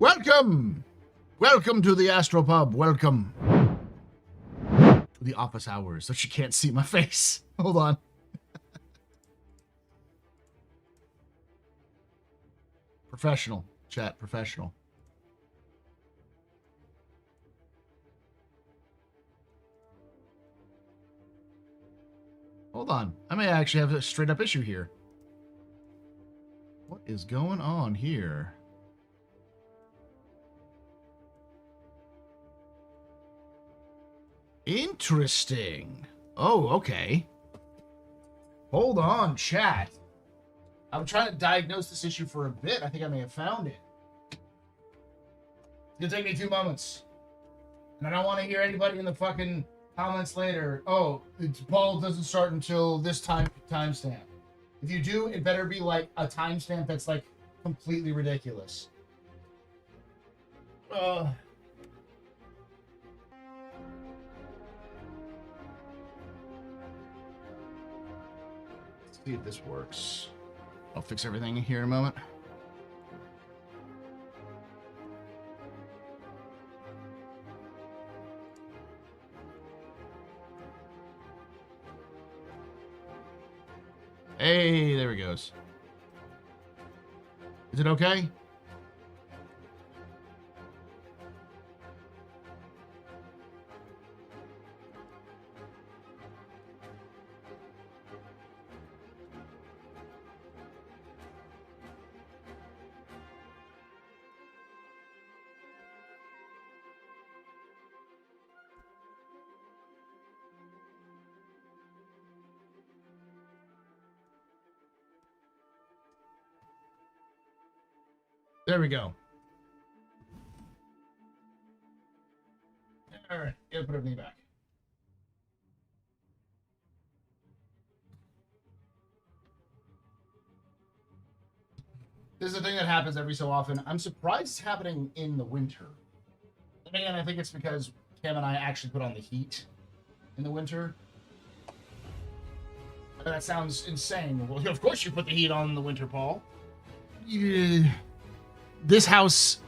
Welcome! Welcome to the Astropub. Welcome to the office hours, so she can't see my face. Hold on. Professional. Chat, professional. Hold on. I may actually have a straight up issue here. What is going on here? Interesting. Oh, okay. Hold on, chat. I'm trying to diagnose this issue for a bit. I think I may have found it. It's gonna take me 2 moments. And I don't want to hear anybody in the fucking comments later. Oh, Paul doesn't start until this timestamp. If you do, it better be like a timestamp that's like completely ridiculous. Let's see if this works. I'll fix everything here in a moment. Hey, there he goes. Is it okay? There we go. All right, gotta put everything back. This is a thing that happens every so often. I'm surprised it's happening in the winter. And again, I think it's because Cam and I actually put on the heat in the winter. That sounds insane. Well, of course you put the heat on in the winter, Paul. Yeah. This house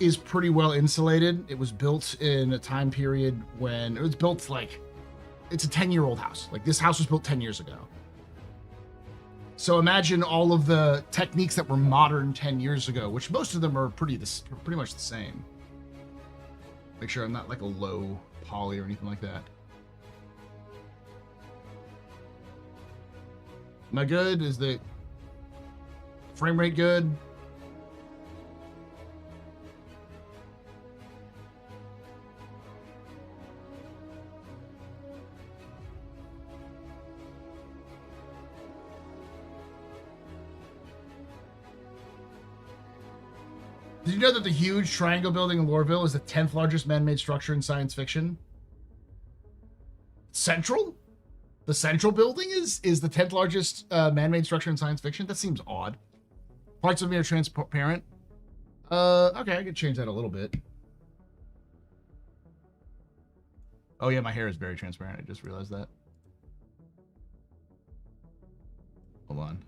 is pretty well insulated. It was built in a time period when it was built like, it's a 10-year-old house. Like this house was built 10 years ago. So imagine all of the techniques that were modern 10 years ago, which most of them are pretty much the same. Make sure I'm not like a low poly or anything like that. Am I good? Is the frame rate good? Did you know that the huge triangle building in Lorville is the 10th largest man-made structure in science fiction? Central? The Central building is the 10th largest man-made structure in science fiction? That seems odd. Parts of me are transparent. Okay, I could change that a little bit. Oh yeah, my hair is very transparent. I just realized that. Hold on.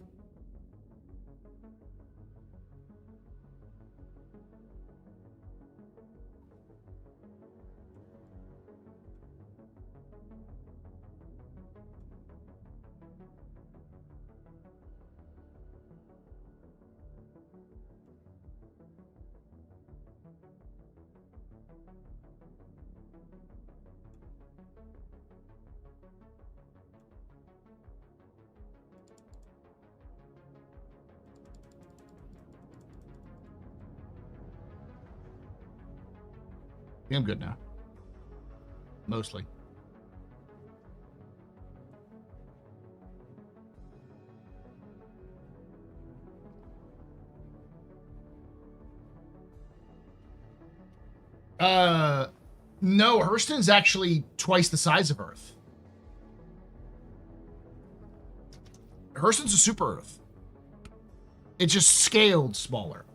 I'm good now. Mostly. No, Hurston's actually twice the size of Earth. Hurston's a super Earth. It's just scaled smaller.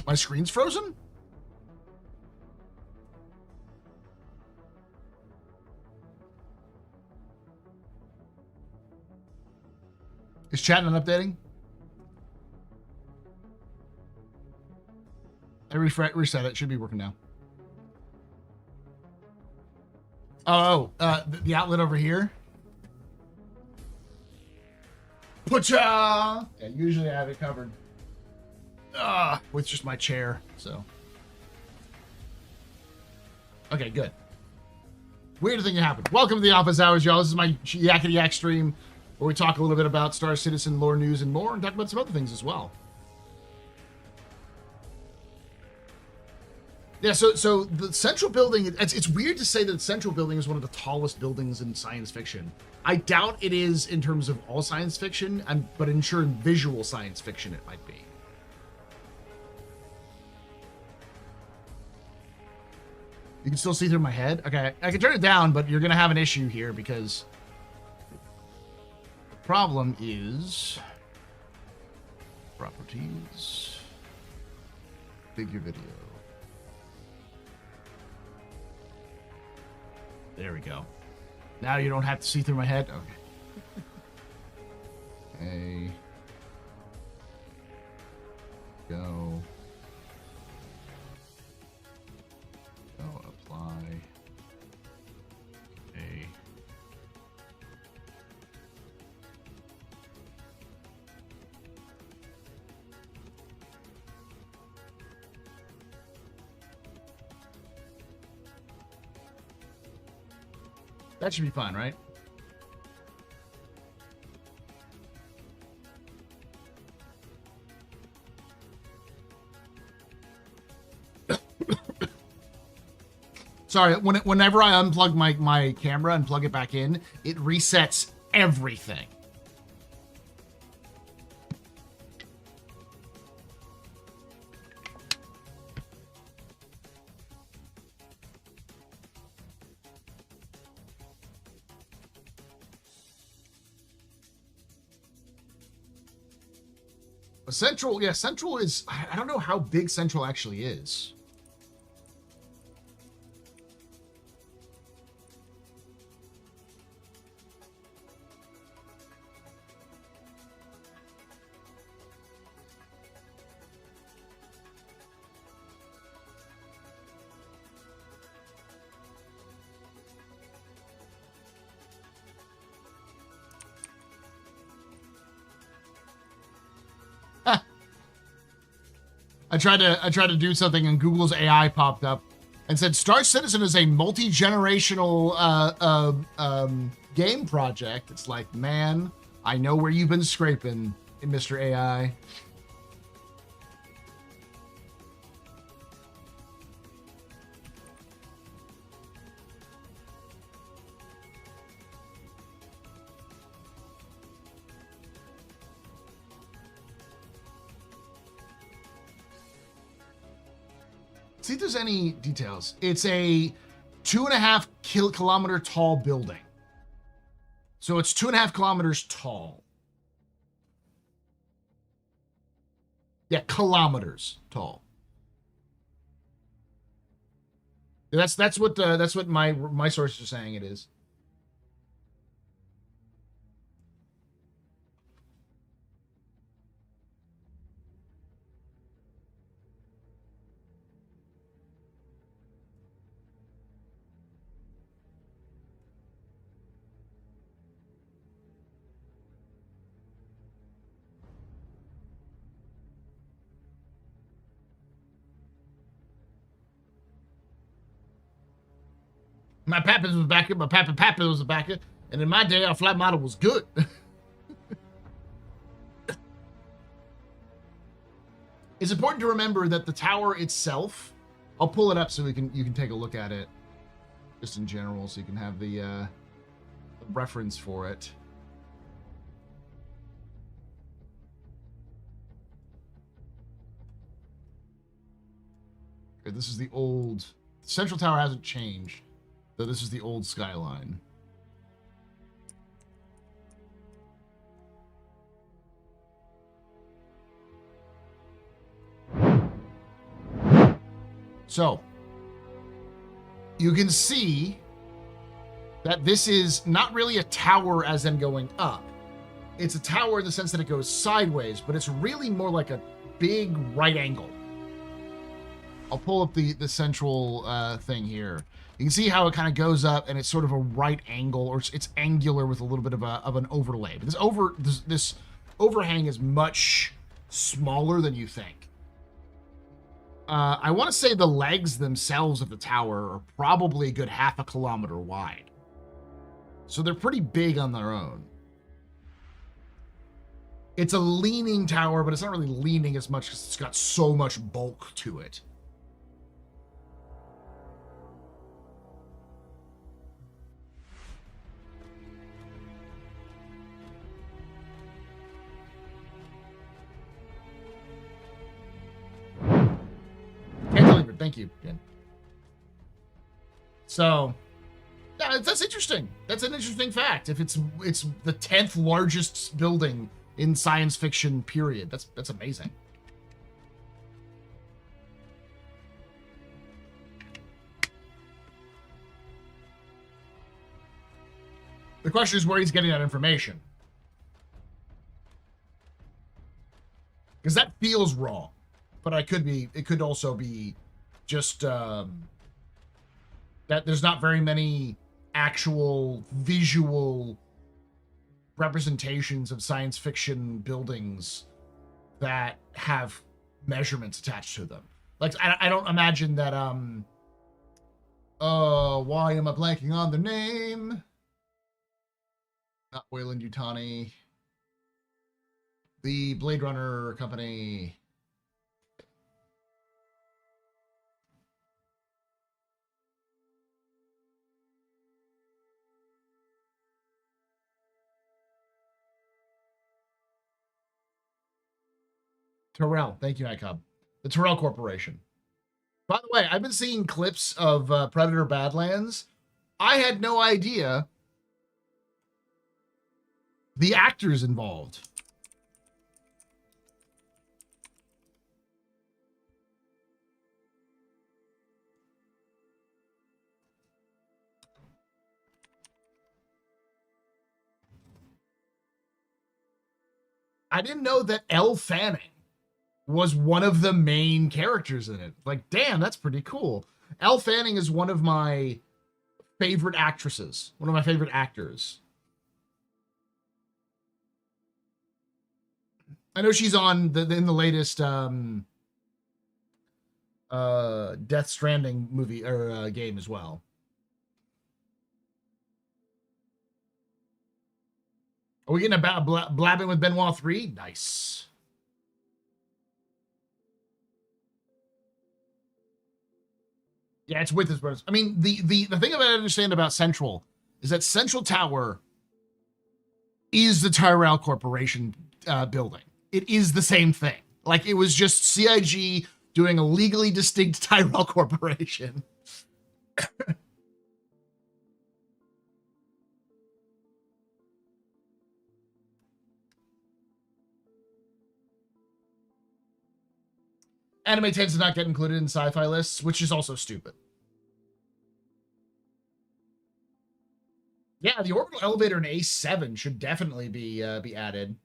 My screen's frozen? Is chat not updating? I reset it. Should be working now. The outlet over here. Pucha! Yeah, usually I have it covered. With just my chair, so. Okay, good. Weird thing happened. Welcome to the office hours, y'all. This is my Yakety Yak stream where we talk a little bit about Star Citizen lore news and more, and talk about some other things as well. Yeah, so the central building, it's weird to say that the central building is one of the tallest buildings in science fiction. I doubt it is in terms of all science fiction, but in visual science fiction it might be. You can still see through my head? Okay, I can turn it down, but you're going to have an issue here because the problem is properties, figure video. There we go. Now you don't have to see through my head? Okay. Okay. Go. Go, apply. Okay. That should be fine, right? Sorry, whenever I unplug my camera and plug it back in, it resets everything. Central, yeah, Central is, I don't know how big Central actually is. I tried to do something and Google's AI popped up and said Star Citizen is a multi-generational game project. It's like, man, I know where you've been scraping, Mr. AI. See if there's any details. It's a 2.5 kilometer tall building. So it's 2.5 kilometers tall. Yeah, kilometers tall. That's what my sources are saying it is. My pappy was back. My pappy was back. And in my day, our flat model was good. It's important to remember that the tower itself, I'll pull it up so you can take a look at it just in general so you can have the reference for it. Okay, this is the old Central Tower hasn't changed. So this is the old skyline. So you can see that this is not really a tower as in going up. it's a tower in the sense that it goes sideways, but it's really more like a big right angle. I'll pull up the central thing here. You can see how it kind of goes up, and it's sort of a right angle, or it's angular with a little bit of an overlay. But this overhang is much smaller than you think. I want to say the legs themselves of the tower are probably a good half a kilometer wide. So they're pretty big on their own. It's a leaning tower, but it's not really leaning as much because it's got so much bulk to it. Thank you, Jen. So, yeah, that's interesting. That's an interesting fact. If it's the 10th largest building in science fiction period, that's amazing. The question is where he's getting that information, because that feels wrong. But it could also be just that there's not very many actual visual representations of science fiction buildings that have measurements attached to them. Like, I don't imagine that, why am I blanking on the name? Not Weyland-Yutani. The Blade Runner company. Terrell, thank you, Icub. The Terrell Corporation. By the way, I've been seeing clips of Predator Badlands. I had no idea the actors involved. I didn't know that Elle Fanning was one of the main characters in it. Like, damn, that's pretty cool. Elle Fanning is one of my favorite actresses, one of my favorite actors. I know she's on in the latest Death Stranding movie or game as well. Are we getting about blabbing with Benoit 3? Nice. Yeah, it's with his brothers. I mean, the thing I understand about Central is that Central Tower is the Tyrell Corporation building. It is the same thing. Like, it was just CIG doing a legally distinct Tyrell Corporation. Anime tends to not get included in sci-fi lists, which is also stupid. Yeah, the orbital elevator in Ace 7 should definitely be added.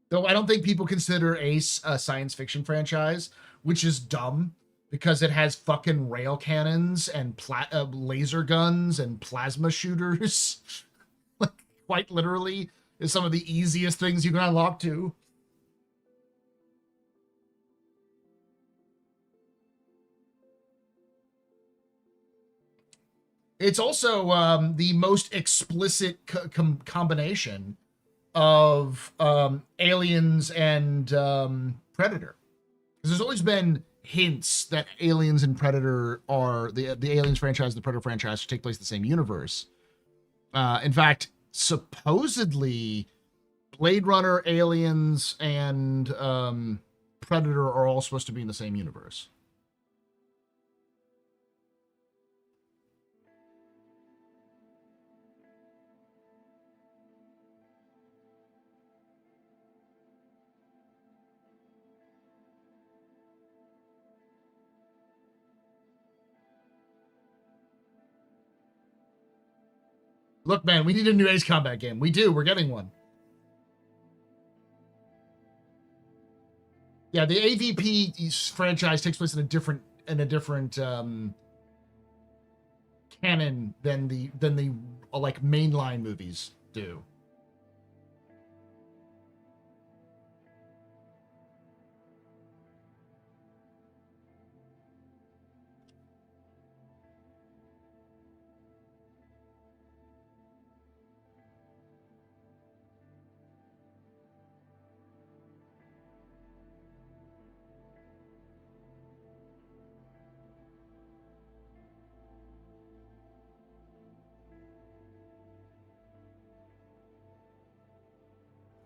Though I don't think people consider Ace a science fiction franchise, which is dumb because it has fucking rail cannons and laser guns and plasma shooters. Like, quite literally, is some of the easiest things you can unlock too. It's also the most explicit combination of Aliens and Predator. Because there's always been hints that Aliens and Predator are the Aliens franchise, the Predator franchise take place in the same universe. In fact, supposedly Blade Runner, Aliens, and Predator are all supposed to be in the same universe. Look, man, we need a new Ace Combat game. We do. We're getting one. Yeah, the AVP franchise takes place in a different canon than the like mainline movies do.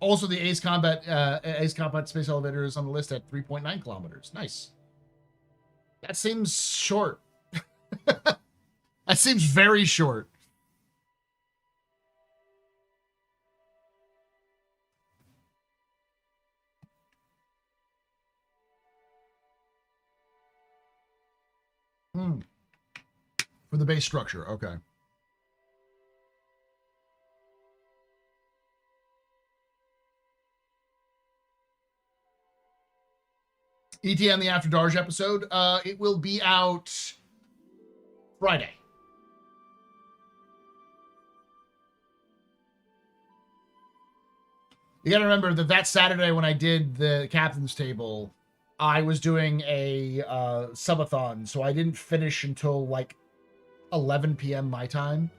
Also, the Ace Combat space elevator is on the list at 3.9 kilometers. Nice. That seems short. That seems very short. For the base structure, okay. ETN the After Dark episode. It will be out Friday. You gotta remember that Saturday when I did the captain's table, I was doing a subathon, so I didn't finish until like 11 p.m. my time.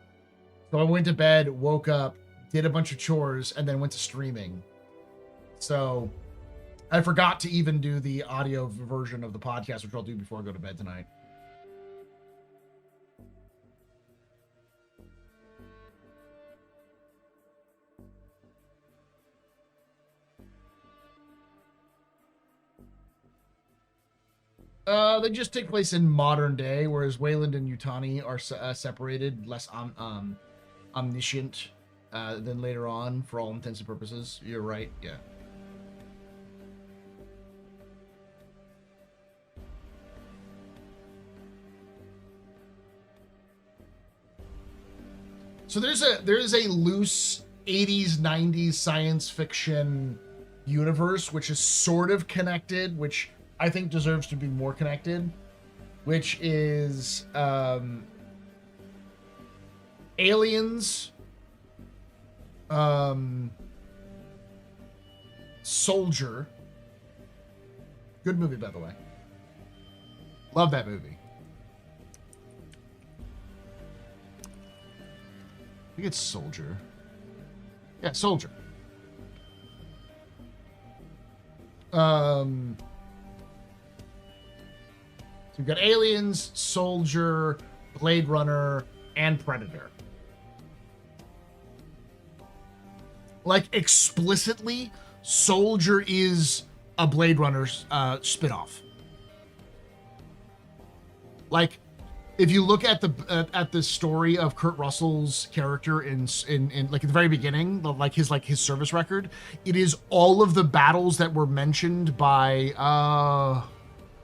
So I went to bed, woke up, did a bunch of chores, and then went to streaming. So I forgot to even do the audio version of the podcast, which I'll do before I go to bed tonight. They just take place in modern day, whereas Wayland and Yutani are separated, less omniscient than later on, for all intents and purposes. You're right, yeah. So there's a loose 80s, 90s science fiction universe, which is sort of connected, which I think deserves to be more connected, which is aliens, Soldier. Good movie, by the way. Love that movie. I think it's Soldier. Yeah, Soldier. So we've got Aliens, Soldier, Blade Runner, and Predator. Like, explicitly, Soldier is a Blade Runner spinoff. Like, if you look at the story of Kurt Russell's character in like at the very beginning, like his service record, it is all of the battles that were mentioned by I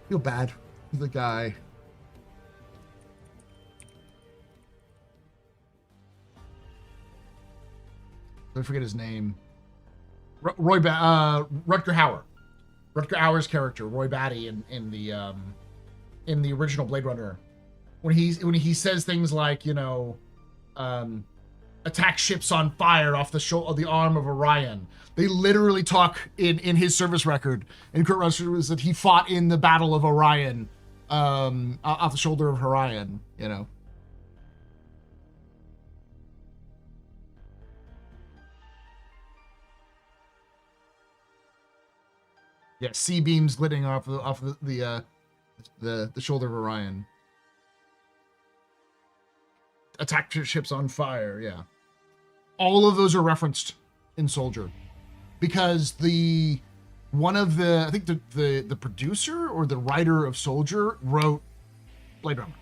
feel bad for the guy. I forget his name. Rutger Hauer. Rutger Hauer's character, Roy Batty, in the original Blade Runner. When he says things like, you know, attack ships on fire off the arm of Orion. They literally talk in his service record. And Kurt Russell was that he fought in the Battle of Orion, off the shoulder of Orion, you know. Yeah, sea beams glitting off the shoulder of Orion. Attack ships on fire, yeah. All of those are referenced in Soldier. Because I think the producer or the writer of Soldier wrote Blade Runner.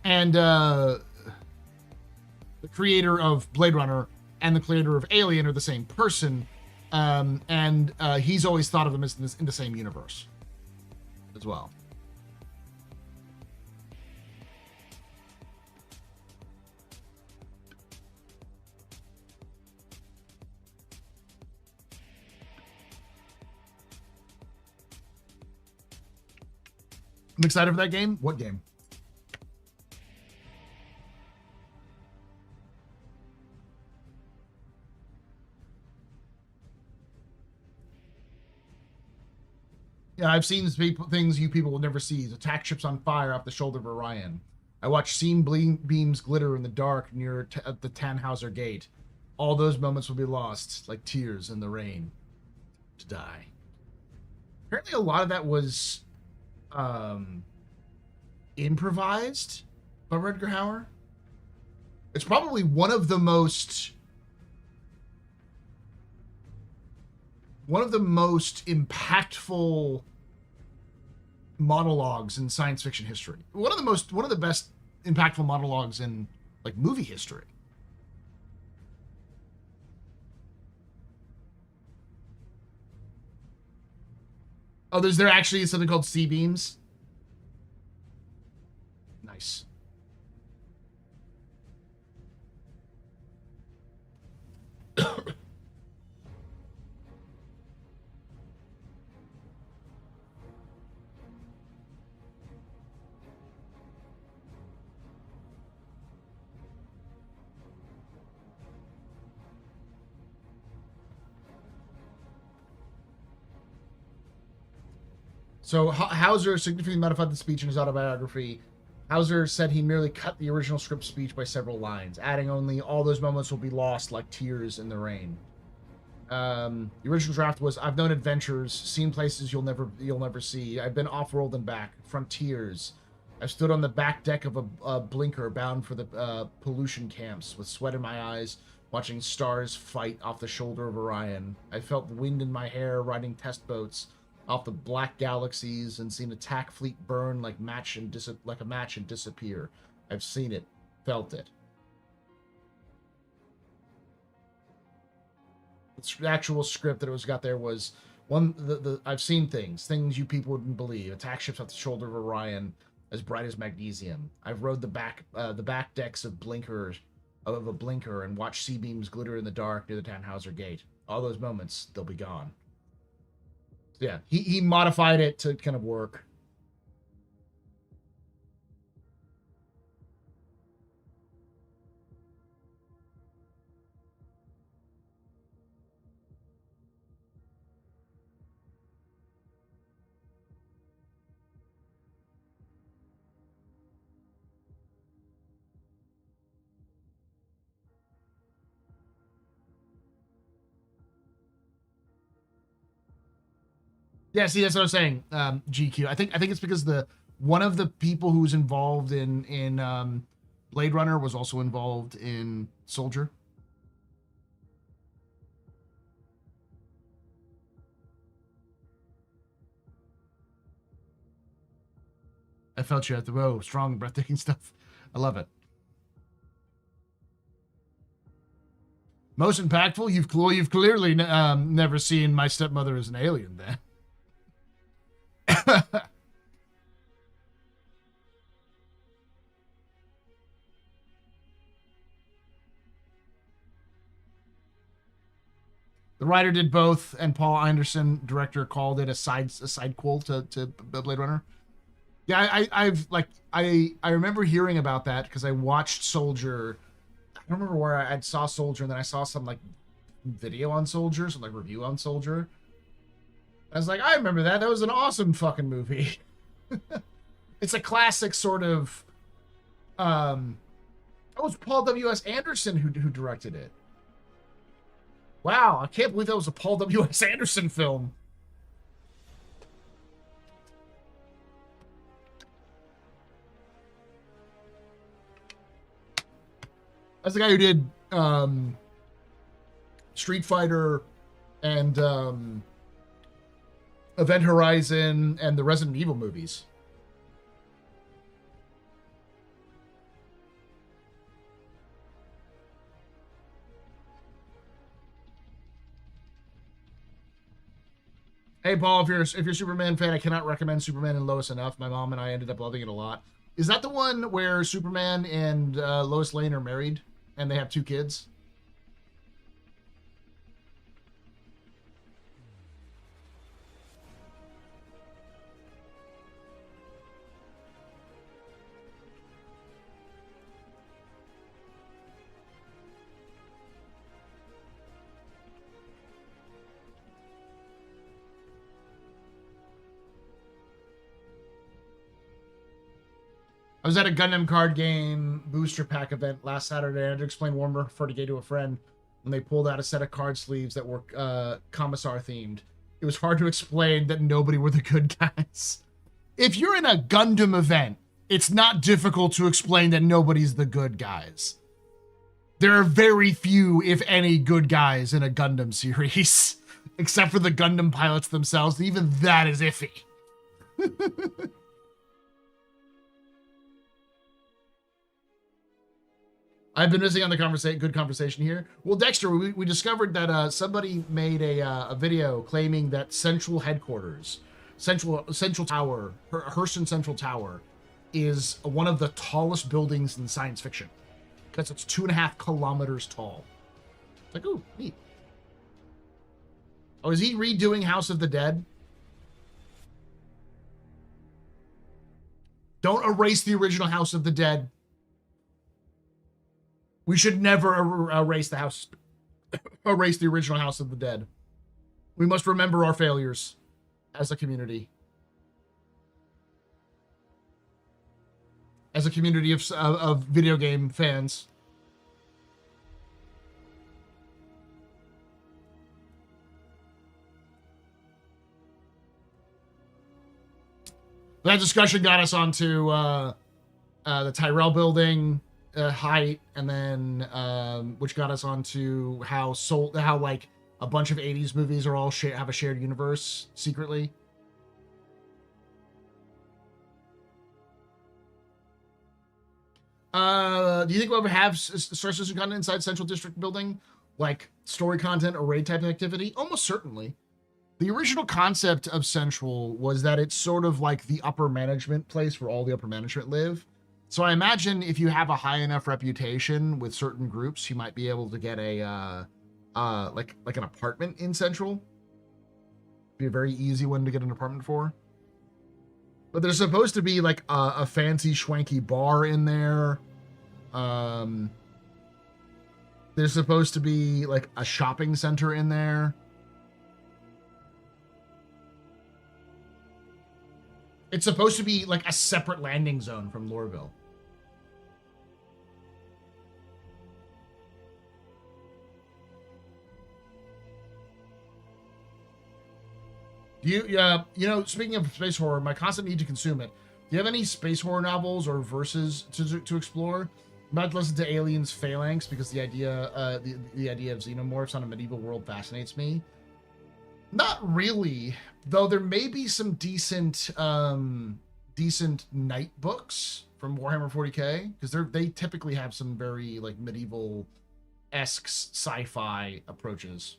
And the creator of Blade Runner and the creator of Alien are the same person. And he's always thought of them as in the same universe as well. I'm excited for that game. What game? Yeah, I've seen things you people will never see. Attack ships on fire off the shoulder of Orion. I watched seam beams glitter in the dark near the Tannhauser Gate. All those moments will be lost, like tears in the rain, to die. Apparently, a lot of that was improvised by Rutger Hauer. It's probably one of the most impactful monologues in science fiction history. One of the best impactful monologues in like movie history. Oh, there actually something called C-beams? Nice. So Hauser significantly modified the speech in his autobiography. Hauser said he merely cut the original script speech by several lines, adding only all those moments will be lost like tears in the rain. The original draft was, I've known adventures, seen places you'll never see. I've been off-world and back, frontiers. I've stood on the back deck of a blinker bound for the pollution camps with sweat in my eyes, watching stars fight off the shoulder of Orion. I felt the wind in my hair riding test boats off the black galaxies and seen attack fleet burn like a match and disappear. I've seen it, felt it. The actual script that it was got there was I've seen things you people wouldn't believe. Attack ships off the shoulder of Orion as bright as magnesium. I've rode the back decks of a blinker and watched C-beams glitter in the dark near the Tannhauser Gate. All those moments, they'll be gone. Yeah, he modified it to kind of work. Yeah, see, that's what I was saying. GQ. I think it's because one of the people who's involved in Blade Runner was also involved in Soldier. I felt you at the strong, breathtaking stuff. I love it. Most impactful. You've clearly never seen My Stepmother as an Alien, then. The writer did both, and Paul Anderson, director, called it a sidequel to Blade Runner. Yeah, I remember hearing about that because I watched Soldier. I don't remember where I saw Soldier, and then I saw some like video on Soldier, some like review on Soldier. I was like, I remember that. That was an awesome fucking movie. It's a classic sort of. It was Paul W.S. Anderson who directed it. Wow, I can't believe that was a Paul W.S. Anderson film. That's the guy who did Street Fighter and Event Horizon and the Resident Evil movies. Hey Paul, if you're a Superman fan, I cannot recommend Superman and Lois enough. My mom and I ended up loving it a lot. Is that the one where Superman and Lois Lane are married and they have 2 kids? was at a Gundam card game booster pack event last Saturday. I had to explain Warhammer 40k to a friend, and they pulled out a set of card sleeves that were Commissar themed. It was hard to explain that nobody were the good guys. If you're in a Gundam event, it's not difficult to explain that nobody's the good guys. There are very few, if any, good guys in a Gundam series, except for the Gundam pilots themselves. Even that is iffy. I've been missing on the good conversation here. Well, Dexter, we discovered that somebody made a video claiming that Central Headquarters, Central Tower, Hurston Central Tower, is one of the tallest buildings in science fiction because it's 2.5 kilometers tall. It's like, ooh, neat. Oh, is he redoing House of the Dead? Don't erase the original House of the Dead. We should never erase the original House of the Dead. We must remember our failures as a community. As a community of video game fans. That discussion got us onto the Tyrell building height, and then which got us onto how like a bunch of 80s movies are all have a shared universe secretly. Do you think we'll ever have Star Citizen content inside Central District building, like story content or raid type activity? Almost certainly. The original concept of Central was that it's sort of like the upper management place where all the upper management live. So I imagine if you have a high enough reputation with certain groups, you might be able to get a like an apartment in Central. Be a very easy one to get an apartment for. But there's supposed to be like a fancy schwanky bar in there. There's supposed to be like a shopping center in there. It's supposed to be like a separate landing zone from Lorville. Do you, you know, speaking of space horror, my constant need to consume it. Do you have any space horror novels or verses to explore? I'm about to listen to Aliens Phalanx because the idea, the idea of xenomorphs on a medieval world fascinates me. Not really, though. There may be some decent night books from Warhammer 40k because they typically have some very like medieval-esque sci-fi approaches.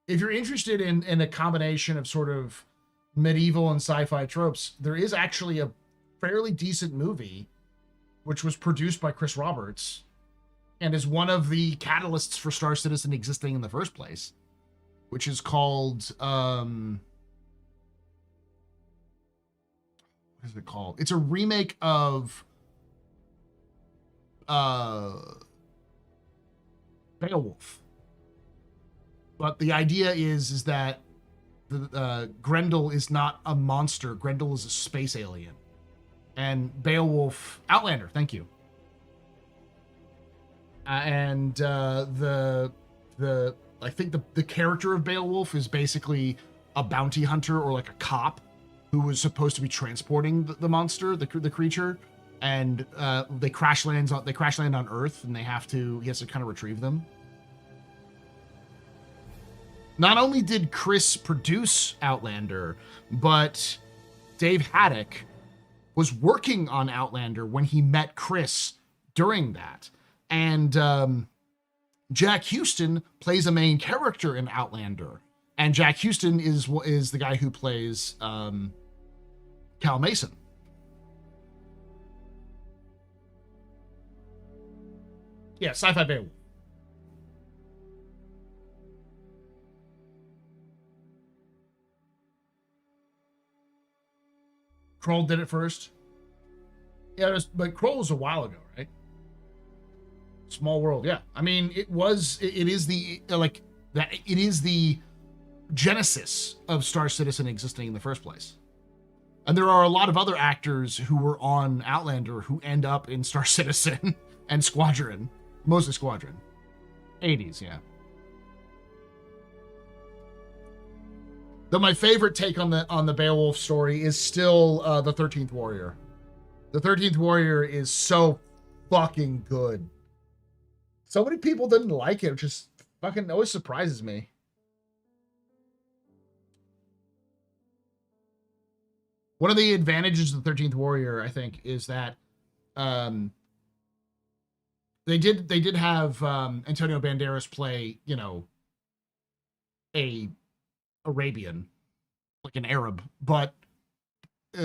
If you're interested in a combination of sort of medieval and sci-fi tropes, there is actually a fairly decent movie, which was produced by Chris Roberts, and is one of the catalysts for Star Citizen existing in the first place, which is called, what is it called? It's a remake of Beowulf. But the idea is that the Grendel is not a monster. Grendel is a space alien. And Beowulf... Outlander, thank you. And I think the character of Beowulf is basically a bounty hunter or like a cop who was supposed to be transporting the monster, the creature, and they crash land on Earth, and he has to kind of retrieve them. Not only did Chris produce Outlander, but Dave Haddock was working on Outlander when he met Chris during that. And Jack Hurston plays a main character in Outlander. And Jack Hurston is the guy who plays Cal Mason. Yeah, Sci-Fi Beowulf. Kroll did it first. Yeah, but Kroll was a while ago, right? Small World, yeah. I mean, it is the genesis of Star Citizen existing in the first place. And there are a lot of other actors who were on Outlander who end up in Star Citizen and Squadron. Mostly Squadron. 80s, yeah. Though my favorite take on the Beowulf story is still the 13th Warrior. The 13th Warrior is so fucking good. So many people didn't like it, which just fucking always surprises me. One of the advantages of the 13th Warrior, I think, is that they did have Antonio Banderas play, you know, a Arabian, like an Arab, but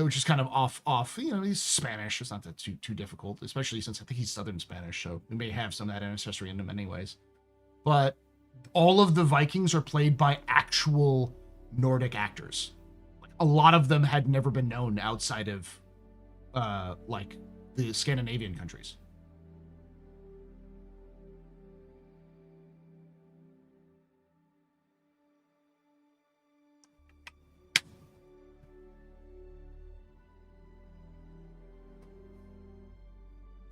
which is kind of off. You know, he's Spanish. It's not that too difficult, especially since I think he's Southern Spanish, so we may have some of that ancestry in him anyways. But all of the Vikings are played by actual Nordic actors. Like a lot of them had never been known outside of like the Scandinavian countries.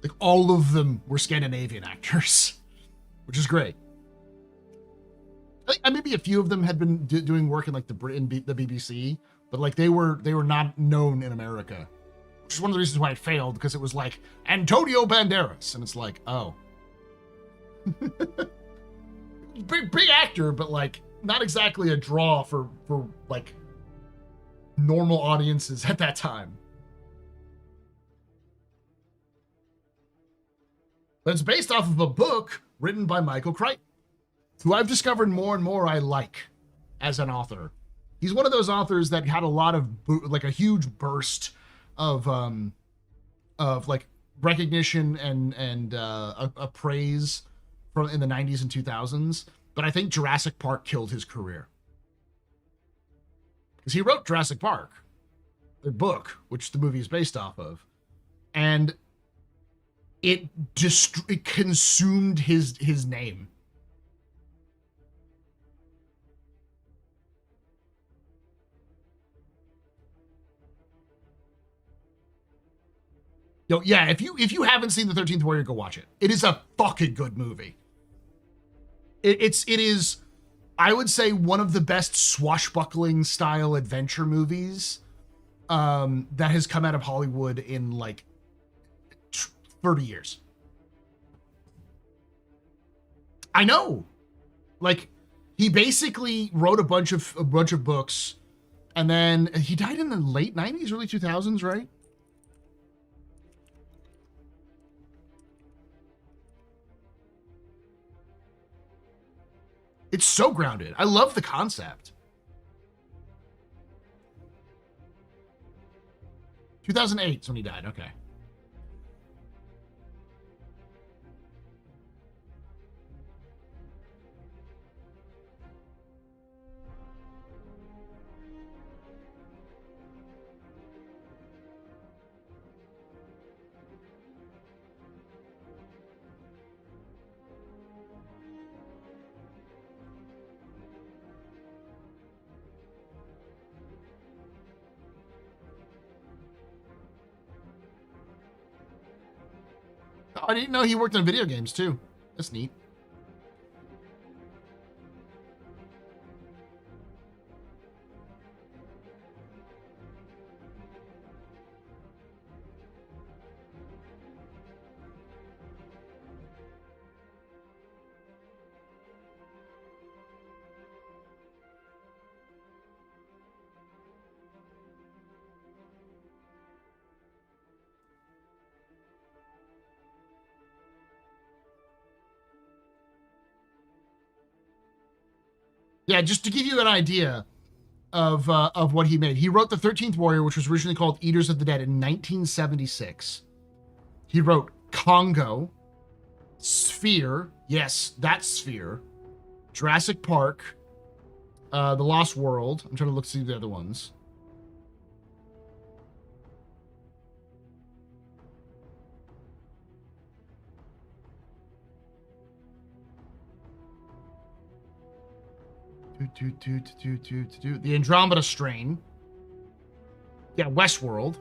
Like all of them were Scandinavian actors, which is great. I think maybe a few of them had been doing work in like the BBC, but like they were not known in America, which is one of the reasons why it failed, because it was like Antonio Banderas, and it's like, oh, big actor, but like not exactly a draw for like normal audiences at that time. But it's based off of a book written by Michael Crichton, who I've discovered more and more I like as an author. He's one of those authors that had a lot of like a huge burst of like recognition and praise from in the 90s and 2000s. But I think Jurassic Park killed his career, because he wrote Jurassic Park, the book, which the movie is based off of, and it consumed his name. Yo, yeah, if you haven't seen the 13th Warrior, go watch it. It is a fucking good movie. It is, I would say, one of the best swashbuckling style adventure movies that has come out of Hollywood in like 30 years. I know. Like, he basically wrote a bunch of books, and then he died in the late 90s, early 2000s, right? It's so grounded. I love the concept. 2008 is when he died. Okay. Oh, I didn't know he worked on video games too. That's neat. Yeah, just to give you an idea of what he made. He wrote The 13th Warrior, which was originally called Eaters of the Dead, in 1976. He wrote Congo, Sphere, yes, that Sphere, Jurassic Park, The Lost World. I'm trying to look through the other ones. The Andromeda Strain. Yeah, Westworld.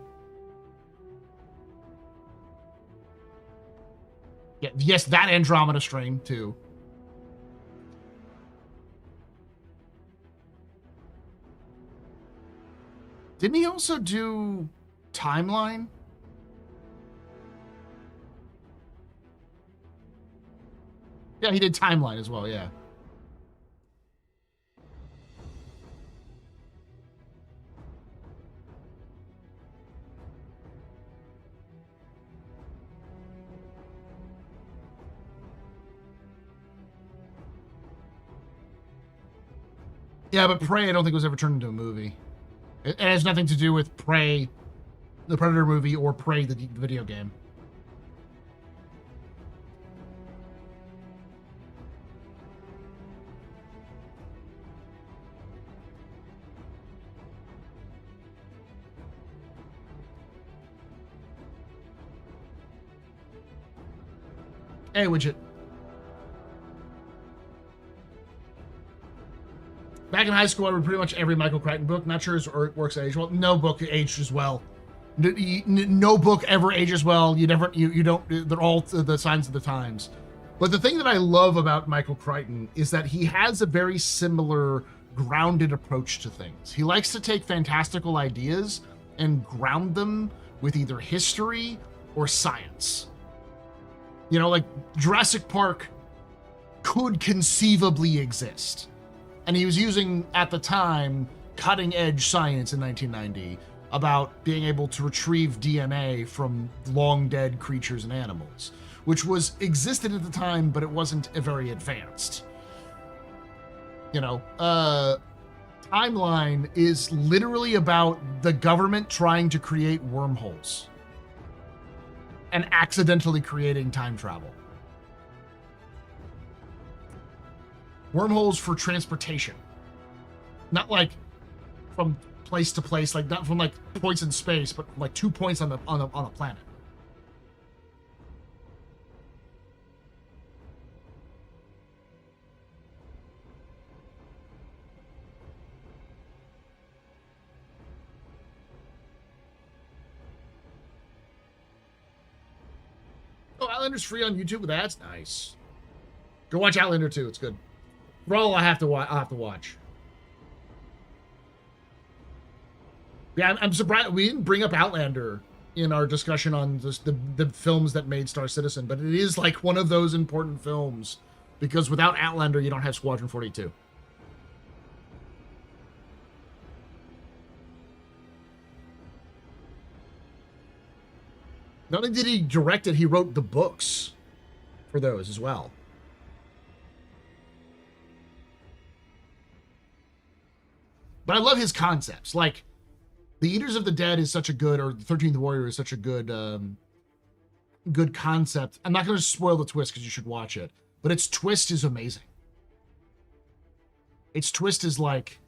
Yeah, yes, that Andromeda Strain too. Didn't he also do Timeline? Yeah, he did Timeline as well, yeah. Yeah, but Prey I don't think was ever turned into a movie. It has nothing to do with Prey, the Predator movie, or Prey, the video game. Hey, Widget. Back in high school, I read pretty much every Michael Crichton book. Not sure his works age well. No book aged as well. No book ever ages well. You don't. They're all the signs of the times. But the thing that I love about Michael Crichton is that he has a very similar grounded approach to things. He likes to take fantastical ideas and ground them with either history or science. You know, like Jurassic Park could conceivably exist. And he was using, at the time, cutting-edge science in 1990 about being able to retrieve DNA from long-dead creatures and animals, which existed at the time, but it wasn't very advanced. You know, Timeline is literally about the government trying to create wormholes and accidentally creating time travel. Wormholes for transportation. Not like from place to place, like not from like points in space, but like 2 points on a planet. Oh, Outlander's free on YouTube? That's nice. Go watch Outlander 2. It's good. Bro, I'll have to watch. Yeah, I'm surprised we didn't bring up Outlander in our discussion on the films that made Star Citizen, but it is like one of those important films because without Outlander, you don't have Squadron 42. Not only did he direct it, he wrote the books for those as well. But I love his concepts. Like, The Eaters of the Dead is such a good, or the 13th Warrior is such a good, good concept. I'm not going to spoil the twist because you should watch it. But its twist is amazing. Its twist is like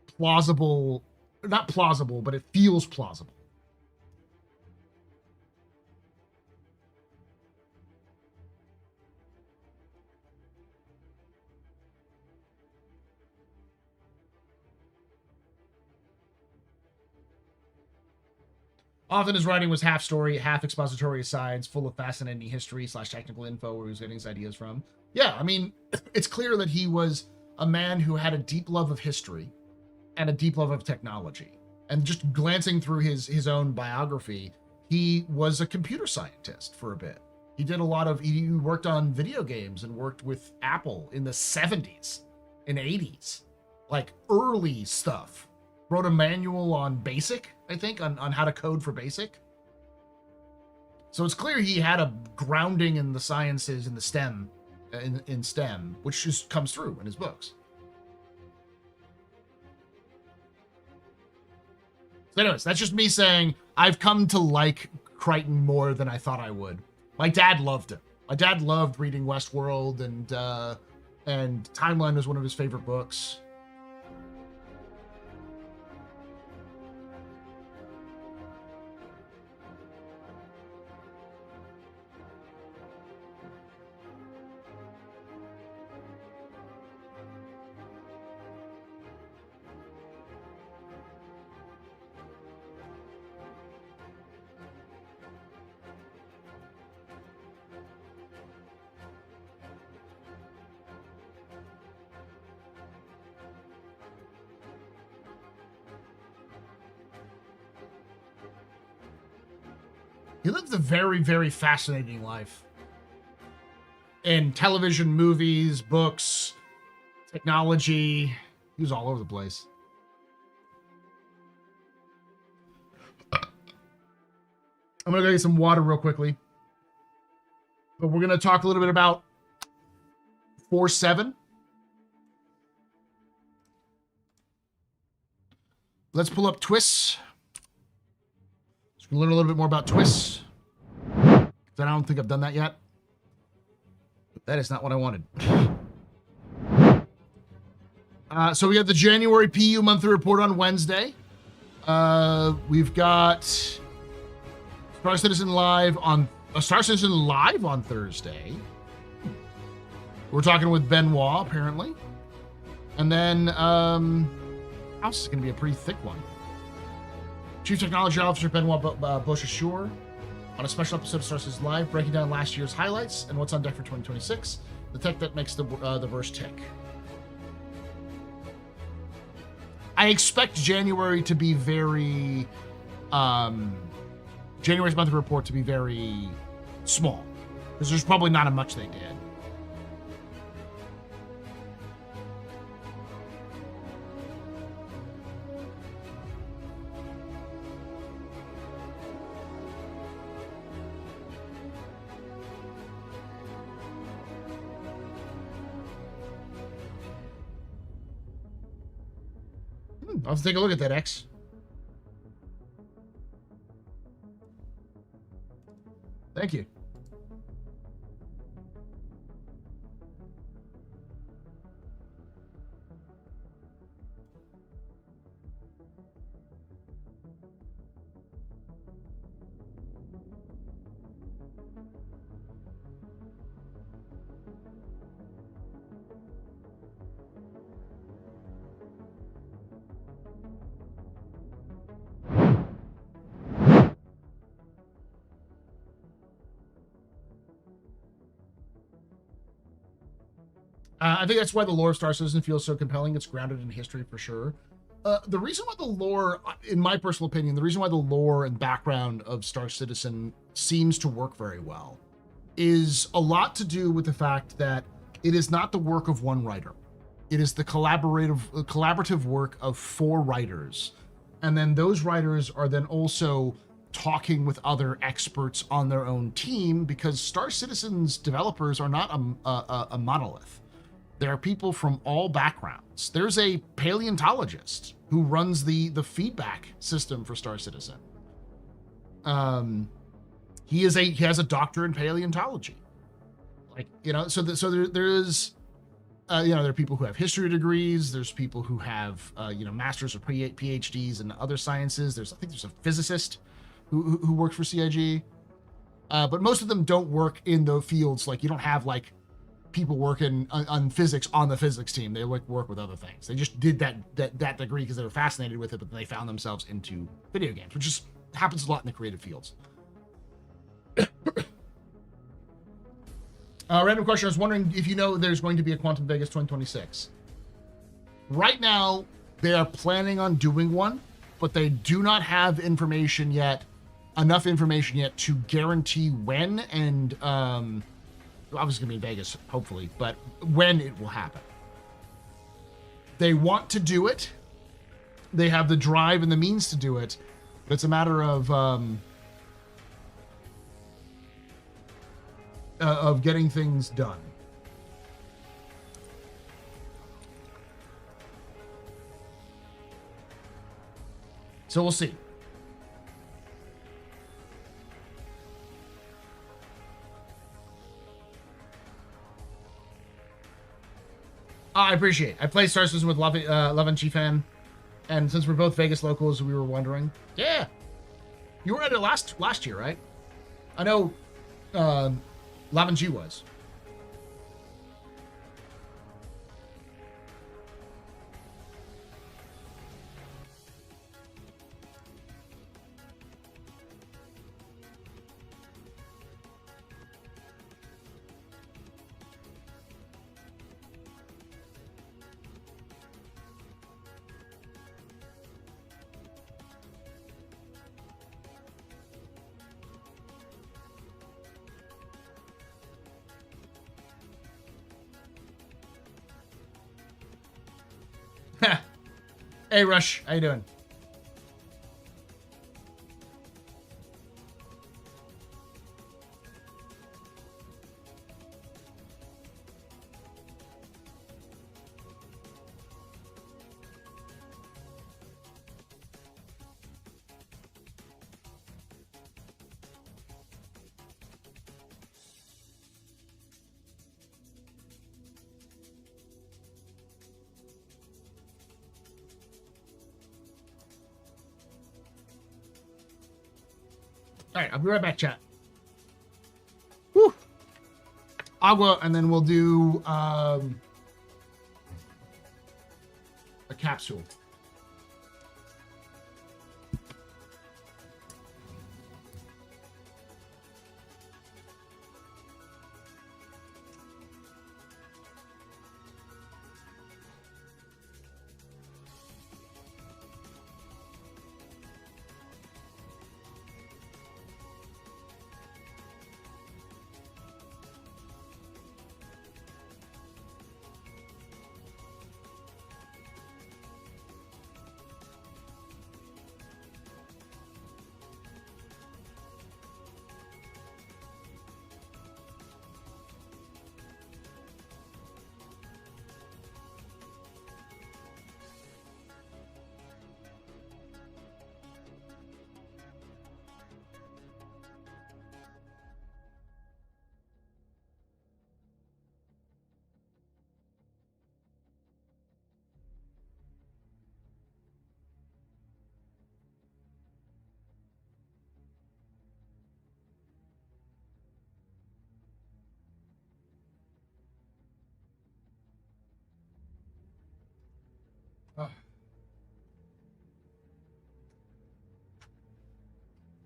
plausible, not plausible, but it feels plausible. Often his writing was half story, half expository asides, full of fascinating history / technical info where he was getting his ideas from. Yeah, I mean, it's clear that he was a man who had a deep love of history and a deep love of technology. And just glancing through his own biography, he was a computer scientist for a bit. He did a lot of, he worked on video games and worked with Apple in the 70s and 80s. Like early stuff. Wrote a manual on BASIC, I think, on how to code for BASIC. So it's clear he had a grounding in the sciences in the STEM, in STEM, which just comes through in his books. So anyways, that's just me saying I've come to like Crichton more than I thought I would. My dad loved it. My dad loved reading Westworld, and Timeline was one of his favorite books. He lived a very, very fascinating life. In television, movies, books, technology. He was all over the place. I'm going to go get some water real quickly. But we're going to talk a little bit about 4.7. Let's pull up twists. Let's learn a little bit more about twists. I don't think I've done that yet. That is not what I wanted. So we have the January PU monthly report on Wednesday. We've got Star Citizen Live on Thursday. We're talking with Benoit, apparently. And then house is going to be a pretty thick one. Chief Technology Officer Benoit Beauchesseur on a special episode of Star Citizen Live, breaking down last year's highlights and what's on deck for 2026, the tech that makes the verse tick. I expect January to be very... January's monthly report to be very small, because there's probably not much they did. I'll have to take a look at that, X. Thank you. I think that's why the lore of Star Citizen feels so compelling. It's grounded in history for sure. The reason why the lore, in my personal opinion, the reason why the lore and background of Star Citizen seems to work very well is a lot to do with the fact that it is not the work of one writer. It is the collaborative work of 4 writers. And then those writers are then also talking with other experts on their own team, because Star Citizen's developers are not a monolith. There are people from all backgrounds. There's a paleontologist who runs the feedback system for Star Citizen. He has a doctorate in paleontology. Like, you know, so there is, you know, there are people who have history degrees. There's people who have, you know, masters or PhDs in other sciences. I think there's a physicist who works for CIG. But most of them don't work in the fields. Like, you don't have like people working on physics on the physics team. They like work with other things. They just did that degree because they were fascinated with it, but then they found themselves into video games, which just happens a lot in the creative fields. Random question. I was wondering if you know there's going to be a Quantum Vegas 2026. Right now, they are planning on doing one, but they do not have enough information yet to guarantee when and obviously going to be in Vegas, hopefully, but when it will happen. They want to do it. They have the drive and the means to do it, but it's a matter of getting things done. So we'll see. I appreciate it. I played Star Citizen with Love and G-Fan, and since we're both Vegas locals, we were wondering. Yeah. You were at it last year, right? I know Love and G was. Hey, Rush. How you doing? All right, I'll be right back, chat. Whew. Agua, and then we'll do a capsule.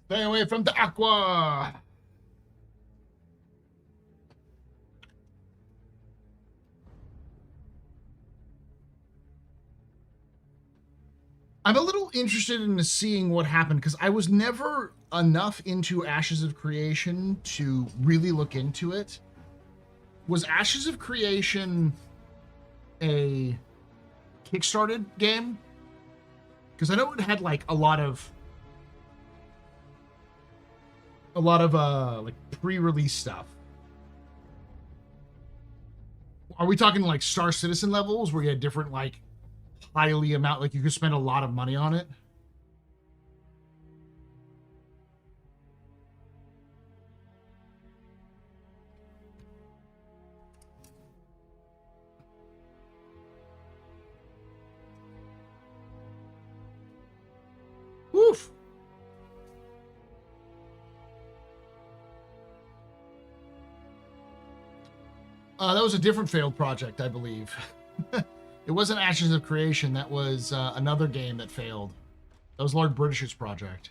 Stay away from the aqua. I'm a little interested in seeing what happened because I was never enough into Ashes of Creation to really look into it. Was Ashes of Creation a Kickstarted game? Because I know it had like a lot of like pre-release stuff. Are we talking like Star Citizen levels where you had different like highly amount, like you could spend a lot of money on it? Woof. That was a different failed project, I believe. It wasn't Ashes of Creation. That was another game that failed. That was Lord British's project.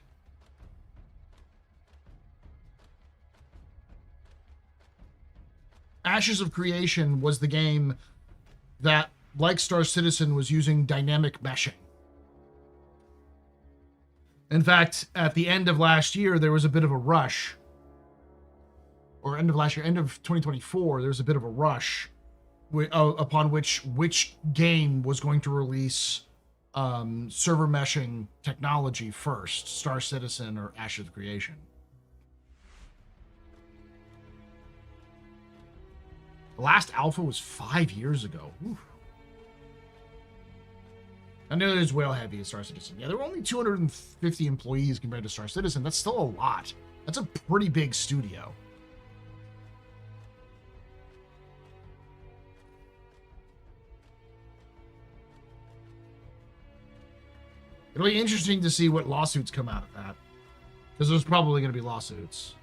Ashes of Creation was the game that, like Star Citizen, was using dynamic meshing. In fact, at the end of last year, there was a bit of a rush. Or end of last year, end of 2024, there was a bit of a rush upon which game was going to release server meshing technology first, Star Citizen or Ashes of Creation. The last alpha was 5 years ago. Oof. I know there's whale heavy at Star Citizen. Yeah, there were only 250 employees compared to Star Citizen. That's still a lot. That's a pretty big studio. It'll be interesting to see what lawsuits come out of that. Because there's probably going to be lawsuits.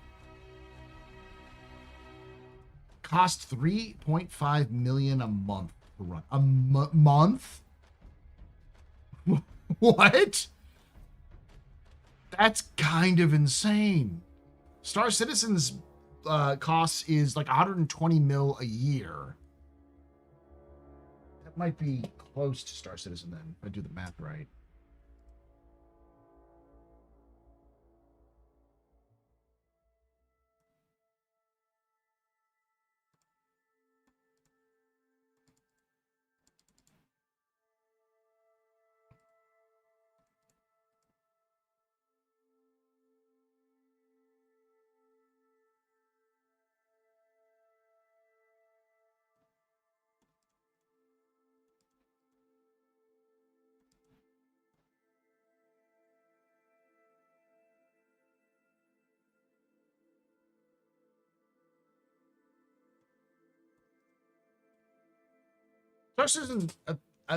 Cost $3.5 million a month to run. A month? What? That's kind of insane. Star Citizen's cost is like 120 mil a year. That might be close to Star Citizen then, if I do the math right. Star Citizen,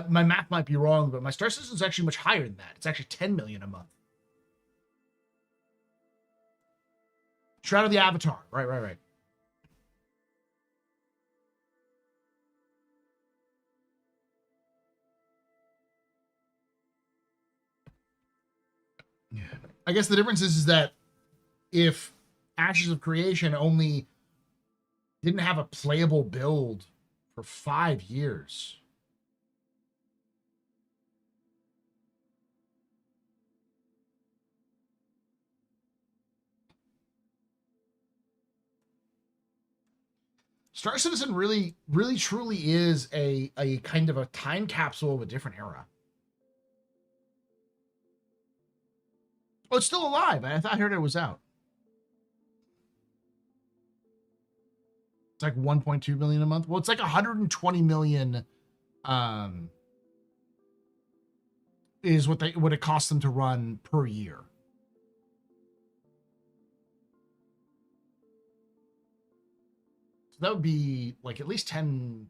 my math might be wrong, but my Star Citizen is actually much higher than that. It's actually 10 million a month. Shroud of the Avatar. Right. Yeah. I guess the difference is that if Ashes of Creation only didn't have a playable build for 5 years. Star Citizen really truly is a kind of a time capsule of a different era. Oh, it's still alive. I heard it was out. It's like 1.2 million a month. Well, it's like 120 million is what it costs them to run per year. So that would be like at least 10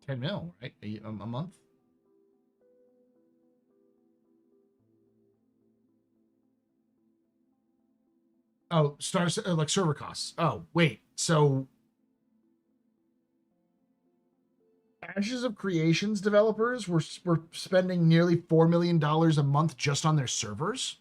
mil, right? A month. Oh, like server costs. Oh, wait. So Ashes of Creations developers were spending nearly $4 million a month just on their servers.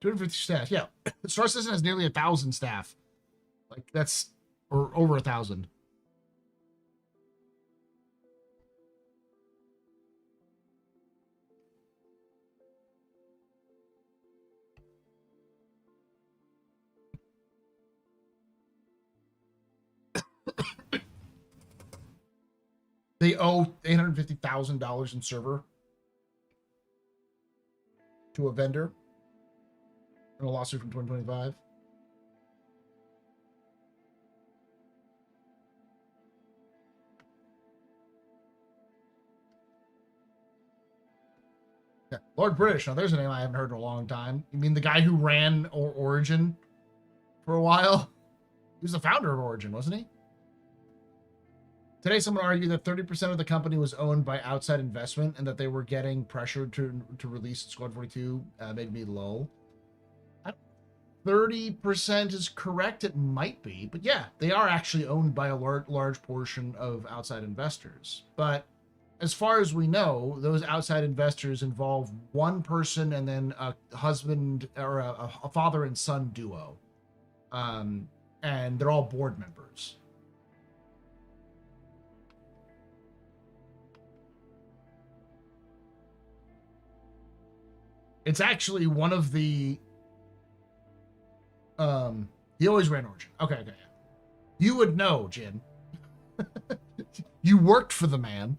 $250 staff. Yeah. Star Citizen has nearly 1,000 staff. Like that's, or over 1,000. They owe $850,000 in server to a vendor in a lawsuit from 2025. Yeah. Lord British. Now, there's a name I haven't heard in a long time. You mean the guy who ran Origin for a while? He was the founder of Origin, wasn't he? Today, someone argued that 30% of the company was owned by outside investment and that they were getting pressured to release Squad 42. Made me lull. 30% is correct. It might be, but yeah, they are actually owned by a large portion of outside investors. But as far as we know, those outside investors involve one person and then a husband or a father and son duo. And they're all board members. It's actually one of the he always ran Origin. Okay. You would know, Jin. You worked for the man.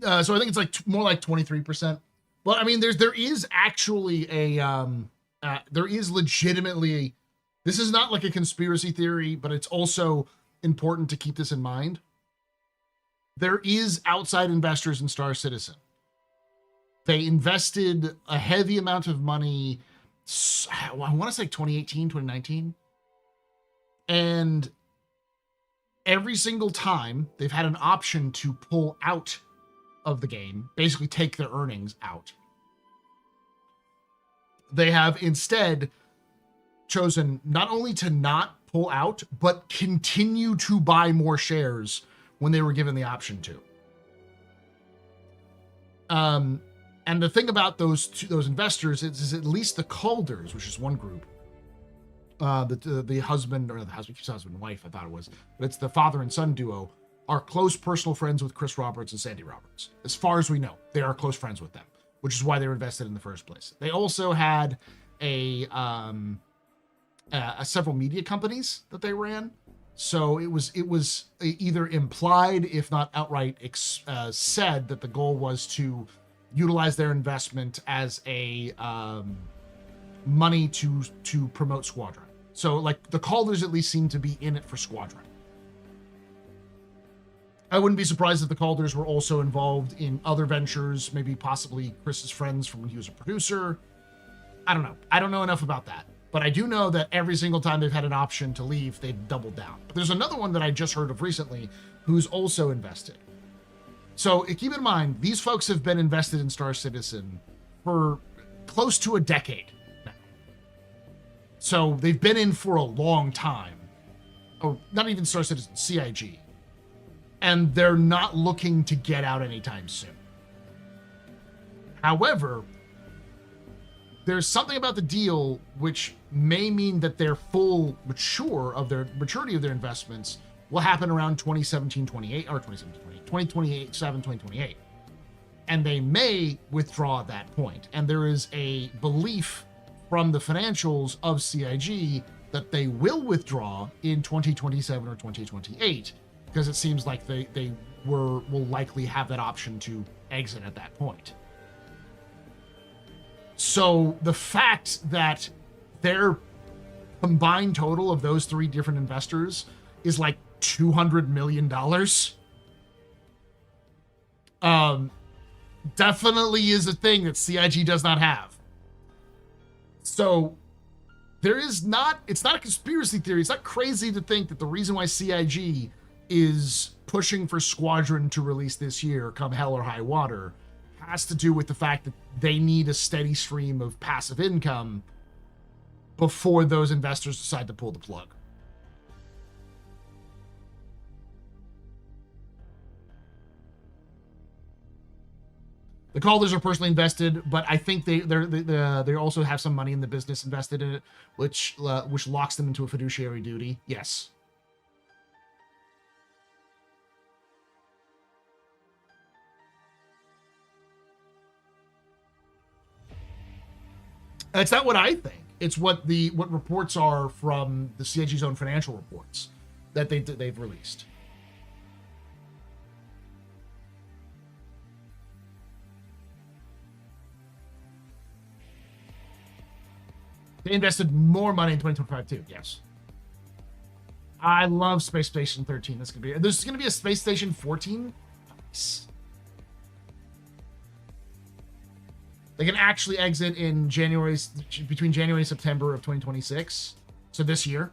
So I think it's like more like 23%. But I mean, there is actually there is legitimately, this is not like a conspiracy theory, but it's also important to keep this in mind. There is outside investors in Star Citizen. They invested a heavy amount of money, I want to say 2018, 2019. And every single time they've had an option to pull out of the game, basically take their earnings out. They have instead chosen not only to not pull out, but continue to buy more shares when they were given the option to. And the thing about those investors is at least the Calders, which is one group, the husband and wife, I thought it was, but it's the father and son duo, are close personal friends with Chris Roberts and Sandy Roberts. As far as we know, they are close friends with them, which is why they were invested in the first place. They also had several media companies that they ran. So it was either implied, if not outright said, that the goal was to utilize their investment as a money to promote Squadron. So like the Calders at least seem to be in it for Squadron. I wouldn't be surprised if the Calders were also involved in other ventures, maybe possibly Chris's friends from when he was a producer. I don't know. I don't know enough about that. But I do know that every single time they've had an option to leave, they've doubled down. But there's another one that I just heard of recently who's also invested. So keep in mind, these folks have been invested in Star Citizen for close to a decade now. So they've been in for a long time. Or not even Star Citizen, CIG. And they're not looking to get out anytime soon. However, there's something about the deal which may mean that their full maturity of their investments will happen around 2027, 2028. And they may withdraw at that point. And there is a belief from the financials of CIG that they will withdraw in 2027 or 2028. Because it seems like they will likely have that option to exit at that point. So the fact that their combined total of those three different investors is like $200 million, definitely is a thing that CIG does not have. So it's not a conspiracy theory. It's not crazy to think that the reason why CIG is pushing for Squadron to release this year, come hell or high water, has to do with the fact that they need a steady stream of passive income before those investors decide to pull the plug. The Calders are personally invested, but I think they also have some money in the business invested in it, which locks them into a fiduciary duty. Yes. It's not what I think. It's what reports are from the CIG's own financial reports that they've released. They invested more money in 2025 too. Yes. I love Space Station 13. There's gonna be a Space Station 14. Nice. They can actually exit in between January and September of 2026. So this year.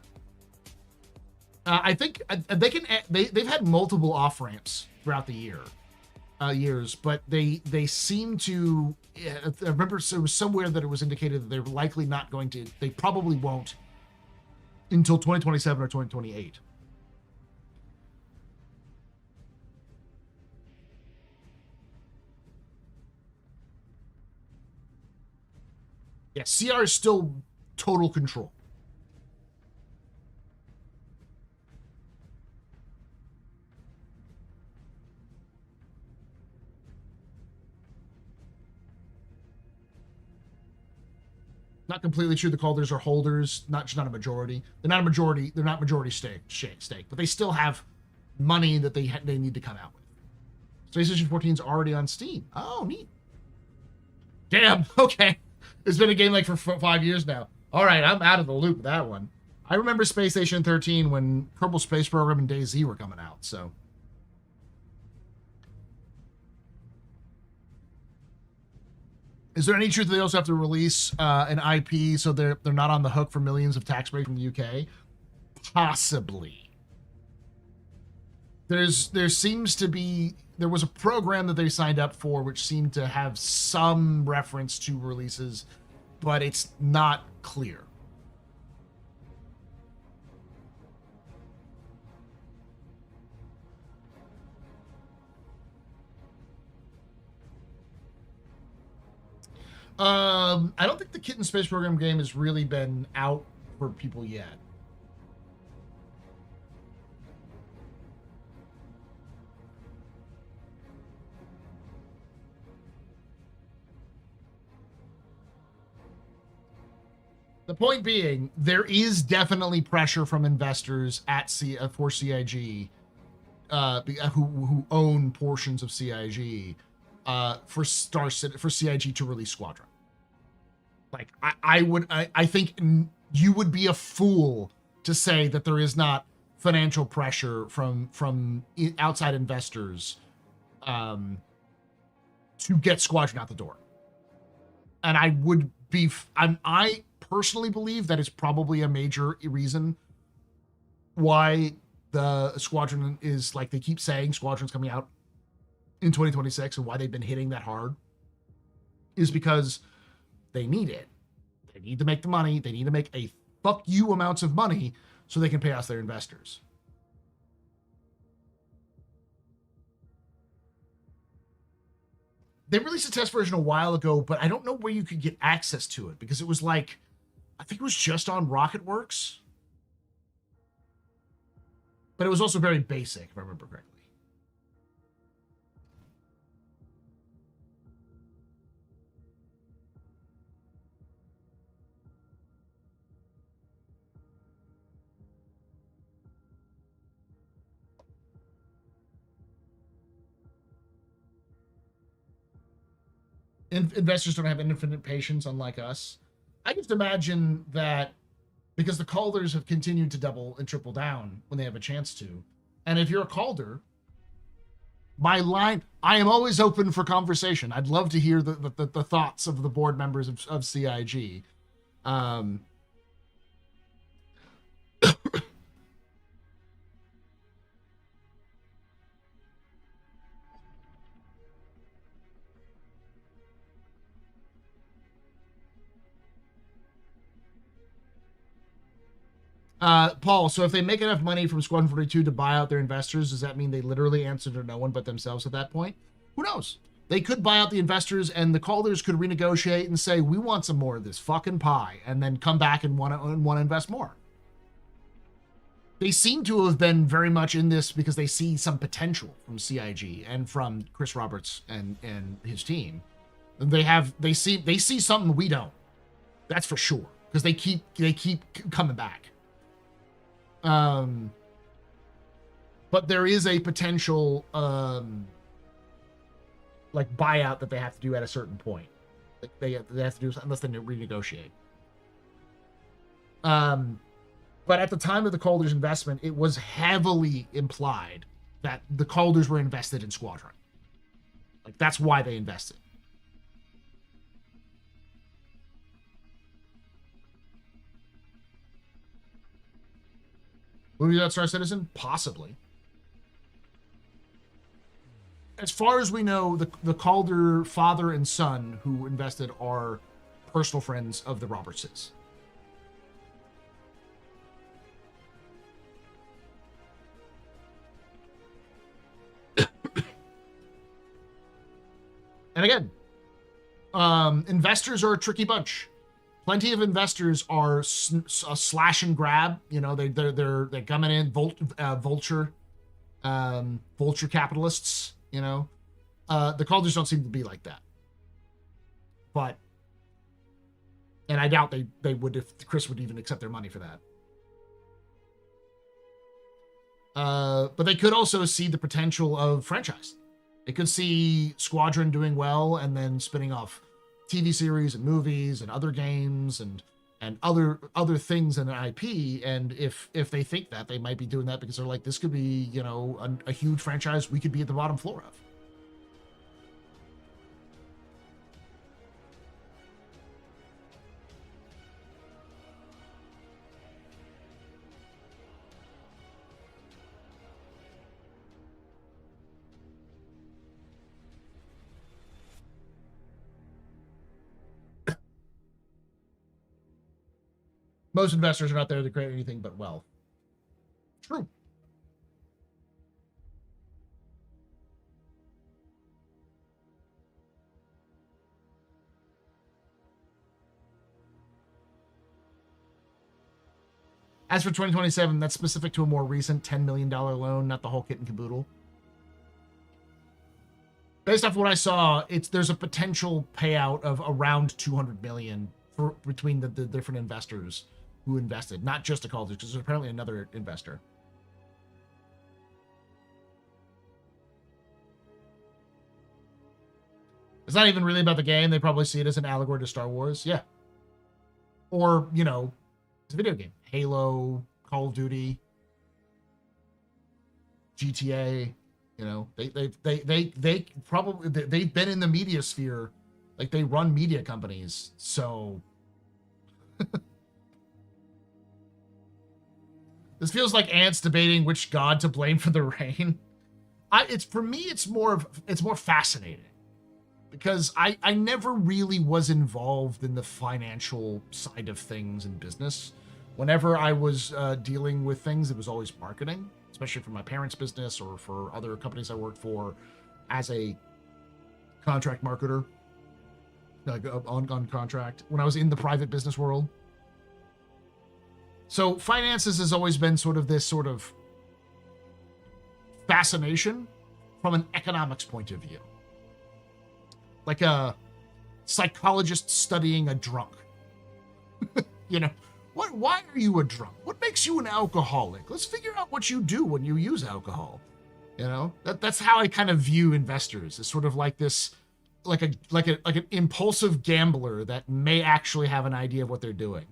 I think they can. They've had multiple off ramps throughout the years, but they seem to. I remember it was somewhere that it was indicated that they're likely not going to. They probably won't until 2027 or 2028. Yeah, CR is still total control. Not completely true. The Calders are holders, not a majority. They're not a majority. They're not majority stake, but they still have money that they need to come out with. Space Station 14 is already on Steam. Oh, neat. Damn. Okay. It's been a game like for 5 years now. All right, I'm out of the loop with that one. I remember Space Station 13 when Kerbal Space Program and DayZ were coming out, so. Is there any truth that they also have to release an IP so they're not on the hook for millions of tax breaks from the UK? Possibly. There was a program that they signed up for which seemed to have some reference to releases, but it's not clear. I don't think the Kitten Space Program game has really been out for people yet. The point being, there is definitely pressure from investors at for CIG, who own portions of CIG, for CIG to release Squadron. Like I think you would be a fool to say that there is not financial pressure from outside investors to get Squadron out the door. And I would be I personally believe that is probably a major reason why the Squadron is, like, they keep saying Squadron's coming out in 2026, and why they've been hitting that hard is because they need it. They need to make the money. They need to make a fuck you amounts of money so they can pay off their investors. They released a test version a while ago, but I don't know where you could get access to it, because it was like, I think it was just on RocketWorks. But it was also very basic, if I remember correctly. Investors don't have infinite patience, unlike us. I just imagine that because the Calders have continued to double and triple down when they have a chance to. And if you're a Calder, my line, I am always open for conversation. I'd love to hear the thoughts of the board members of CIG. Paul, so if they make enough money from Squadron 42 to buy out their investors, does that mean they literally answer to no one but themselves at that point? Who knows? They could buy out the investors, and the Calders could renegotiate and say, we want some more of this fucking pie, and then come back and want to invest more. They seem to have been very much in this because they see some potential from CIG and from Chris Roberts and his team. They see something we don't. That's for sure, because they keep coming back. But there is a potential like buyout that they have to do at a certain point. Like they have to do unless they renegotiate. But at the time of the Calders investment, it was heavily implied that the Calders were invested in Squadron. Like, that's why they invested. Movie about Star Citizen? Possibly. As far as we know, the Calder father and son who invested are personal friends of the Robertses. And again, investors are a tricky bunch. Plenty of investors are slash and grab. You know, they're coming in vulture capitalists. You know, the Calders don't seem to be like that. But, and I doubt they would if Chris would even accept their money for that. But they could also see the potential of franchise. They could see Squadron doing well and then spinning off TV series and movies and other games and other things in an IP. And if they think that, they might be doing that because they're like, this could be, you know, a huge franchise we could be at the bottom floor of. Most investors are not there to create anything but wealth. True. As for 2027, that's specific to a more recent $10 million loan, not the whole kit and caboodle. Based off what I saw, there's a potential payout of around $200 million between the different investors who invested, not just the Calders, because there's apparently another investor. It's not even really about the game. They probably see it as an allegory to Star Wars. Yeah. Or, you know, it's a video game. Halo, Call of Duty, GTA, you know, they probably, they've been in the media sphere. Like, they run media companies. So this feels like ants debating which god to blame for the rain. It's, for me, it's more fascinating because I never really was involved in the financial side of things in business. Whenever I was dealing with things, it was always marketing, especially for my parents' business or for other companies I worked for as a contract marketer, like on contract, when I was in the private business world. So finances has always been sort of this sort of fascination from an economics point of view. Like a psychologist studying a drunk. You know, why are you a drunk? What makes you an alcoholic? Let's figure out what you do when you use alcohol. You know, that's how I kind of view investors. It's sort of like this, like an impulsive gambler that may actually have an idea of what they're doing.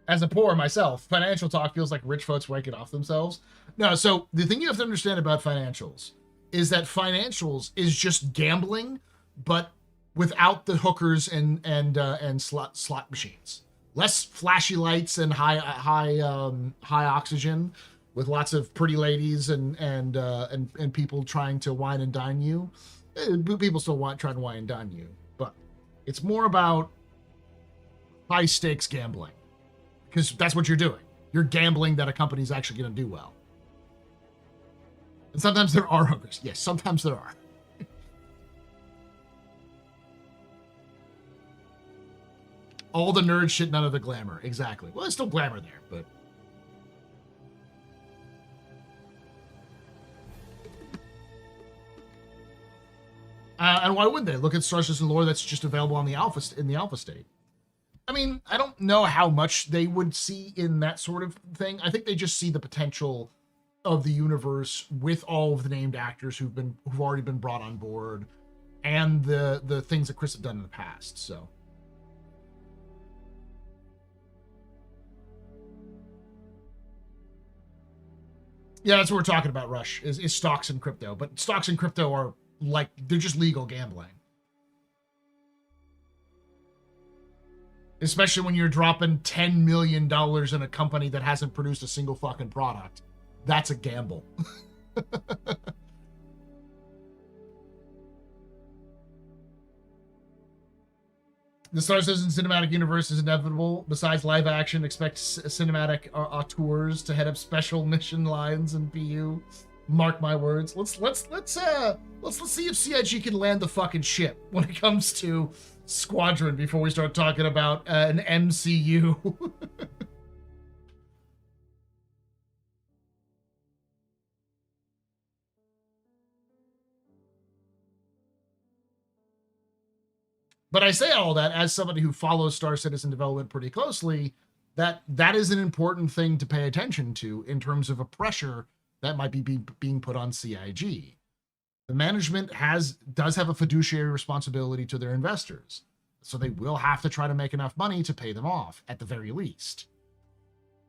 As a poor myself, financial talk feels like rich folks waking off themselves. No, so the thing you have to understand about financials is that financials is just gambling, but without the hookers and slot machines. Less flashy lights and high oxygen, with lots of pretty ladies and people trying to wine and dine you. People still try to wine and dine you, but it's more about high stakes gambling. Because that's what you're doing. You're gambling that a company's actually going to do well. And sometimes there are hookers. Yes, sometimes there are. All the nerd shit, none of the glamour. Exactly. Well, there's still glamour there, but... and why wouldn't they? Look at Star Citizen lore that's just available on the alpha state. I mean, I don't know how much they would see in that sort of thing. I think they just see the potential of the universe with all of the named actors who've already been brought on board, and the things that Chris have done in the past. So, yeah, that's what we're talking about. Rush is stocks and crypto, but stocks and crypto are like, they're just legal gambling. Especially when you're dropping $10 million in a company that hasn't produced a single fucking product. That's a gamble. The Star Citizen cinematic universe is inevitable. Besides live action, expect cinematic auteurs to head up special mission lines and BU. Mark my words. Let's see if CIG can land the fucking ship when it comes to Squadron before we start talking about an MCU. But I say all that as somebody who follows Star Citizen development pretty closely, that is an important thing to pay attention to in terms of a pressure that might be being put on CIG. The management does have a fiduciary responsibility to their investors, so they will have to try to make enough money to pay them off at the very least.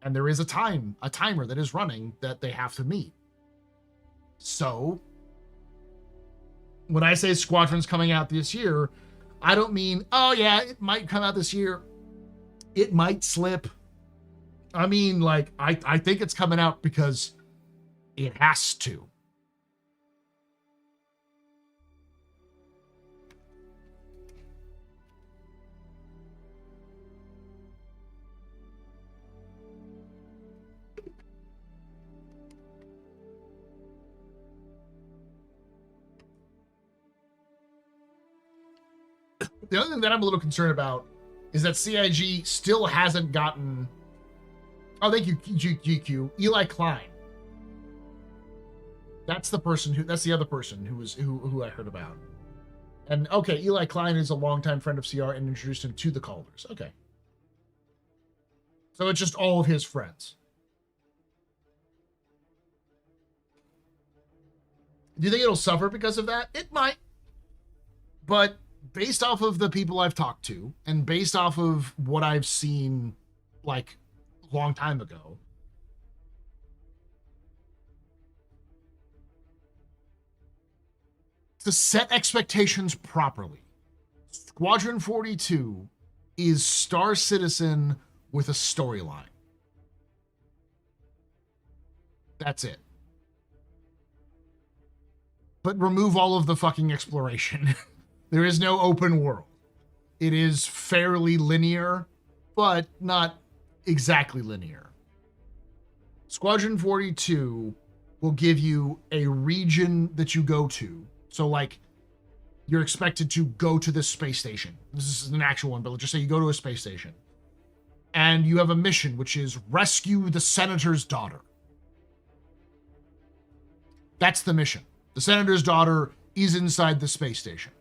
And there is a timer that is running that they have to meet. So when I say Squadron's coming out this year, I don't mean, oh yeah, it might come out this year. It might slip. I mean, like, I think it's coming out because it has to. The other thing that I'm a little concerned about is that CIG still hasn't gotten... Oh, thank you, GQ. Eli Klein. That's the person that's the other person who I heard about. And okay, Eli Klein is a longtime friend of CR and introduced him to the Calders. Okay. So it's just all of his friends. Do you think it'll suffer because of that? It might. But based off of the people I've talked to and based off of what I've seen like a long time ago, to set expectations properly, Squadron 42 is Star Citizen with a storyline. That's it. But remove all of the fucking exploration. There is no open world. It is fairly linear, but not exactly linear. Squadron 42 will give you a region that you go to. So, like, you're expected to go to this space station. This is an actual one, but let's just say you go to a space station. And you have a mission, which is rescue the senator's daughter. That's the mission. The senator's daughter is inside the space station.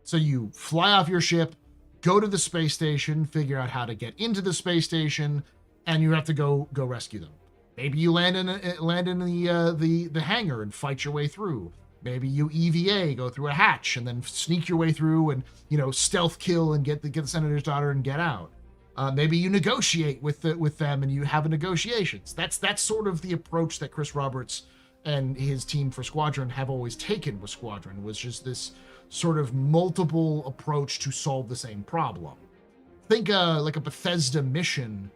So you fly off your ship, go to the space station, figure out how to get into the space station, and you have to go rescue them. Maybe you land in the hangar and fight your way through. Maybe you EVA, go through a hatch, and then sneak your way through and, you know, stealth kill and get the senator's daughter and get out. Maybe you negotiate with them and you have negotiations. That's sort of the approach that Chris Roberts and his team for Squadron have always taken with Squadron, was just this sort of multiple approach to solve the same problem. Think like a Bethesda mission,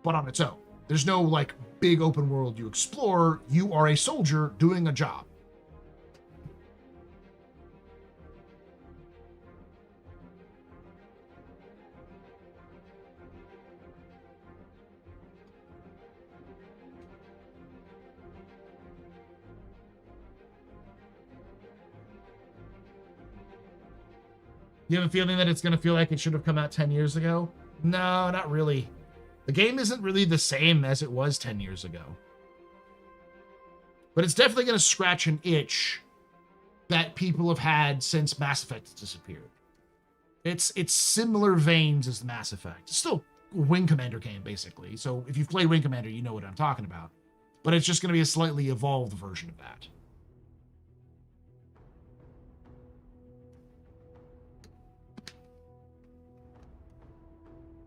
but on its own. There's no like big open world you explore. You are a soldier doing a job. You have a feeling that it's going to feel like it should have come out 10 years ago? No, not really. The game isn't really the same as it was 10 years ago. But it's definitely going to scratch an itch that people have had since Mass Effect disappeared. It's similar veins as Mass Effect. It's still a Wing Commander game, basically. So if you've played Wing Commander, you know what I'm talking about. But it's just going to be a slightly evolved version of that.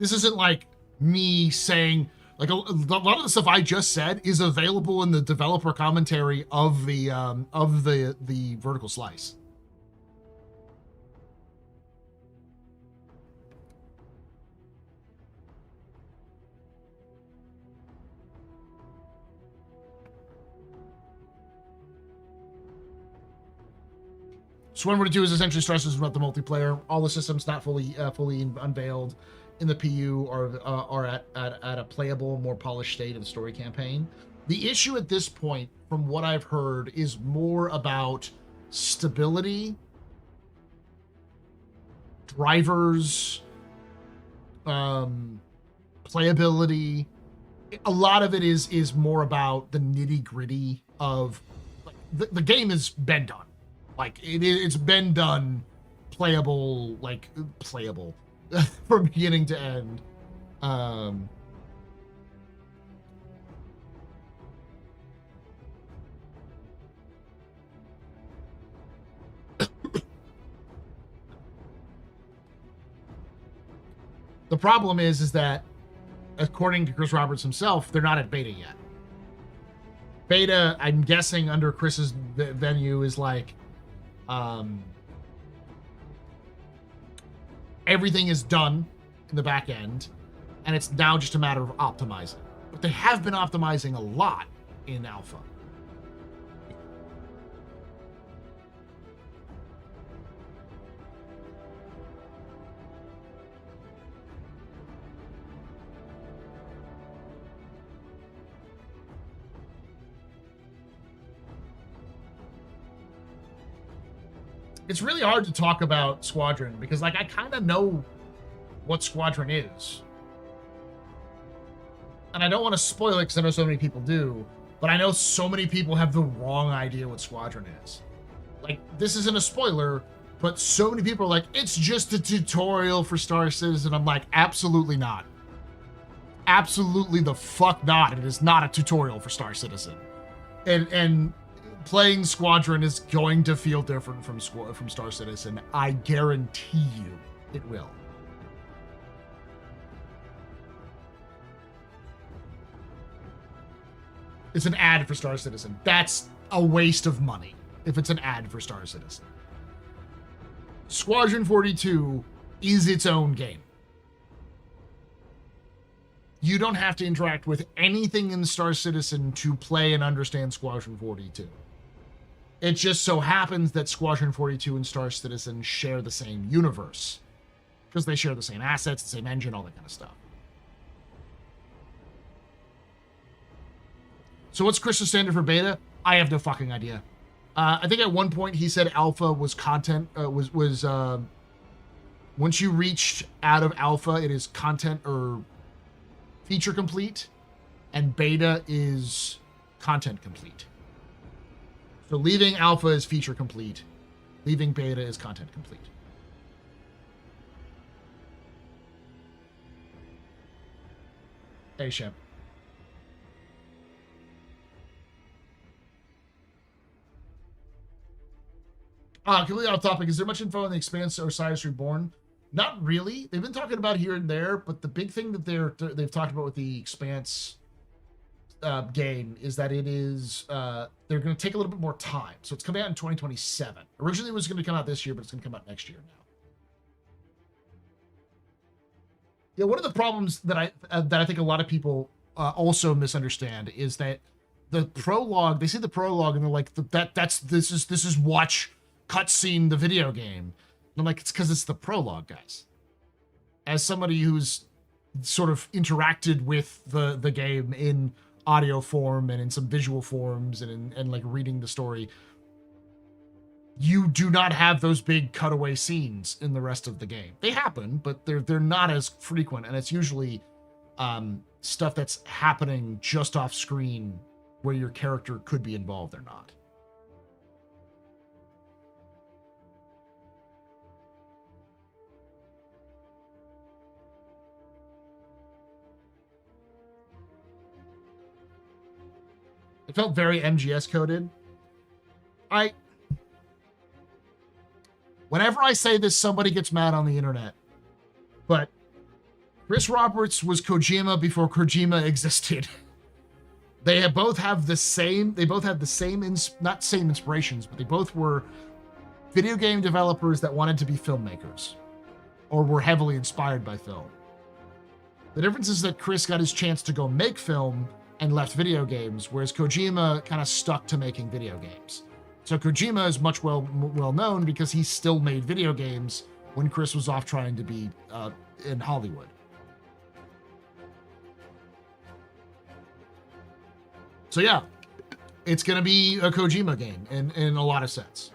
This isn't like me saying, like a lot of the stuff I just said is available in the developer commentary of the Vertical Slice. Squadron 42 is essentially Star Citizen about the multiplayer. All the systems not fully unveiled in the PU are at a playable, more polished state of the story campaign. The issue at this point, from what I've heard, is more about stability, drivers, playability. A lot of it is more about the nitty gritty of like, the game has been done. Like it's been done, playable from beginning to end. The problem is that, according to Chris Roberts himself, they're not at beta yet. Beta, I'm guessing under Chris's venue, is like everything is done in the back end, and it's now just a matter of optimizing. But they have been optimizing a lot in alpha. It's really hard to talk about Squadron because, like, I kind of know what Squadron is. And I don't want to spoil it because I know so many people do, but I know so many people have the wrong idea what Squadron is. like, this isn't a spoiler, but so many people are like, it's just a tutorial for Star Citizen. I'm like, absolutely not. Absolutely the fuck not. It is not a tutorial for Star Citizen. And playing Squadron is going to feel different from Star Citizen. I guarantee you it will. It's an ad for Star Citizen. That's a waste of money if it's an ad for Star Citizen. Squadron 42 is its own game. You don't have to interact with anything in Star Citizen to play and understand Squadron 42. It just so happens that Squadron 42 and Star Citizen share the same universe, because they share the same assets, the same engine, all that kind of stuff. So what's Crichton's standard for beta? I have no fucking idea. I think at one point he said alpha was content, once you reached out of alpha, it is content or feature complete, and beta is content complete. So leaving alpha is feature complete, leaving beta is content complete. Hey, Shep. Completely off topic. Is there much info on the Expanse or Osiris Reborn? Not really. They've been talking about here and there, but the big thing that they've talked about with the Expanse game is that it is they're going to take a little bit more time. So it's coming out in 2027. Originally it was going to come out this year, but it's going to come out next year now. Yeah, one of the problems that I think a lot of people also misunderstand is that the prologue. They see the prologue and they're like, this is watch cutscene the video game. And I'm like, it's because it's the prologue, guys. As somebody who's sort of interacted with the game in audio form and in some visual forms and like reading the story, you do not have those big cutaway scenes in the rest of the game. They happen, but they're not as frequent, and it's usually stuff that's happening just off screen where your character could be involved or not. It felt very MGS coded. Whenever I say this, somebody gets mad on the internet. But Chris Roberts was Kojima before Kojima existed. They both have the same, not same inspirations, but they both were video game developers that wanted to be filmmakers or were heavily inspired by film. The difference is that Chris got his chance to go make film and left video games, whereas Kojima kind of stuck to making video games. So Kojima is much well known because he still made video games when Chris was off trying to be in Hollywood. So yeah, it's going to be a Kojima game in a lot of sense,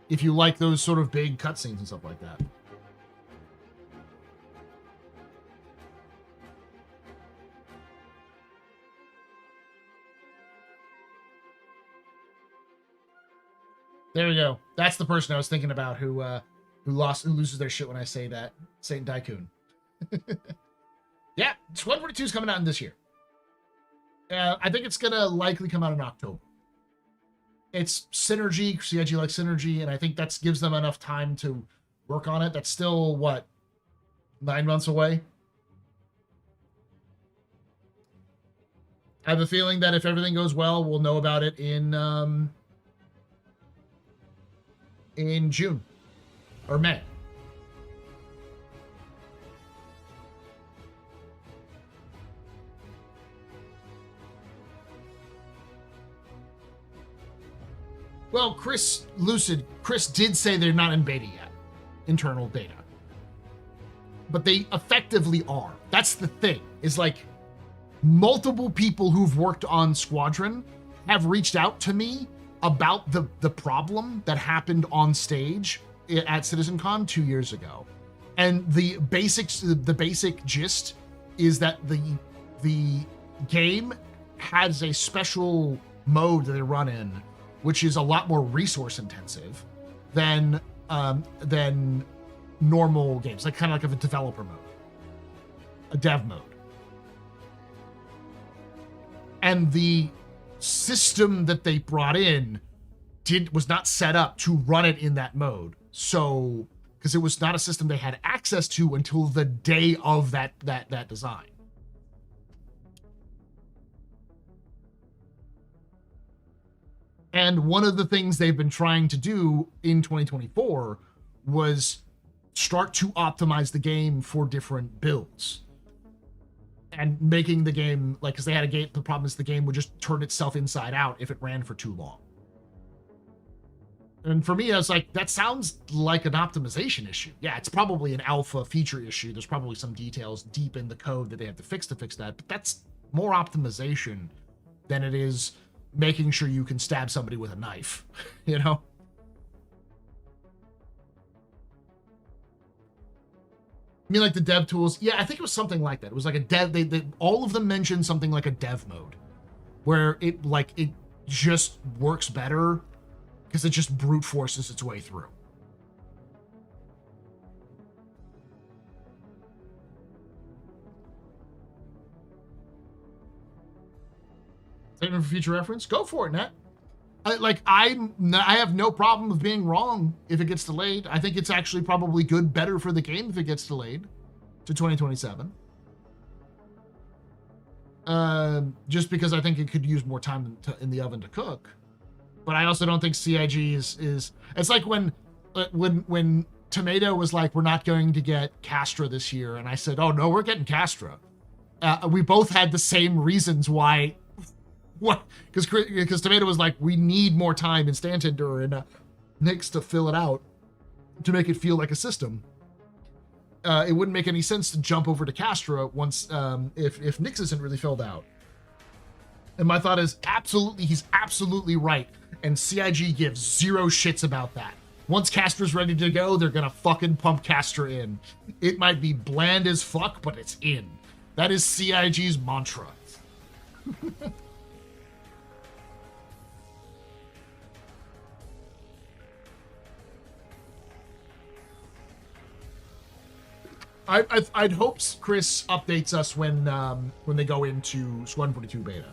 if you like those sort of big cutscenes and stuff like that. There we go. That's the person I was thinking about who loses their shit when I say that. Saint Daikun. Yeah, Squad 42 is coming out in this year. I think it's gonna likely come out in October. It's Synergy, CIG like Synergy, and I think that gives them enough time to work on it. That's still, what, 9 months away? I have a feeling that if everything goes well, we'll know about it in June or May. Well, Chris did say they're not in beta yet, internal beta. But they effectively are. That's the thing, is like multiple people who've worked on Squadron have reached out to me about the problem that happened on stage at CitizenCon 2 years ago. And the basic gist is that the game has a special mode that they run in, which is a lot more resource intensive than normal games, like kind of like a developer mode, a dev mode. And the system that they brought in was not set up to run it in that mode. So, because it was not a system they had access to until the day of that design. And one of the things they've been trying to do in 2024 was start to optimize the game for different builds. And making the game, like, because they had a game, the problem is the game would just turn itself inside out if it ran for too long. And for me, I was like, that sounds like an optimization issue. Yeah, it's probably an alpha feature issue. There's probably some details deep in the code that they have to fix that. But that's more optimization than it is making sure you can stab somebody with a knife, you know? I mean, like the dev tools. Yeah, I think it was something like that. It was like a dev. They all of them mentioned something like a dev mode, where it just works better because it just brute forces its way through. Statement for future reference. Go for it, Nat. I have no problem with being wrong if it gets delayed. I think it's actually probably better for the game if it gets delayed to 2027. Just because I think it could use more time in the oven to cook. But I also don't think CIG is it's like when Tomato was like, we're not going to get Castra this year, and I said, oh no, we're getting Castra. We both had the same reasons why. What? Because Tomato was like, we need more time in Stanton and Nyx to fill it out to make it feel like a system. It wouldn't make any sense to jump over to Castra once if Nyx isn't really filled out. And my thought is he's absolutely right. And CIG gives zero shits about that. Once Castra's ready to go, they're gonna fucking pump Castra in. It might be bland as fuck, but it's in. That is CIG's mantra. I'd hope Chris updates us when they go into Squadron 42 beta.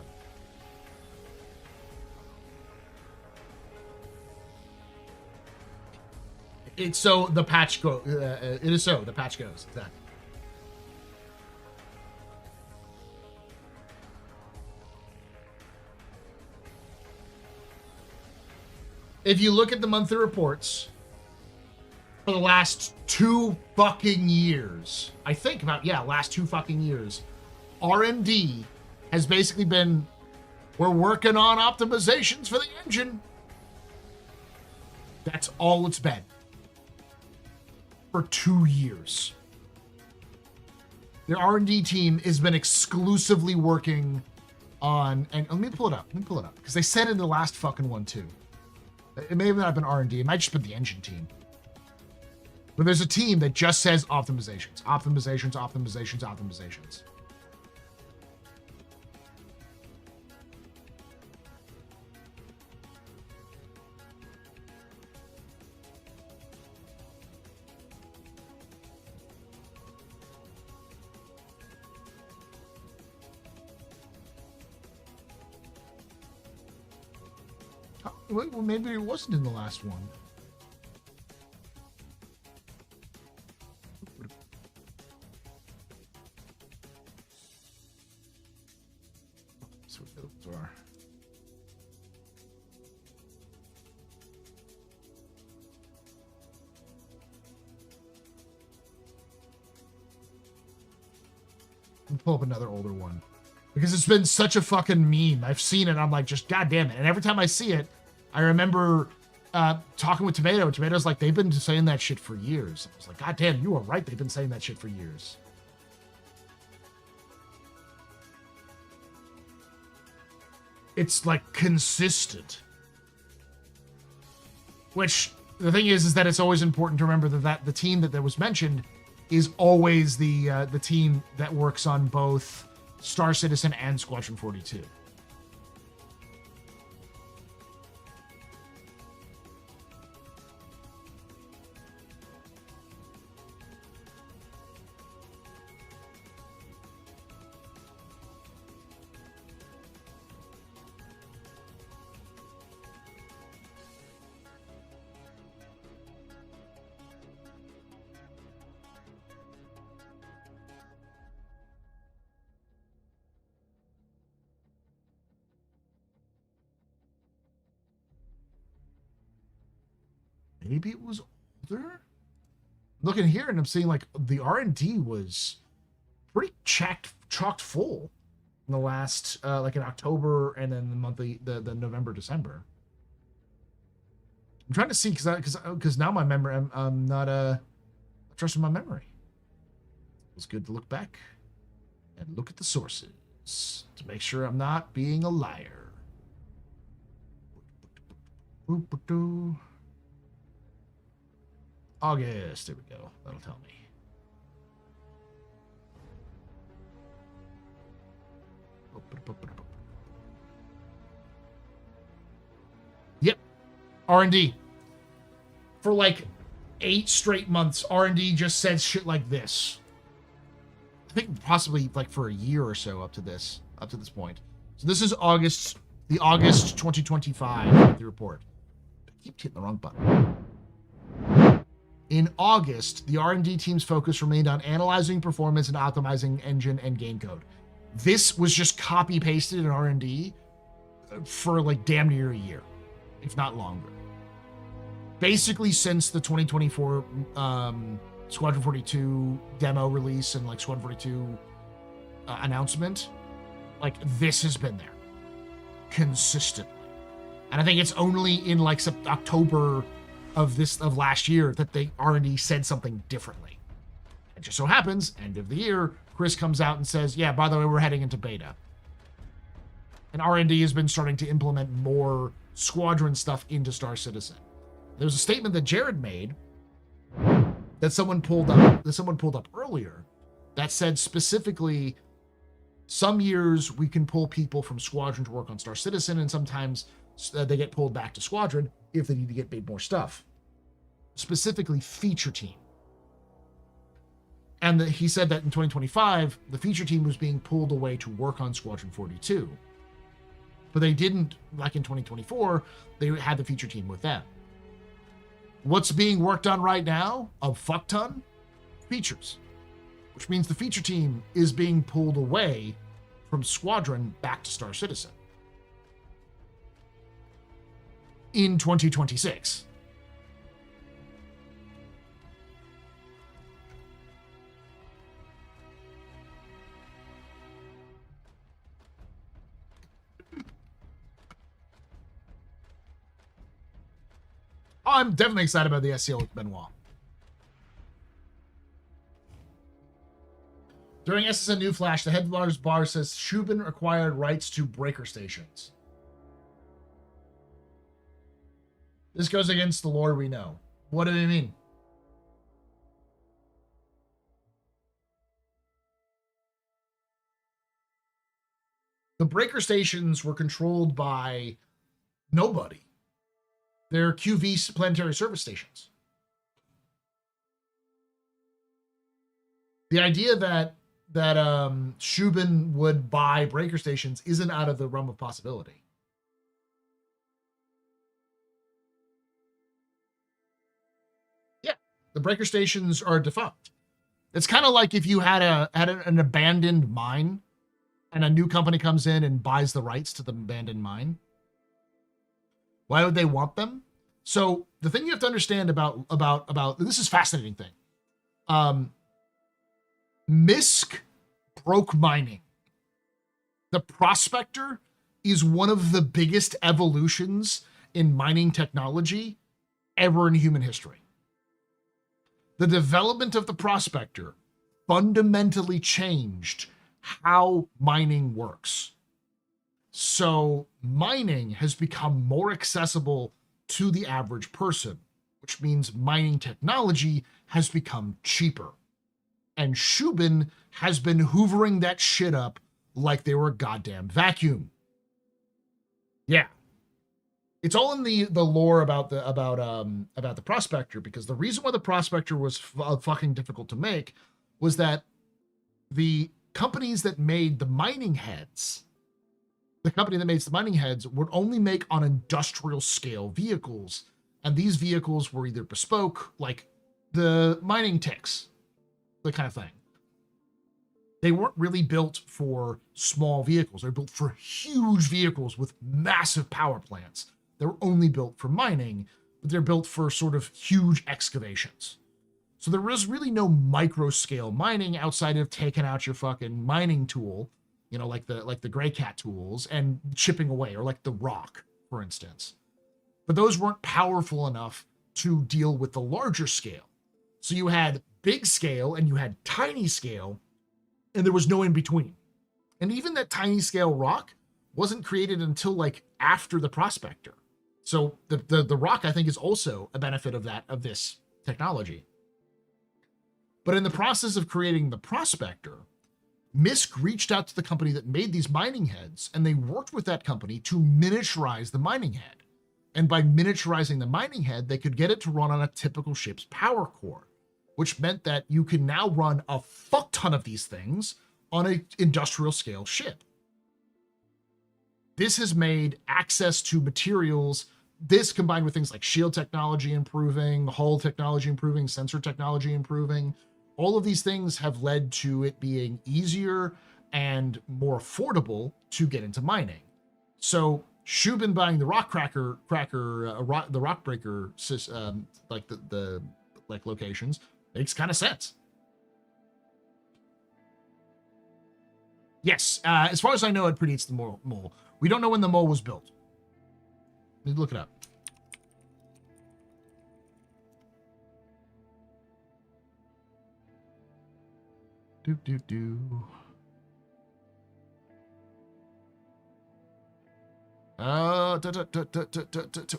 It's so the patch go. It is so the patch goes. Exactly. If you look at the monthly reports for the last 2 fucking years, I think last 2 fucking years, R&D has basically been, we're working on optimizations for the engine. That's all it's been. For 2 years. The R&D team has been exclusively working on, and let me pull it up, because they said in the last fucking one too. It may have not been R&D, it might just been the engine team. But there's a team that just says optimizations. Well, maybe it wasn't in the last one. Pull up another older one because it's been such a fucking meme. I've seen it. I'm like, just goddamn it. And every time I see it, I remember talking with Tomato. Tomato's like, they've been saying that shit for years. I was like, goddamn, you are right. They've been saying that shit for years. It's like consistent. Which the thing is that it's always important to remember that the team that was mentioned is always the team that works on both Star Citizen and Squadron 42. maybe it was older. Looking here, and I'm seeing like the R&D was pretty chocked full in the last like in October and then the November, December. I'm trying to see because now my memory, I'm not trusting my memory. It was good to look back and look at the sources to make sure I'm not being a liar. August, there we go. That'll tell me. Yep. R&D. For like 8 straight months, R&D just said shit like this. I think possibly like for a year or so up to this point. So this is the August 2025 report. I keep hitting the wrong button. In August, the R&D team's focus remained on analyzing performance and optimizing engine and game code. This was just copy-pasted in R&D for like damn near a year, if not longer. Basically, since the 2024 Squadron 42 demo release and like Squadron 42 announcement, like this has been there consistently. And I think it's only in like October of last year that the R&D said something differently. It just so happens, end of the year, Chris comes out and says, yeah, by the way, we're heading into beta. And R&D has been starting to implement more Squadron stuff into Star Citizen. There was a statement that Jared made that someone pulled up earlier that said specifically, some years we can pull people from Squadron to work on Star Citizen, and sometimes they get pulled back to Squadron if they need to get made more stuff. Specifically, feature team. And he said that in 2025, the feature team was being pulled away to work on Squadron 42. But they didn't, like in 2024, they had the feature team with them. What's being worked on right now? A fuck ton? Features. Which means the feature team is being pulled away from Squadron back to Star Citizen in 2026. I'm definitely excited about the SCL with Benoit. During SSN New Flash, the headquarters bar says Shubin acquired rights to breaker stations. This goes against the lore we know. What do they mean? The breaker stations were controlled by nobody. They're QV planetary service stations. The idea that Shubin would buy breaker stations isn't out of the realm of possibility. Yeah, the breaker stations are defunct. It's kind of like if you had an abandoned mine, and a new company comes in and buys the rights to the abandoned mine. Why would they want them? So the thing you have to understand about this is a fascinating thing. MISC broke mining. The prospector is one of the biggest evolutions in mining technology ever in human history. The development of the prospector fundamentally changed how mining works. So mining has become more accessible to the average person, which means mining technology has become cheaper. And Shubin has been hoovering that shit up like they were a goddamn vacuum. Yeah. It's all in the lore about the prospector, because the reason why the prospector was fucking difficult to make was that the companies that made the mining heads, would only make on industrial scale vehicles. And these vehicles were either bespoke, like the mining ticks, the kind of thing. They weren't really built for small vehicles. They're built for huge vehicles with massive power plants. They were only built for mining, but they're built for sort of huge excavations. So there was really no micro scale mining outside of taking out your fucking mining tool, you know, like the Gray Cat tools, and chipping away, or like the rock, for instance. But those weren't powerful enough to deal with the larger scale. So you had big scale and you had tiny scale, and there was no in between. And even that tiny scale rock wasn't created until like after the Prospector. So the rock, I think, is also a benefit of this technology. But in the process of creating the Prospector, MISC reached out to the company that made these mining heads, and they worked with that company to miniaturize the mining head. And by miniaturizing the mining head, they could get it to run on a typical ship's power core, which meant that you can now run a fuck ton of these things on an industrial scale ship. This has made access to materials, this combined with things like shield technology improving, hull technology improving, sensor technology improving, all of these things have led to it being easier and more affordable to get into mining. So Shubin buying the the rock breaker like the locations makes kind of sense. Yes, as far as I know, it predates the mole. We don't know when the mole was built. Let me look it up.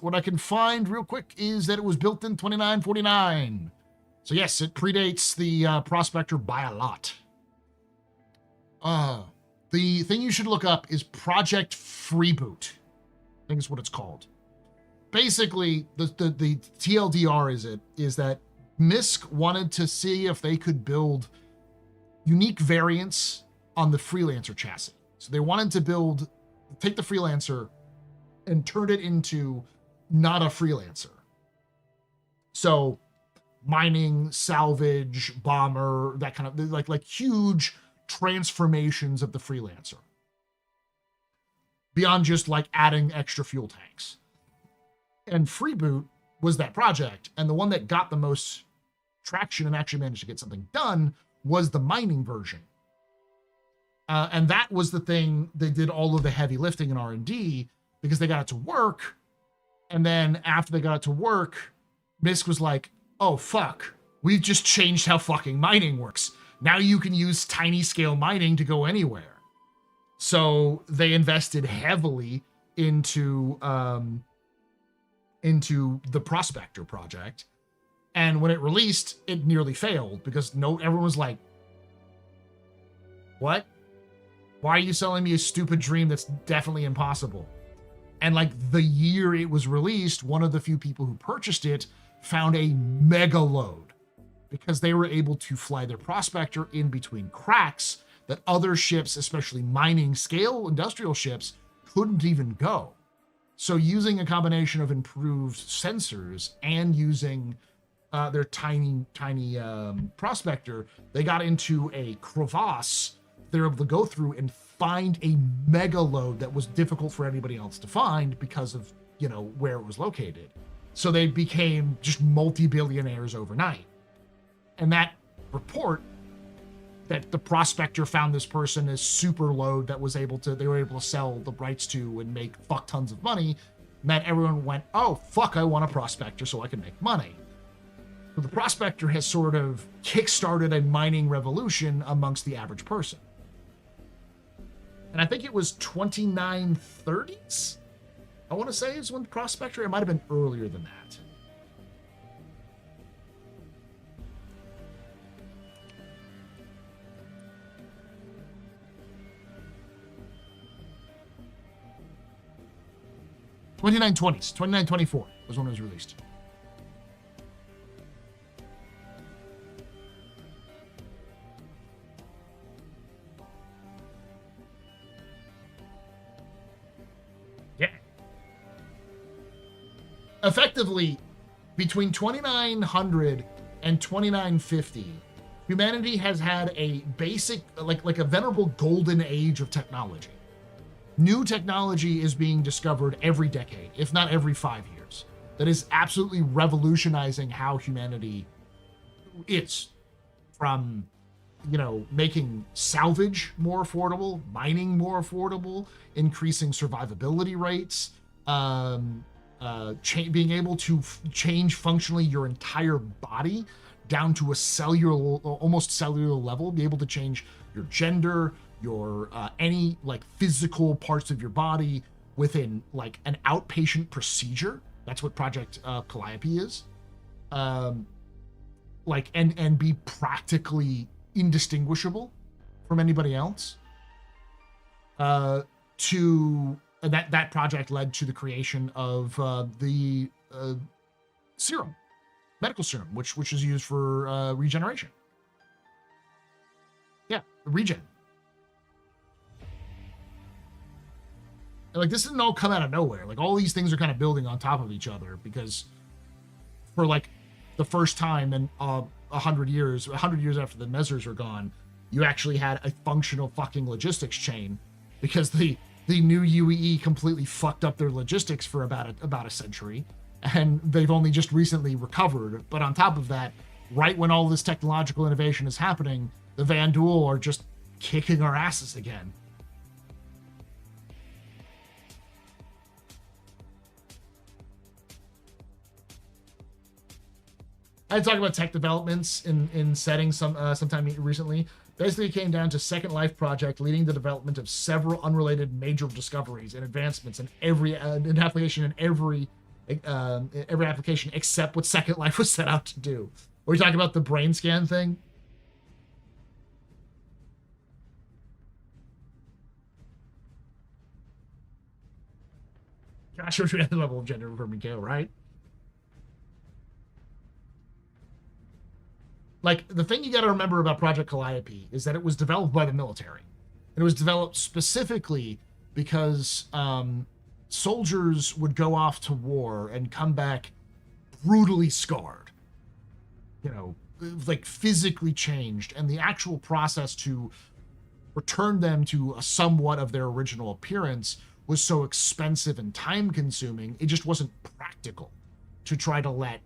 What I can find real quick is that it was built in 2949. So yes, it predates the Prospector by a lot. The thing you should look up is Project Freeboot. I think is what it's called. Basically, the TLDR is that MISC wanted to see if they could build unique variants on the Freelancer chassis. So they wanted to take the Freelancer and turn it into not a Freelancer. So mining, salvage, bomber, that kind of like huge transformations of the Freelancer. Beyond just like adding extra fuel tanks. And Freeboot was that project. And the one that got the most traction and actually managed to get something done was the mining version. And that was the thing they did all of the heavy lifting in R&D because they got it to work. And then after they got it to work, MISC was like, oh, fuck. We've just changed how fucking mining works. Now you can use tiny scale mining to go anywhere. So they invested heavily into the Prospector project. And when it released, it nearly failed because everyone was like, what? Why are you selling me a stupid dream that's definitely impossible? And like the year it was released, one of the few people who purchased it found a mega load because they were able to fly their Prospector in between cracks that other ships, especially mining scale industrial ships, couldn't even go. So using a combination of improved sensors and using their tiny Prospector, they got into a crevasse they were able to go through and find a mega load that was difficult for anybody else to find because of, where it was located. So they became just multi-billionaires overnight. And that report that the Prospector found this person as super load that they were able to sell the rights to and make fuck tons of money, meant everyone went, oh, fuck, I want a Prospector so I can make money. So the Prospector has sort of kickstarted a mining revolution amongst the average person. And I think it was 2930s, I want to say, is when the Prospector, it might have been earlier than that. '2920s, 2924 was when it was released. Yeah. Effectively, between 2900 and 2950, humanity has had a basic, like a venerable golden age of technology. New technology is being discovered every decade, if not every 5 years. that is absolutely revolutionizing how humanity is, from, you know, making salvage more affordable, mining more affordable, increasing survivability rates, being able to change functionally your entire body down to a cellular, almost cellular level, be able to change your gender, your any like physical parts of your body within like an outpatient procedure. That's what Project Calliope is. Like and be practically indistinguishable from anybody else. That project led to the creation of the serum, medical serum, which is used for regeneration. Yeah, regen. And like, this didn't all come out of nowhere. Like, all these things are kind of building on top of each other, because for like the first time in 100 years after the Mezzers were gone, you actually had a functional fucking logistics chain, because the new UEE completely fucked up their logistics for about a century, and they've only just recently recovered. But on top of that, right when all this technological innovation is happening, the Vanduul are just kicking our asses again. I talked about tech developments in settings sometime recently. Basically, it came down to Second Life project leading the development of several unrelated major discoveries and advancements in every application in every application except what Second Life was set out to do. Were you talking about the brain scan thing? Gosh, we had the level of gender affirming KO, right? Like, the thing you got to remember about Project Calliope is that it was developed by the military. And it was developed specifically because soldiers would go off to war and come back brutally scarred, you know, like physically changed. And the actual process to return them to a somewhat of their original appearance was so expensive and time consuming, it just wasn't practical to try to let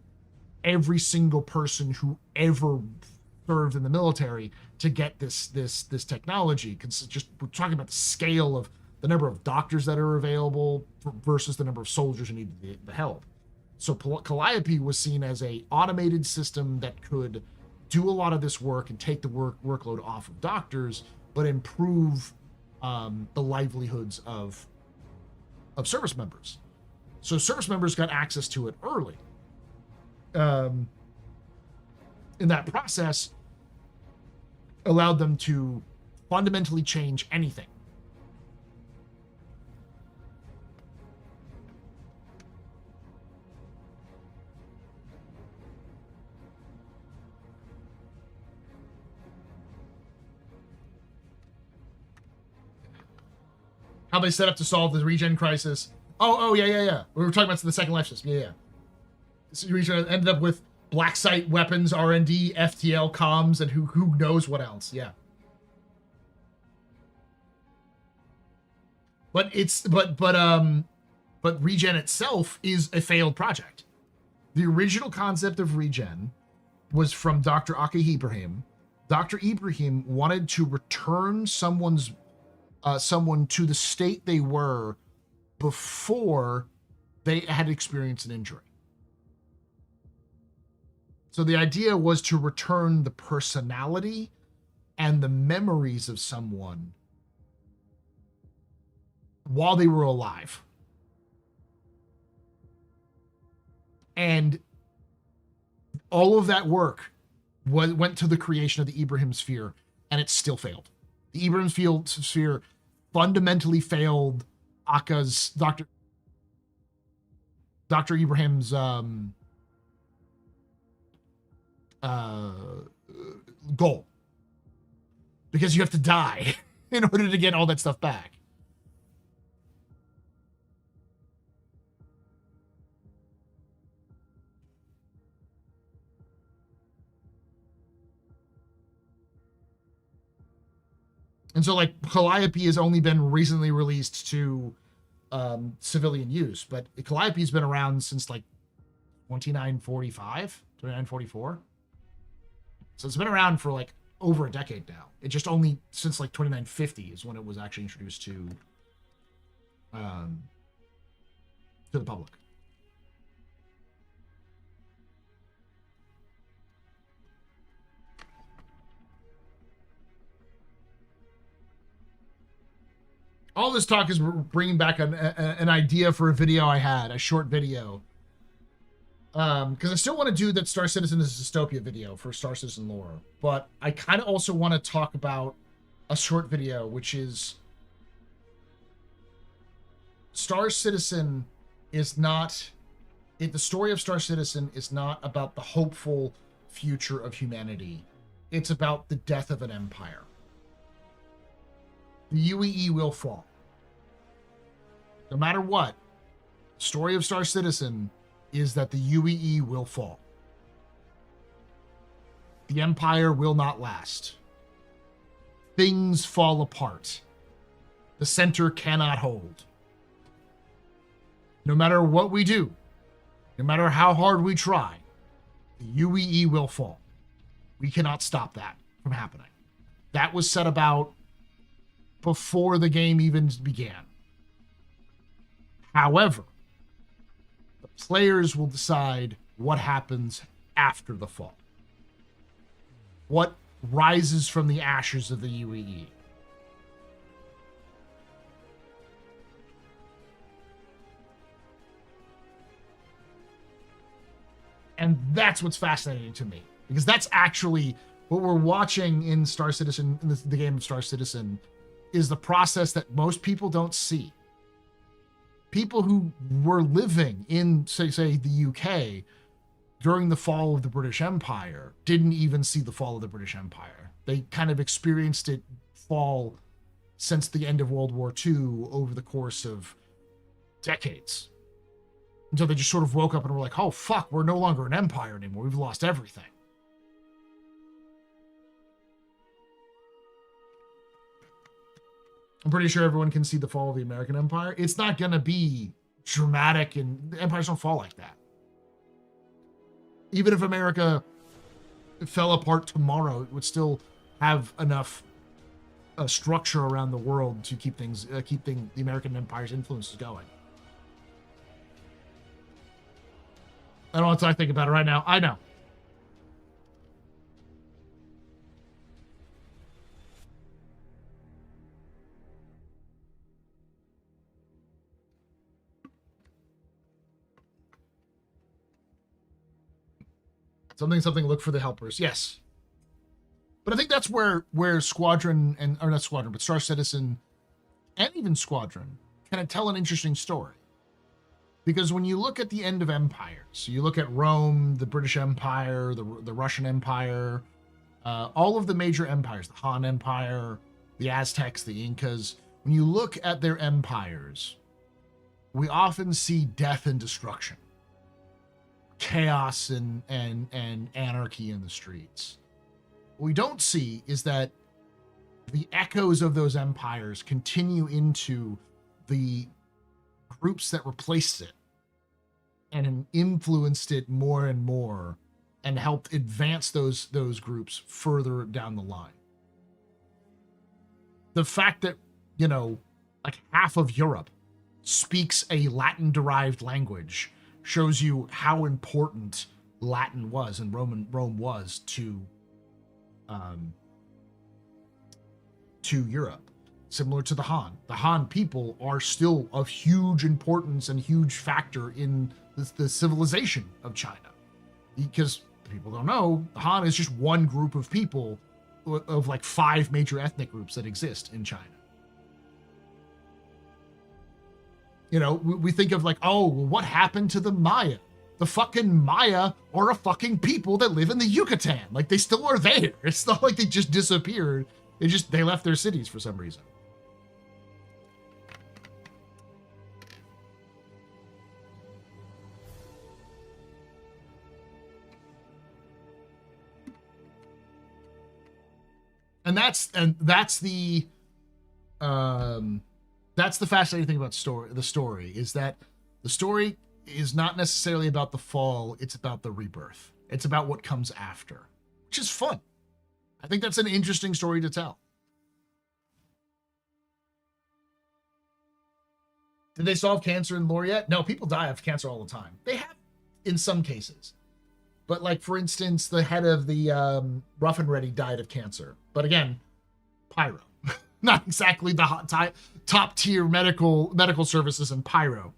every single person who ever served in the military to get this technology. Because just, we're talking about the scale of the number of doctors that are available versus the number of soldiers who need the help. So Calliope was seen as a automated system that could do a lot of this work and take the workload off of doctors, but improve the livelihoods of service members. So service members got access to it early. In that process, allowed them to fundamentally change anything. How they set up to solve the regen crisis. Oh, yeah. We were talking about the Second Life system. Yeah. So Regen ended up with black site weapons, R&D, FTL comms, and who knows what else. Yeah. But Regen itself is a failed project. The original concept of Regen was from Dr. Aka Ibrahim. Dr. Ibrahim wanted to return someone to the state they were before they had experienced an injury. So the idea was to return the personality and the memories of someone while they were alive. And all of that work went to the creation of the Ibrahim sphere, and it still failed. The Ibrahim sphere fundamentally failed Aka's Dr. Ibrahim's goal, because you have to die in order to get all that stuff back. And so, like, Calliope has only been recently released to civilian use, but Calliope's been around since like 2945, 2944. So it's been around for like over a decade now. It just only since like 2950 is when it was actually introduced to the public. All this talk is bringing back an idea for a video I had, a short video. Because I still want to do that Star Citizen is a dystopia video for Star Citizen lore. But I kind of also want to talk about a short video, which is Star Citizen is not... the story of Star Citizen is not about the hopeful future of humanity. It's about the death of an empire. The UEE will fall. No matter what, the story of Star Citizen is that the UEE will fall. The Empire will not last. Things fall apart. The center cannot hold. No matter what we do, no matter how hard we try, the UEE will fall. We cannot stop that from happening. That was said about before the game even began. However, the players will decide what happens after the fall. What rises from the ashes of the UEE. And that's what's fascinating to me. Because that's actually what we're watching in Star Citizen, in the game of Star Citizen, is the process that most people don't see. People who were living in, say the UK during the fall of the British Empire didn't even see the fall of the British Empire. They kind of experienced it fall since the end of World War II over the course of decades. Until they just sort of woke up and were like, oh, fuck, we're no longer an empire anymore. We've lost everything. I'm pretty sure everyone can see the fall of the American Empire. It's not going to be dramatic, and the empires don't fall like that. Even if America fell apart tomorrow, it would still have enough structure around the world to keep the American Empire's influences going. I don't know what I think about it right now. I know. Something, look for the helpers. Yes. But I think that's where Squadron, or not Squadron, but Star Citizen, and even Squadron, kind of tell an interesting story. Because when you look at the end of empires, so you look at Rome, the British Empire, the Russian Empire, all of the major empires, the Han Empire, the Aztecs, the Incas, when you look at their empires, we often see death and destruction. Chaos and anarchy in the streets. What we don't see is that the echoes of those empires continue into the groups that replaced it and influenced it more and more and helped advance those groups further down the line. The fact that, like half of Europe speaks a Latin-derived language shows you how important Latin was and Rome was to Europe. Similar to the Han. The Han people are still of huge importance and huge factor in the civilization of China. Because people don't know, the Han is just one group of people of like 5 major ethnic groups that exist in China. We think of like, oh, well, what happened to the Maya? The fucking Maya are a fucking people that live in the Yucatan. Like, they still are there. It's not like they just disappeared. They left their cities for some reason. And that's the fascinating thing about the story is that the story is not necessarily about the fall, it's about the rebirth. It's about what comes after, which is fun. I think that's an interesting story to tell. Did they solve cancer in lore yet? No, people die of cancer all the time. They have in some cases. But like, for instance, the head of the Rough and Ready died of cancer. But again, pyro. Not exactly the top tier medical services in pyro.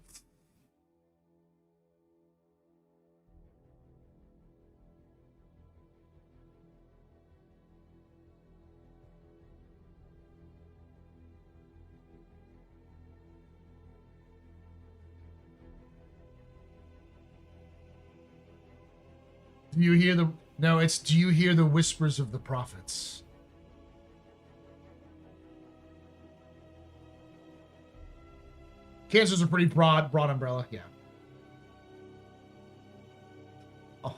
Do you hear the... No, it's do you hear the whispers of the prophets? Cancer's a pretty broad umbrella, yeah. Oh.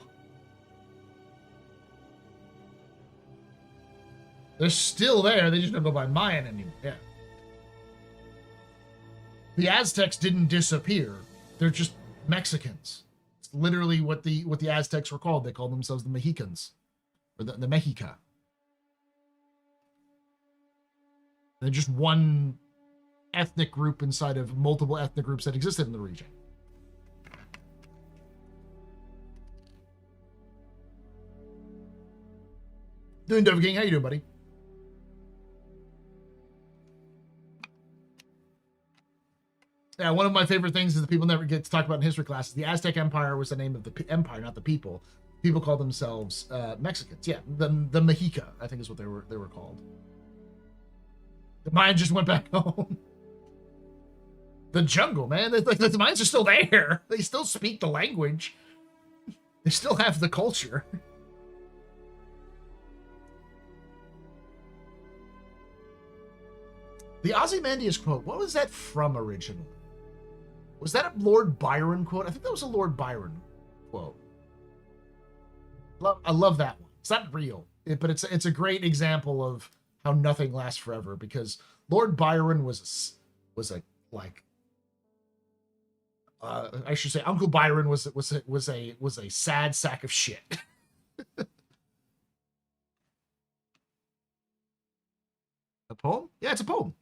They're still there, they just don't go by Mayan anymore, yeah. The Aztecs didn't disappear. They're just Mexicans. It's literally what the Aztecs were called. They called themselves the Mexicans, or the Mexica. They're just one ethnic group inside of multiple ethnic groups that existed in the region. Doing Dove King, how you doing, buddy? Yeah, one of my favorite things is that people never get to talk about in history classes. The Aztec Empire was the name of the empire, not the people. People call themselves Mexicans. Yeah, the Mexica, I think is what they were called. The Mayans just went back home. The jungle, man. The Mayans are still there. They still speak the language. They still have the culture. The Ozymandias quote, what was that from originally? Was that a Lord Byron quote? I think that was a Lord Byron quote. I love that one. It's not real, but it's a great example of how nothing lasts forever, because Lord Byron was a like I should say Uncle Byron was a sad sack of shit. A poem? Yeah, it's a poem.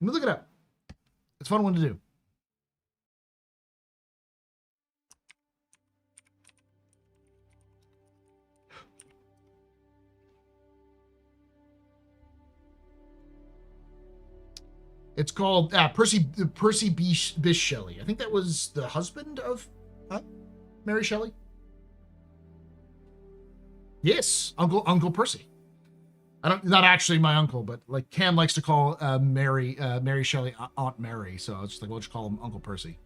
Let me look it up. It's a fun one to do. It's called Percy Bysshe Shelley. I think that was the husband of Mary Shelley. Yes, Uncle Percy. Not actually my uncle, but like Cam likes to call Mary Shelley Aunt Mary, so I was just like, we'll just call him Uncle Percy.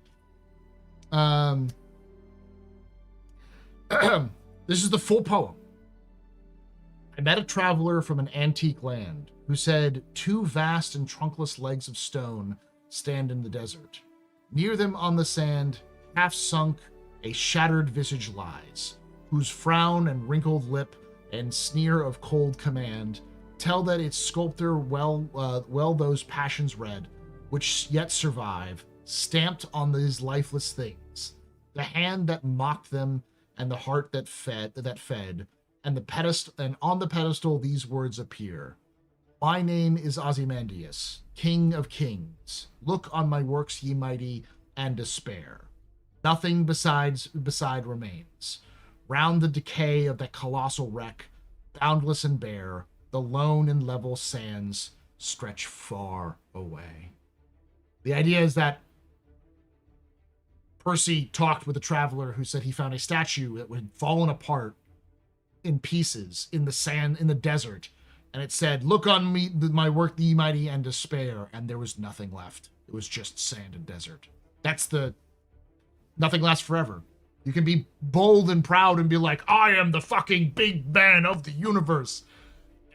This is the full poem. I met a traveler from an antique land who said, 2 vast and trunkless legs of stone stand in the desert. Near them on the sand, half sunk, a shattered visage lies, whose frown and wrinkled lip and sneer of cold command tell that its sculptor well those passions read, which yet survive, stamped on these lifeless things, the hand that mocked them and the heart that fed, and on the pedestal these words appear. My name is Ozymandias, King of Kings. Look on my works, ye mighty, and despair. Nothing beside remains. Round the decay of that colossal wreck, boundless and bare, the lone and level sands stretch far away. The idea is that Percy talked with a traveler who said he found a statue that had fallen apart in pieces in the sand, in the desert, and it said, look on me, my work, ye mighty, and despair, and there was nothing left. It was just sand and desert. That's the nothing lasts forever. You can be bold and proud and be like, I am the fucking big man of the universe,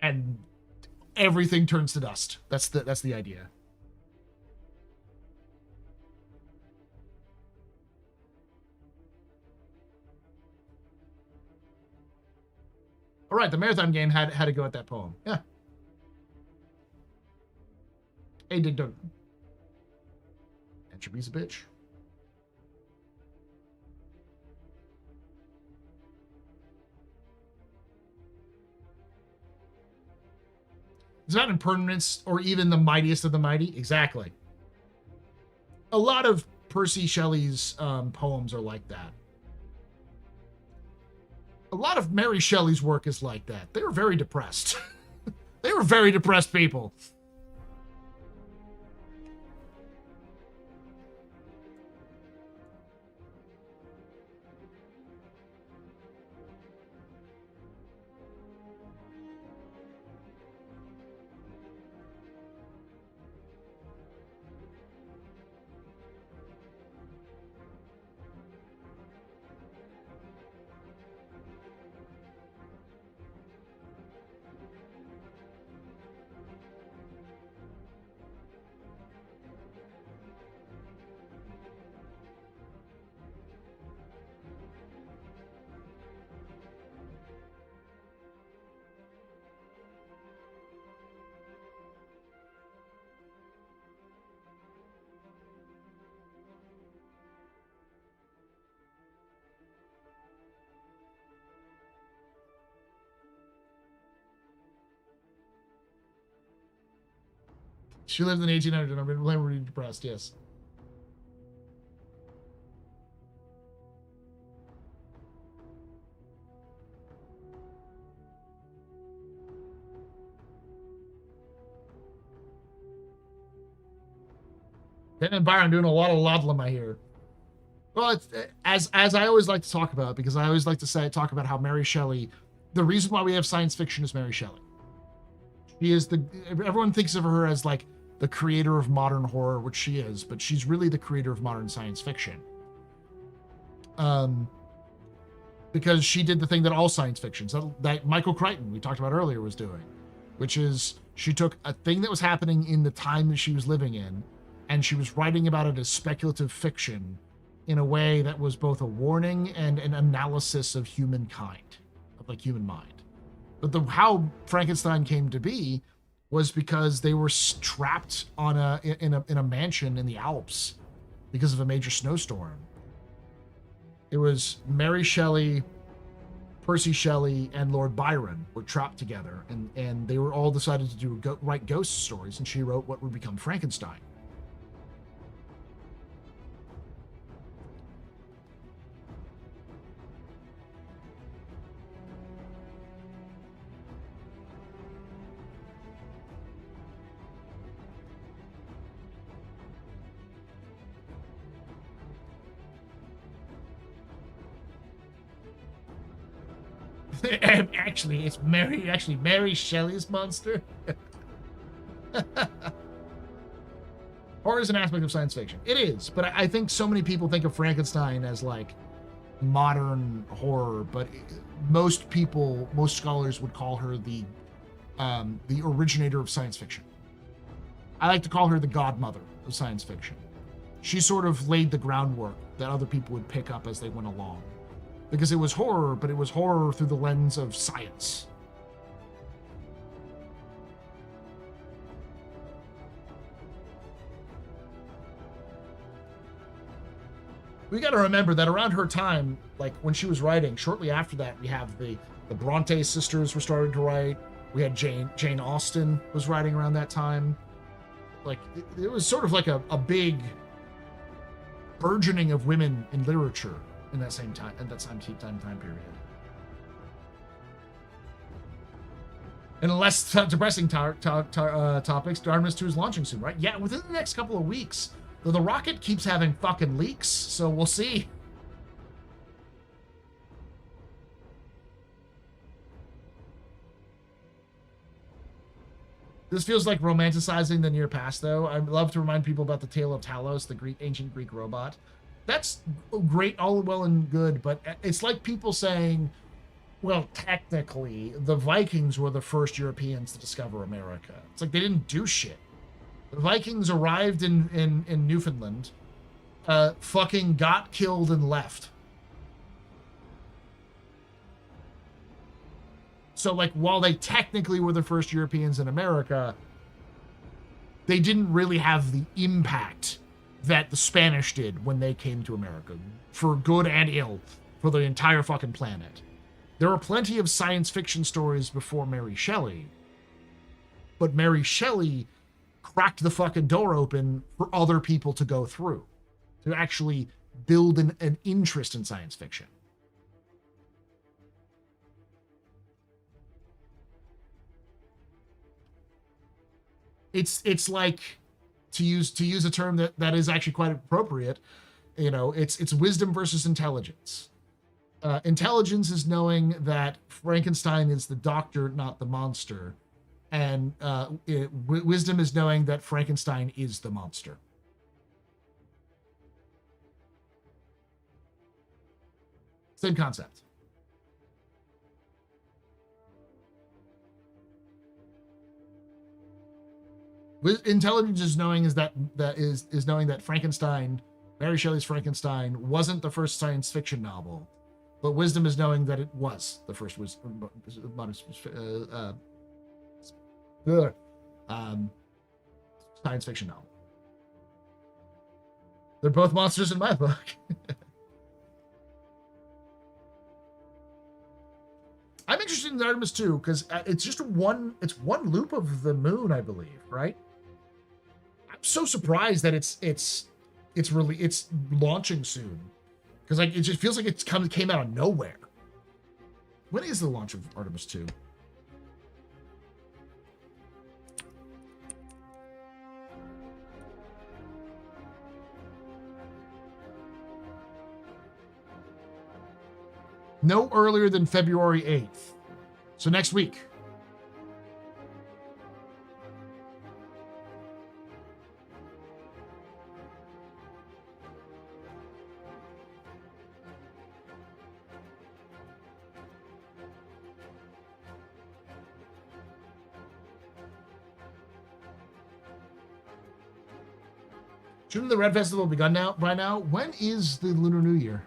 and everything turns to dust. That's the idea. All right, the marathon game had to go at that poem. Yeah. Hey, Dig Dug. Entropy's a bitch. It's about impermanence, or even the mightiest of the mighty. Exactly. A lot of Percy Shelley's poems are like that. A lot of Mary Shelley's work is like that. They were very depressed. They were very depressed people. She lived in 1800 and I've been really depressed, yes. Ben and Byron doing a lot of Ludlum, I hear. Well, it's, as I always like to talk about, because I always like to talk about how Mary Shelley, the reason why we have science fiction is Mary Shelley. She is everyone thinks of her as like the creator of modern horror, which she is, but she's really the creator of modern science fiction. Because she did the thing that all science fictions, that Michael Crichton, we talked about earlier, was doing, which is she took a thing that was happening in the time that she was living in, and she was writing about it as speculative fiction in a way that was both a warning and an analysis of humankind, of like human mind. But how Frankenstein came to be was because they were trapped in a mansion in the Alps because of a major snowstorm. It was Mary Shelley, Percy Shelley, and Lord Byron were trapped together, and they were all decided to write ghost stories, and she wrote what would become Frankenstein. Actually, it's Mary Shelley's monster. Horror is an aspect of science fiction. It is, but I think so many people think of Frankenstein as like modern horror, but most scholars would call her the originator of science fiction. I like to call her the godmother of science fiction. She sort of laid the groundwork that other people would pick up as they went along. Because it was horror, but it was horror through the lens of science. We got to remember that around her time, like when she was writing, shortly after that, we have the Bronte sisters were starting to write. We had Jane Austen was writing around that time. Like it was sort of like a big burgeoning of women in literature in that same time, time period. And less depressing topics, Darkness 2 is launching soon, right? Yeah, within the next couple of weeks. Though the rocket keeps having fucking leaks, so we'll see. This feels like romanticizing the near past, though. I'd love to remind people about the tale of Talos, the ancient Greek robot. That's great, all well and good, but it's like people saying, well, technically, the Vikings were the first Europeans to discover America. It's like they didn't do shit. The Vikings arrived in Newfoundland, fucking got killed and left. So, like, while they technically were the first Europeans in America, they didn't really have the impact that the Spanish did when they came to America, for good and ill, for the entire fucking planet. There were plenty of science fiction stories before Mary Shelley, but Mary Shelley cracked the fucking door open for other people to go through, to actually build an interest in science fiction. It's like, to use a term that is actually quite appropriate, you know, it's wisdom versus intelligence. Intelligence is knowing that Frankenstein is the doctor, not the monster, and wisdom is knowing that Frankenstein is the monster. Same concept. Intelligence is knowing is knowing that Frankenstein, Mary Shelley's Frankenstein, wasn't the first science fiction novel, but wisdom is knowing that it was the first science fiction novel. They're both monsters in my book. I'm interested in Artemis too, because it's just one loop of the moon, I believe, right? I'm so surprised that it's launching soon, because like it just feels like came out of nowhere. When is the launch of Artemis 2? No earlier than February 8th. So next week. Shouldn't the Red Festival begun by now? When is the Lunar New Year?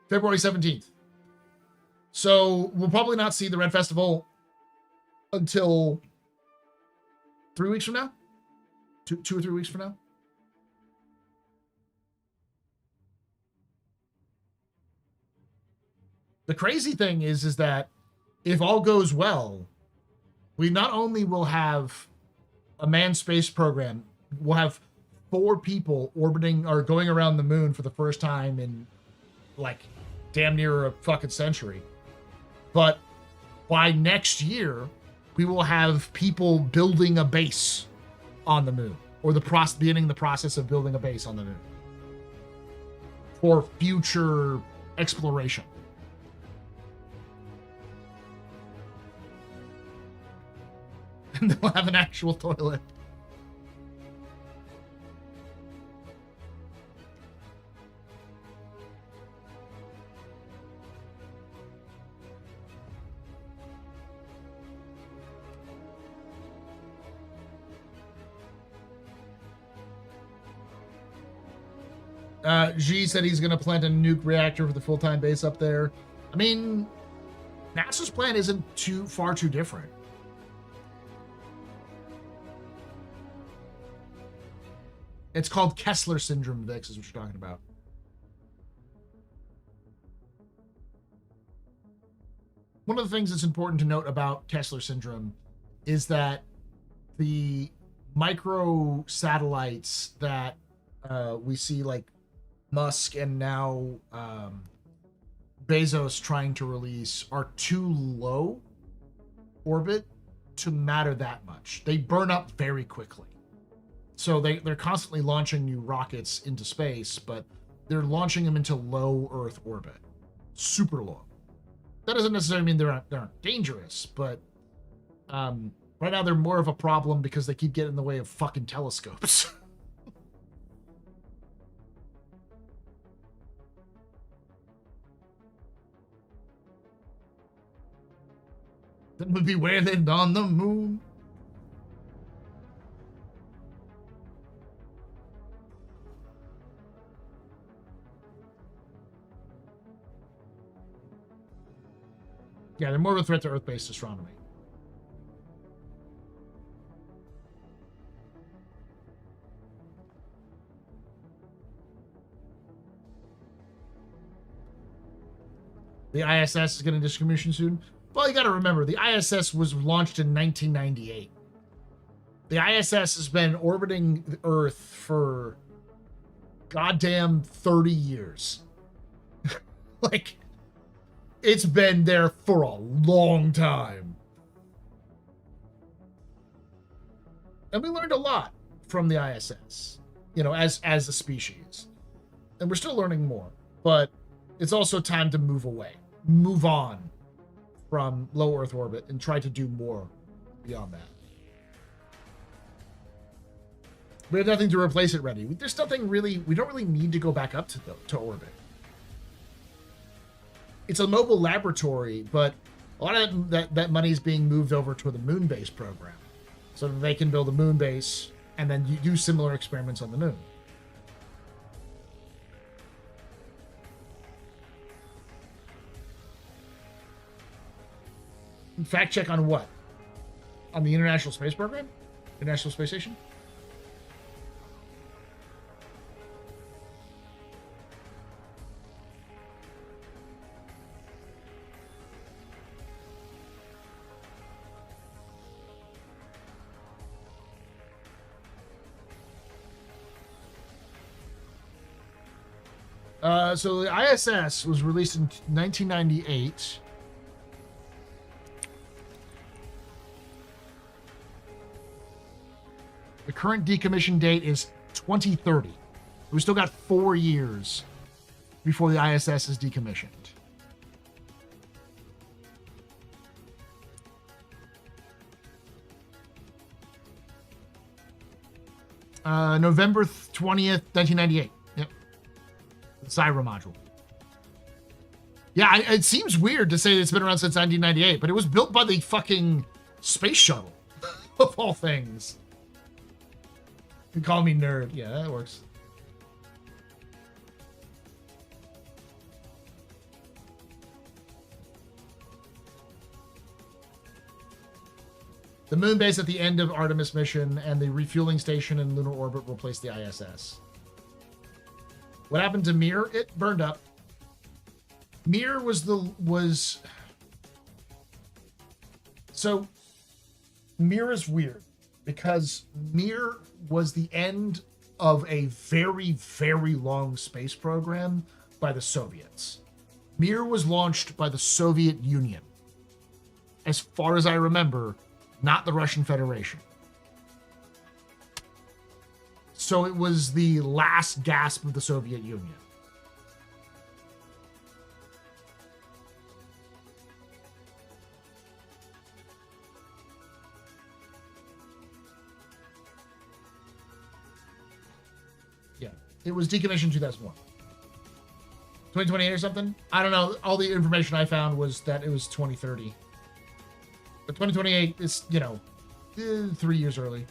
February 17th. So we'll probably not see the Red Festival until 3 weeks from now. Two or 3 weeks from now. The crazy thing is that if all goes well, we not only will have a manned space program, we'll have 4 people orbiting or going around the moon for the first time in like damn near a fucking century. But by next year, we will have people building a base on the moon, or beginning the process of building a base on the moon for future exploration. And they'll have an actual toilet. G said he's going to plant a nuke reactor for the full-time base up there. I mean, NASA's plan isn't too different. It's called Kessler syndrome, Vix, is what you're talking about. One of the things that's important to note about Kessler syndrome is that the micro satellites that we see, like Musk and now Bezos trying to release, are too low orbit to matter that much. They burn up very quickly. So they're constantly launching new rockets into space, but they're launching them into low Earth orbit. Super low. That doesn't necessarily mean they aren't dangerous, but right now they're more of a problem because they keep getting in the way of fucking telescopes. Then we'll be wailing on the moon. Yeah, they're more of a threat to Earth-based astronomy. The ISS is getting decommissioned soon. Well, you got to remember, the ISS was launched in 1998. The ISS has been orbiting the Earth for goddamn 30 years. Like, it's been there for a long time. And we learned a lot from the ISS, you know, as a species. And we're still learning more. But it's also time to move on from low Earth orbit and try to do more beyond that. We have nothing to replace it ready. There's nothing really, we don't really need to go back up to orbit. It's a mobile laboratory, but a lot of that money is being moved over to the moon base program. So that they can build a moon base and then you do similar experiments on the moon. Fact check on what? On the International Space Program? International Space Station? So the ISS was released in 1998. The current decommission date is 2030. We still got 4 years before the ISS is decommissioned. November 20th, 1998. Yep. The Cyber module. Yeah, it seems weird to say it's been around since 1998, but it was built by the fucking space shuttle, of all things. You call me nerd. Yeah, that works. The moon base at the end of Artemis mission and the refueling station in lunar orbit replaced the ISS. What happened to Mir? It burned up. Mir so Mir is weird because Mir was the end of a very, very long space program by the Soviets. Mir was launched by the Soviet Union. As far as I remember, not the Russian Federation. So it was the last gasp of the Soviet Union. Yeah, it was decommissioned 2001. 2028 or something? I don't know. All the information I found was that it was 2030. But 2028 is, 3 years early.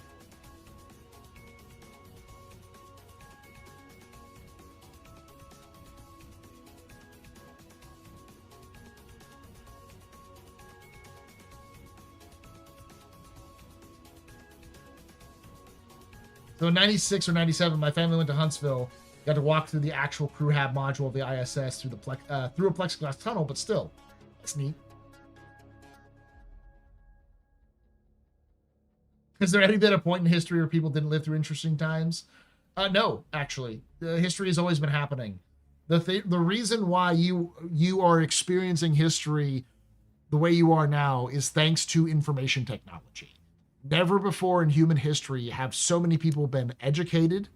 So in 96 or 97, my family went to Huntsville, got to walk through the actual crew hab module of the ISS through through a plexiglass tunnel, but still, it's neat. Has there ever been a point in history where people didn't live through interesting times? No, actually. History has always been happening. The reason why you are experiencing history the way you are now is thanks to information technology. Never before in human history have so many people been educated,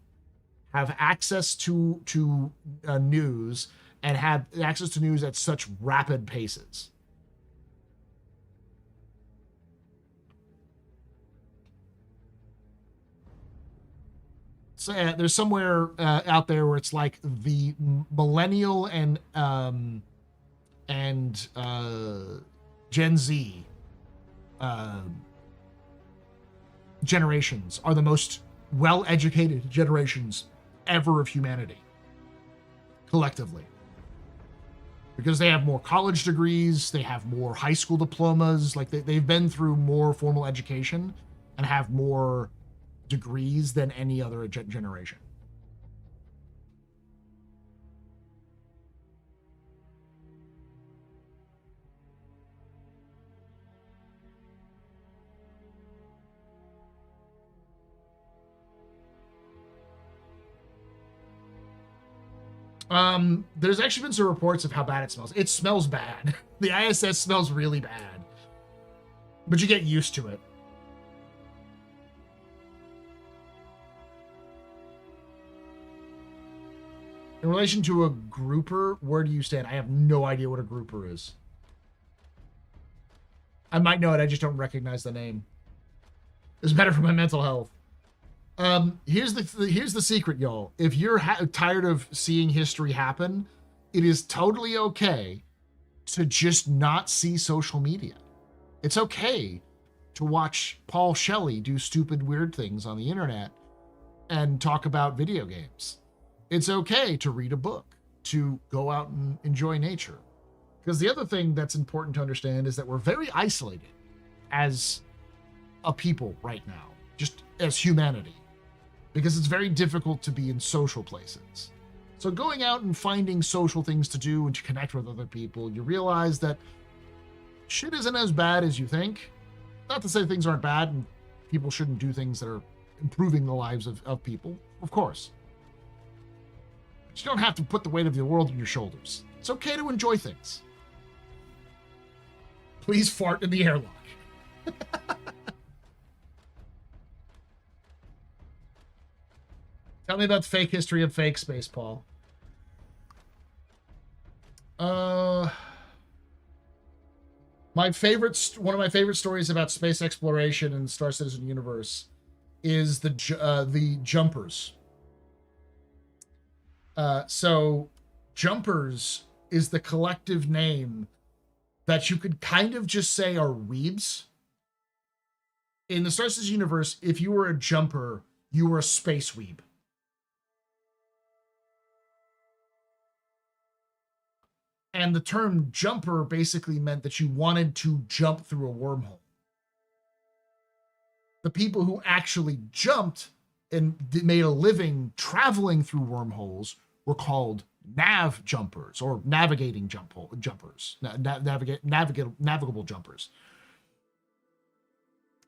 have access to news, and have access to news at such rapid paces. So there's somewhere out there where it's like the millennial and Gen Z generations are the most well-educated generations ever of humanity, collectively. Because they have more college degrees, they have more high school diplomas, like they've been through more formal education and have more degrees than any other generation. There's actually been some reports of how bad it smells. It smells bad. The ISS smells really bad. But you get used to it. In relation to a grouper, where do you stand? I have no idea what a grouper is. I might know it, I just don't recognize the name. It's better for my mental health. Here's the secret, y'all. If you're tired of seeing history happen, it is totally okay to just not see social media. It's okay to watch Paul Shelley do stupid, weird things on the internet and talk about video games. It's okay to read a book, to go out and enjoy nature. Because the other thing that's important to understand is that we're very isolated as a people right now, just as humanity, because it's very difficult to be in social places. So going out and finding social things to do and to connect with other people, you realize that shit isn't as bad as you think. Not to say things aren't bad and people shouldn't do things that are improving the lives of people, of course. But you don't have to put the weight of the world on your shoulders. It's okay to enjoy things. Please fart in the airlock. Tell me about the fake history of fake space, Paul. One of my favorite stories about space exploration in the Star Citizen universe is the Jumpers. So Jumpers is the collective name that you could kind of just say are weebs. In the Star Citizen universe, if you were a jumper, you were a space weeb. And the term jumper basically meant that you wanted to jump through a wormhole. The people who actually jumped and made a living traveling through wormholes were called Nav Jumpers, or navigating jumpers, navigable jumpers.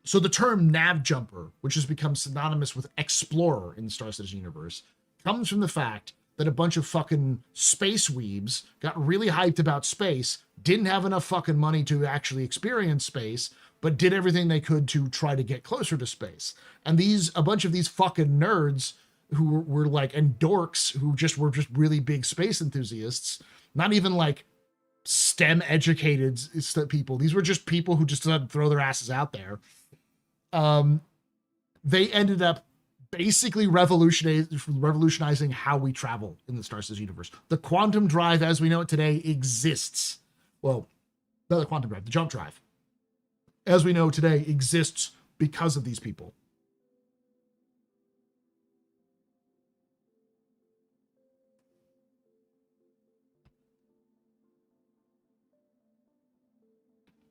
So the term Nav Jumper, which has become synonymous with explorer in the Star Citizen universe, comes from the fact that a bunch of fucking space weebs got really hyped about space, didn't have enough fucking money to actually experience space, but did everything they could to try to get closer to space. And a bunch of these fucking nerds who were like, and dorks who were just really big space enthusiasts, not even like STEM educated people. These were just people who just decided to throw their asses out there. They ended up basically revolutionizing how we travel in the Star Citizen universe. The quantum drive as we know it today exists. Well, not the quantum drive, the jump drive, as we know today, exists because of these people.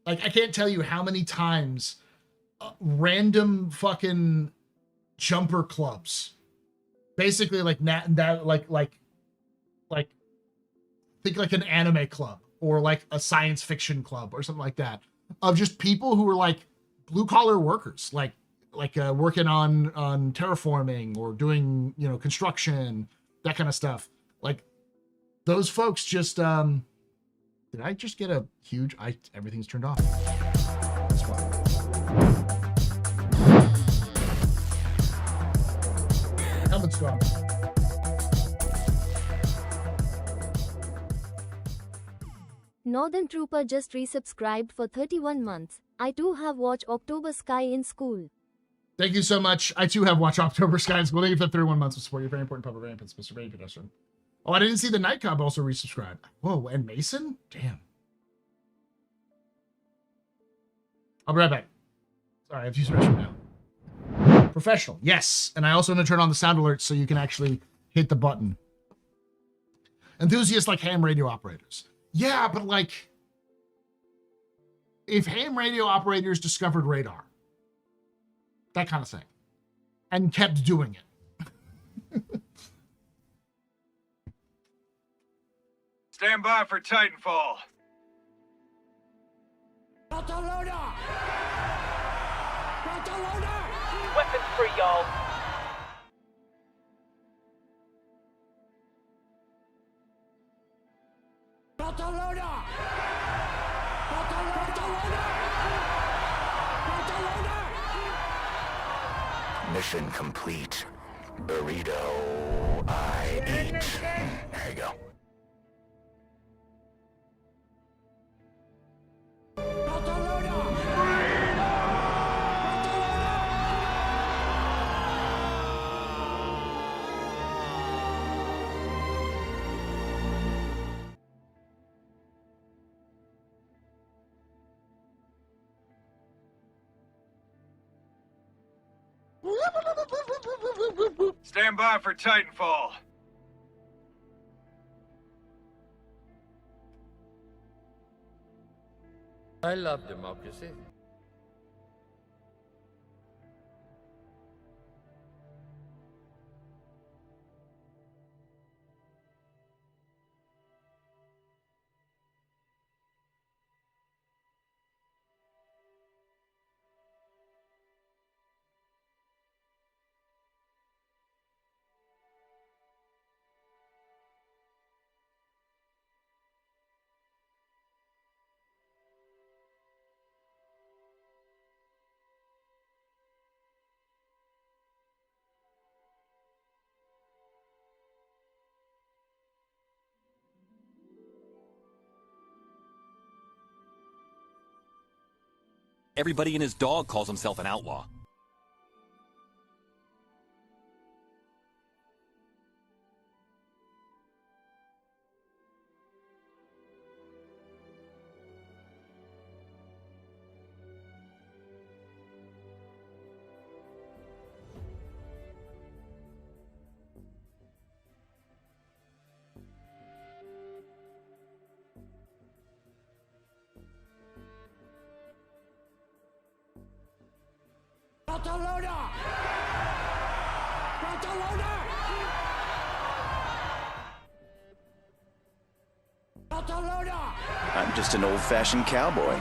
Like, I can't tell you how many times random fucking jumper clubs, basically like think like an anime club or like a science fiction club or something like that, of just people who were like blue collar workers, like working on terraforming or doing, construction, that kind of stuff. Like those folks just did I just get a huge everything's turned off. That's fine. Helmet's gone. Northern Trooper just resubscribed for 31 months. I too have watched October Sky in school. Thank you so much. I too have watched October Sky in school. Thank you for 31 months of support. You're very important public rampants, Mr. Rain Pedestrian. Oh, I didn't see the Night Cobb also resubscribed. Whoa, and Mason? Damn. I'll be right back. Sorry, I have to use the restroom now. Professional, yes. And I also want to turn on the sound alerts so you can actually hit the button. Enthusiasts like ham radio operators. Yeah, but like, if ham radio operators discovered radar, that kind of thing, and kept doing it. Stand by for Titanfall. Barcelona! Barcelona! Weapons free, y'all. Mission complete. Burrito, I eat. There you go. Stand by for Titanfall. I love democracy. Everybody and his dog calls himself an outlaw. I'm just an old-fashioned cowboy.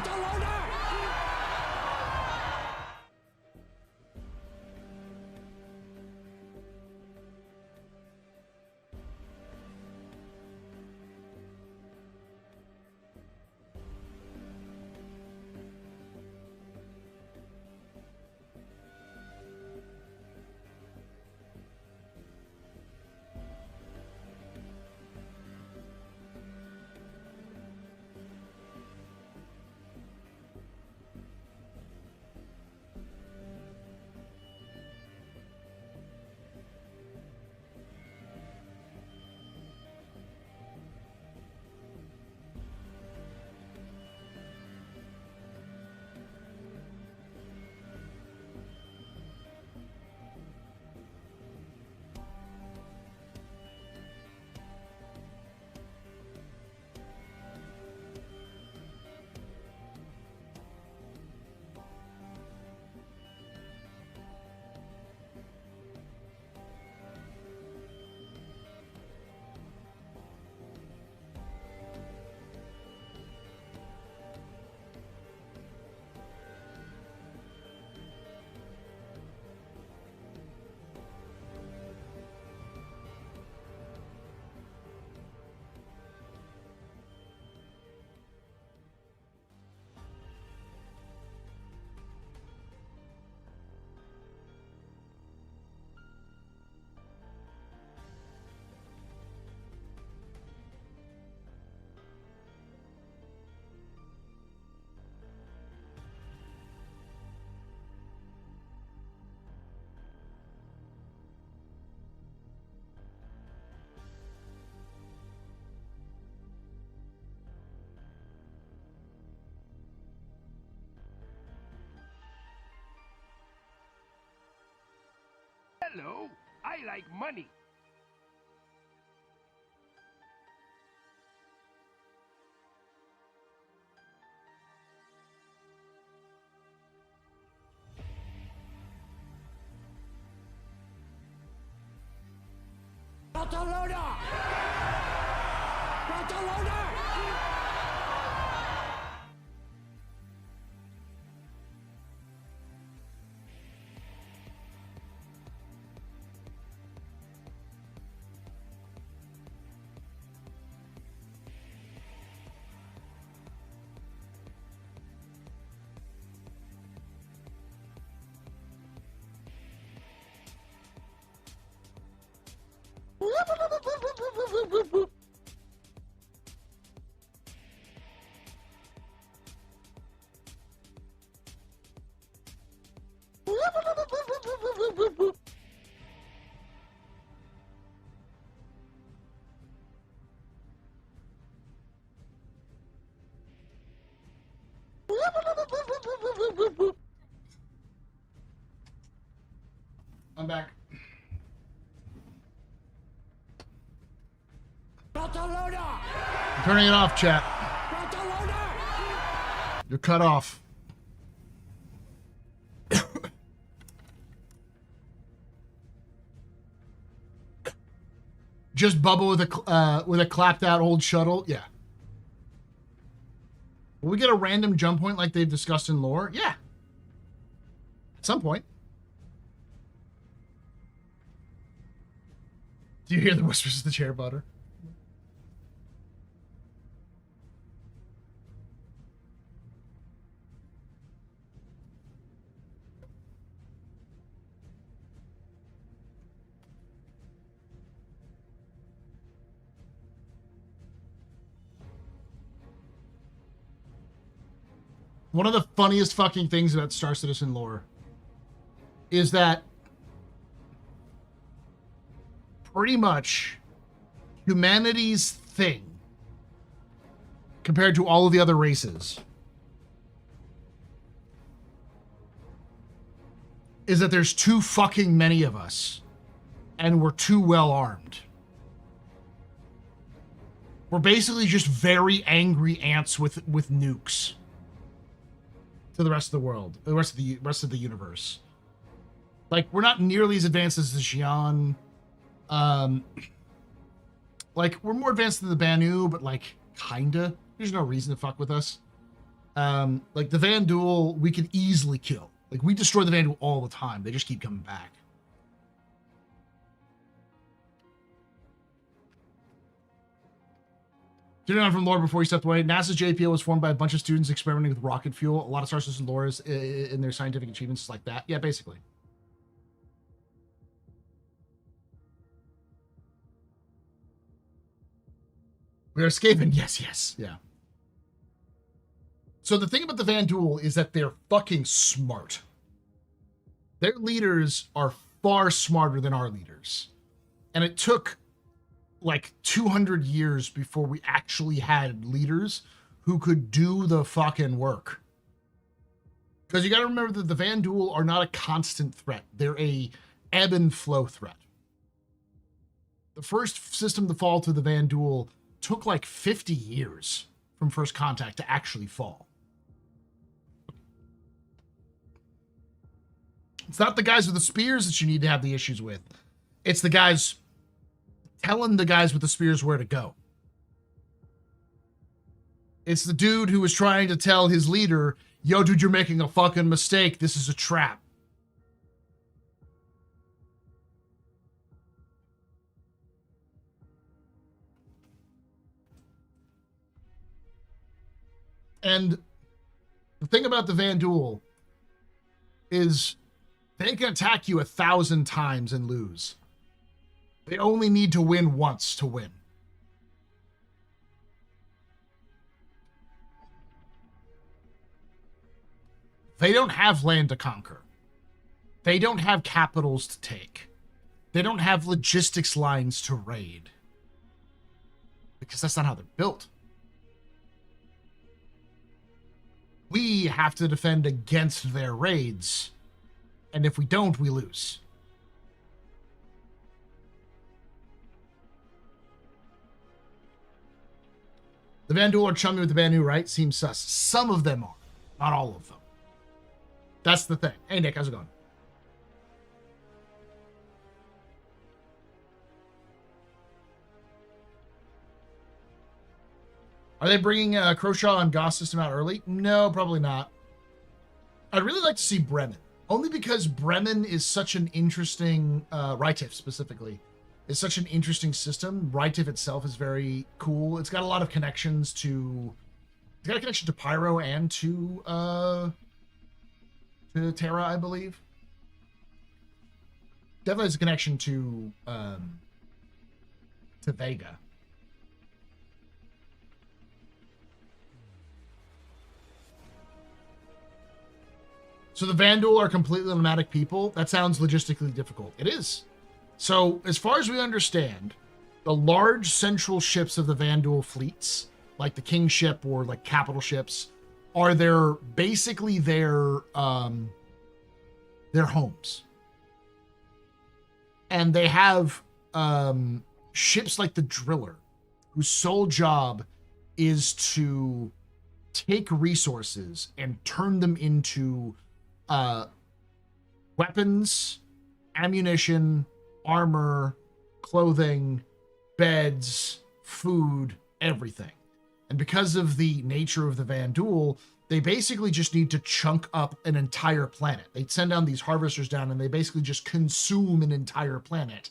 Hello, I like money. Barcelona! Barcelona! I'm back. I'm turning it off, chat. You're cut off. Just Bubba with a clapped out old shuttle. Yeah. Will we get a random jump point like they've discussed in lore? Yeah. At some point. Do you hear the whispers of the chair butter? One of the funniest fucking things about Star Citizen lore is that pretty much humanity's thing compared to all of the other races is that there's too fucking many of us and we're too well armed. We're basically just very angry ants with nukes to the rest of the world, the rest of the universe. Like, we're not nearly as advanced as the Xi'an. Like, we're more advanced than the Banu, but like, kinda. There's no reason to fuck with us. Like the Vanduul, we could easily kill. Like, we destroy the Vanduul all the time. They just keep coming back. Getting on from lore before he stepped away, NASA's JPL was formed by a bunch of students experimenting with rocket fuel. A lot of Star Citizen lore is in their scientific achievements like that. Yeah, basically. We're escaping. Yes, yes. Yeah. So the thing about the Vanduul is that they're fucking smart. Their leaders are far smarter than our leaders. And it took like 200 years before we actually had leaders who could do the fucking work. Because you got to remember that the Vanduul are not a constant threat. They're a ebb and flow threat. The first system to fall to the Vanduul took like 50 years from first contact to actually fall. It's not the guys with the spears that you need to have the issues with. It's the guys telling the guys with the spears where to go. It's the dude who was trying to tell his leader, yo, dude, you're making a fucking mistake. This is a trap. And the thing about the Vanduul is they can attack you 1,000 times and lose. They only need to win once to win. They don't have land to conquer. They don't have capitals to take. They don't have logistics lines to raid. Because that's not how they're built. We have to defend against their raids. And if we don't, we lose. The Vanduul are chummy with the Banu, right? Seems sus. Some of them are. Not all of them. That's the thing. Hey, Nick, how's it going? Are they bringing Croshaw and Goss system out early? No, probably not. I'd really like to see Bremen. Only because Bremen is such an interesting, Rytif specifically, is such an interesting system. Rytif itself is very cool. It's got a lot of connections to, it's got a connection to Pyro and to Terra, I believe. Definitely has a connection to to Vega. So the Vanduul are completely nomadic people. That sounds logistically difficult. It is. So as far as we understand, the large central ships of the Vanduul fleets, like the King ship or like capital ships, are basically their homes. And they have ships like the Driller, whose sole job is to take resources and turn them into weapons, ammunition, armor, clothing, beds, food, everything. And because of the nature of the Vanduul, they basically just need to chunk up an entire planet. They send down these harvesters down and they basically just consume an entire planet.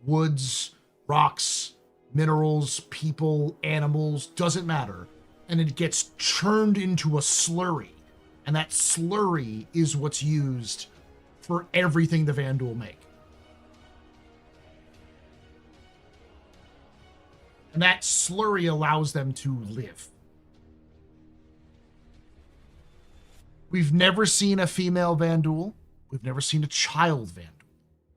Woods, rocks, minerals, people, animals, doesn't matter. And it gets churned into a slurry. And that slurry is what's used for everything the Vanduul make. And that slurry allows them to live. We've never seen a female Vanduul. We've never seen a child Vanduul.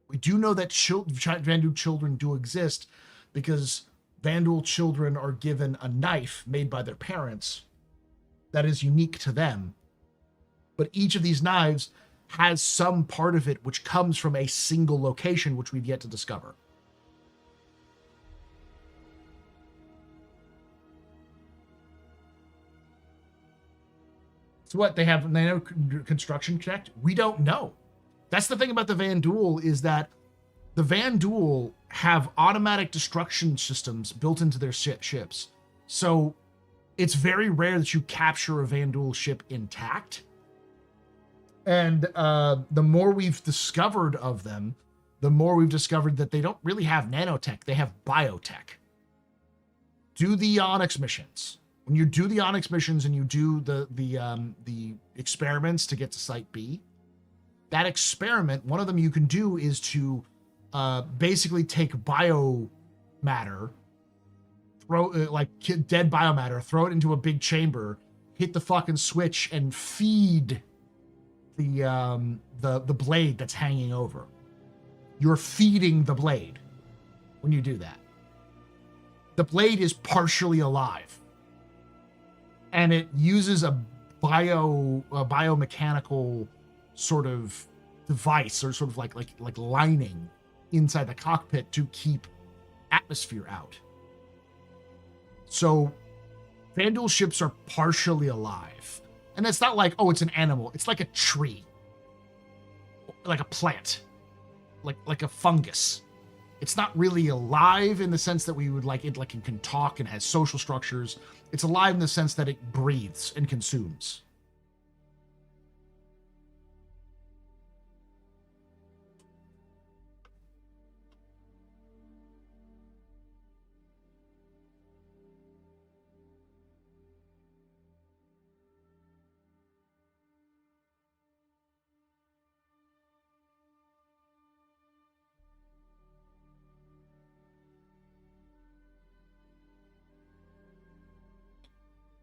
We do know that Vanduul children do exist because Vanduul children are given a knife made by their parents that is unique to them. But each of these knives has some part of it which comes from a single location, which we've yet to discover. So what, they have nano construction checked? We don't know. That's the thing about the Vanduul, is that the Vanduul have automatic destruction systems built into their ships. So it's very rare that you capture a Vanduul ship intact. And the more we've discovered of them, the more we've discovered that they don't really have nanotech. They have biotech. Do the Onyx missions. When you do the Onyx missions and you do the experiments to get to Site B, that experiment, one of them you can do is to basically take biomatter, throw like dead biomatter, throw it into a big chamber, hit the fucking switch, and feed the blade that's hanging over. You're feeding the blade when you do that. The blade is partially alive. And it uses a biomechanical sort of device, or sort of like lining inside the cockpit to keep atmosphere out. So Vanduul ships are partially alive. And it's not like, oh, it's an animal. It's like a tree. Like a plant. Like a fungus. It's not really alive in the sense that we would like it, like it can talk and has social structures. It's alive in the sense that it breathes and consumes.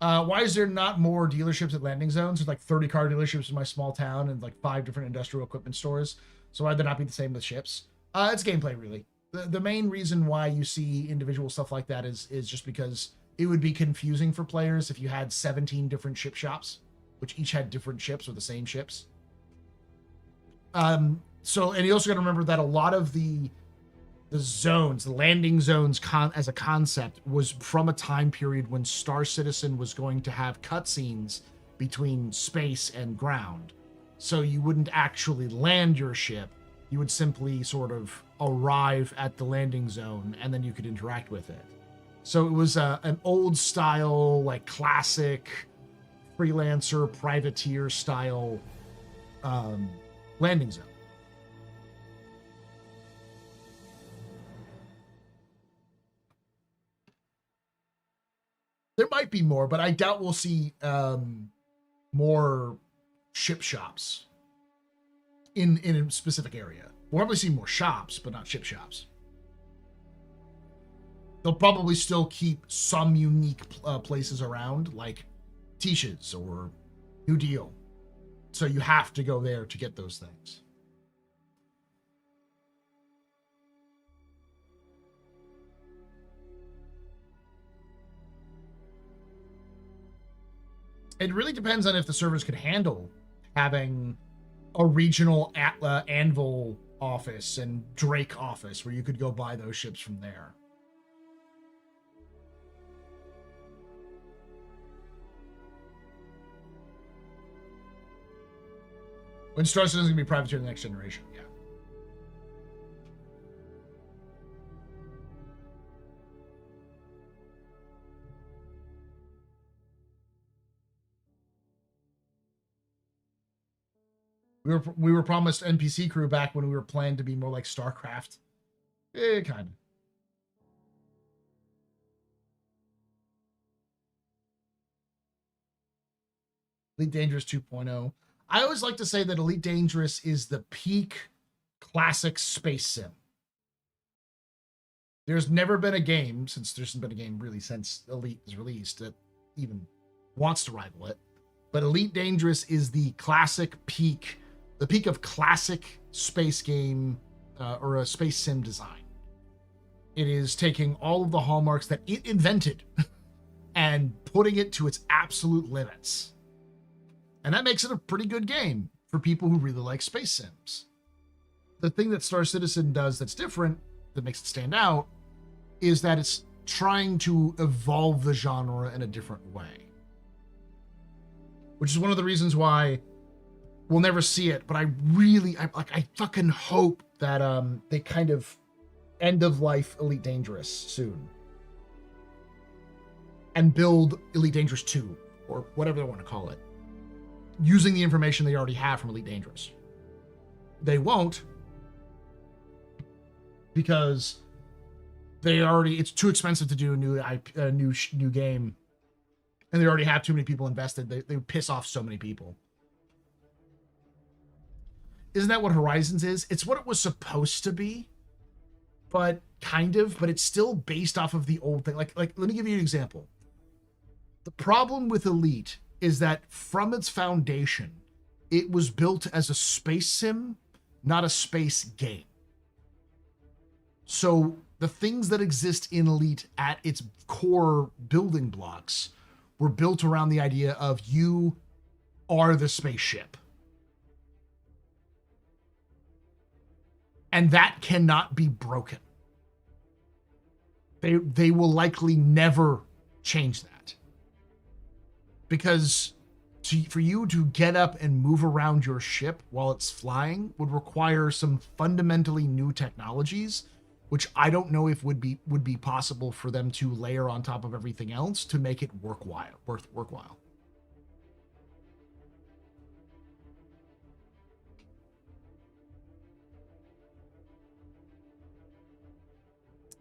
Why is there not more dealerships at landing zones? There's like 30 car dealerships in my small town and like 5 different industrial equipment stores. So why'd there not be the same with ships? It's gameplay, really. The main reason why you see individual stuff like that is just because it would be confusing for players if you had 17 different ship shops, which each had different ships or the same ships. And you also got to remember that a lot of the zones, the landing zones as a concept was from a time period when Star Citizen was going to have cutscenes between space and ground. So you wouldn't actually land your ship. You would simply sort of arrive at the landing zone and then you could interact with it. So it was an old style, like classic freelancer, privateer style landing zone. There might be more, but I doubt we'll see more ship shops in a specific area. We'll probably see more shops, but not ship shops. they'll probably still keep some unique places around, like Tisha's or New Deal. So you have to go there to get those things. It really depends on if the servers could handle having a regional Anvil office and Drake office where you could go buy those ships from there. When Star Citizen is going to be privateer in the next generation, yeah. We were promised NPC crew back when we were planned to be more like StarCraft. Kind of. Elite Dangerous 2.0. I always like to say that Elite Dangerous is the peak classic space sim. There's never been a game, since there's been a game really since Elite was released, that even wants to rival it. But Elite Dangerous is the classic peak, the peak of classic space game or a space sim design. It is taking all of the hallmarks that it invented and putting it to its absolute limits. And that makes it a pretty good game for people who really like space sims. The thing that Star Citizen does that's different, that makes it stand out, is that it's trying to evolve the genre in a different way. Which is one of the reasons why we'll never see it, but I fucking hope that they kind of end of life Elite Dangerous soon. And build Elite Dangerous 2, or whatever they want to call it, using the information they already have from Elite Dangerous. They won't, because it's too expensive to do a new game, and they already have too many people invested. They would piss off so many people. Isn't that what Horizons is? It's what it was supposed to be, but it's still based off of the old thing. Like let me give you an example. The problem with Elite is that from its foundation, it was built as a space sim, not a space game. So the things that exist in Elite at its core building blocks were built around the idea of you are the spaceship. And that cannot be broken. They will likely never change that. Because for you to get up and move around your ship while it's flying would require some fundamentally new technologies, which I don't know if would be possible for them to layer on top of everything else to make it worthwhile.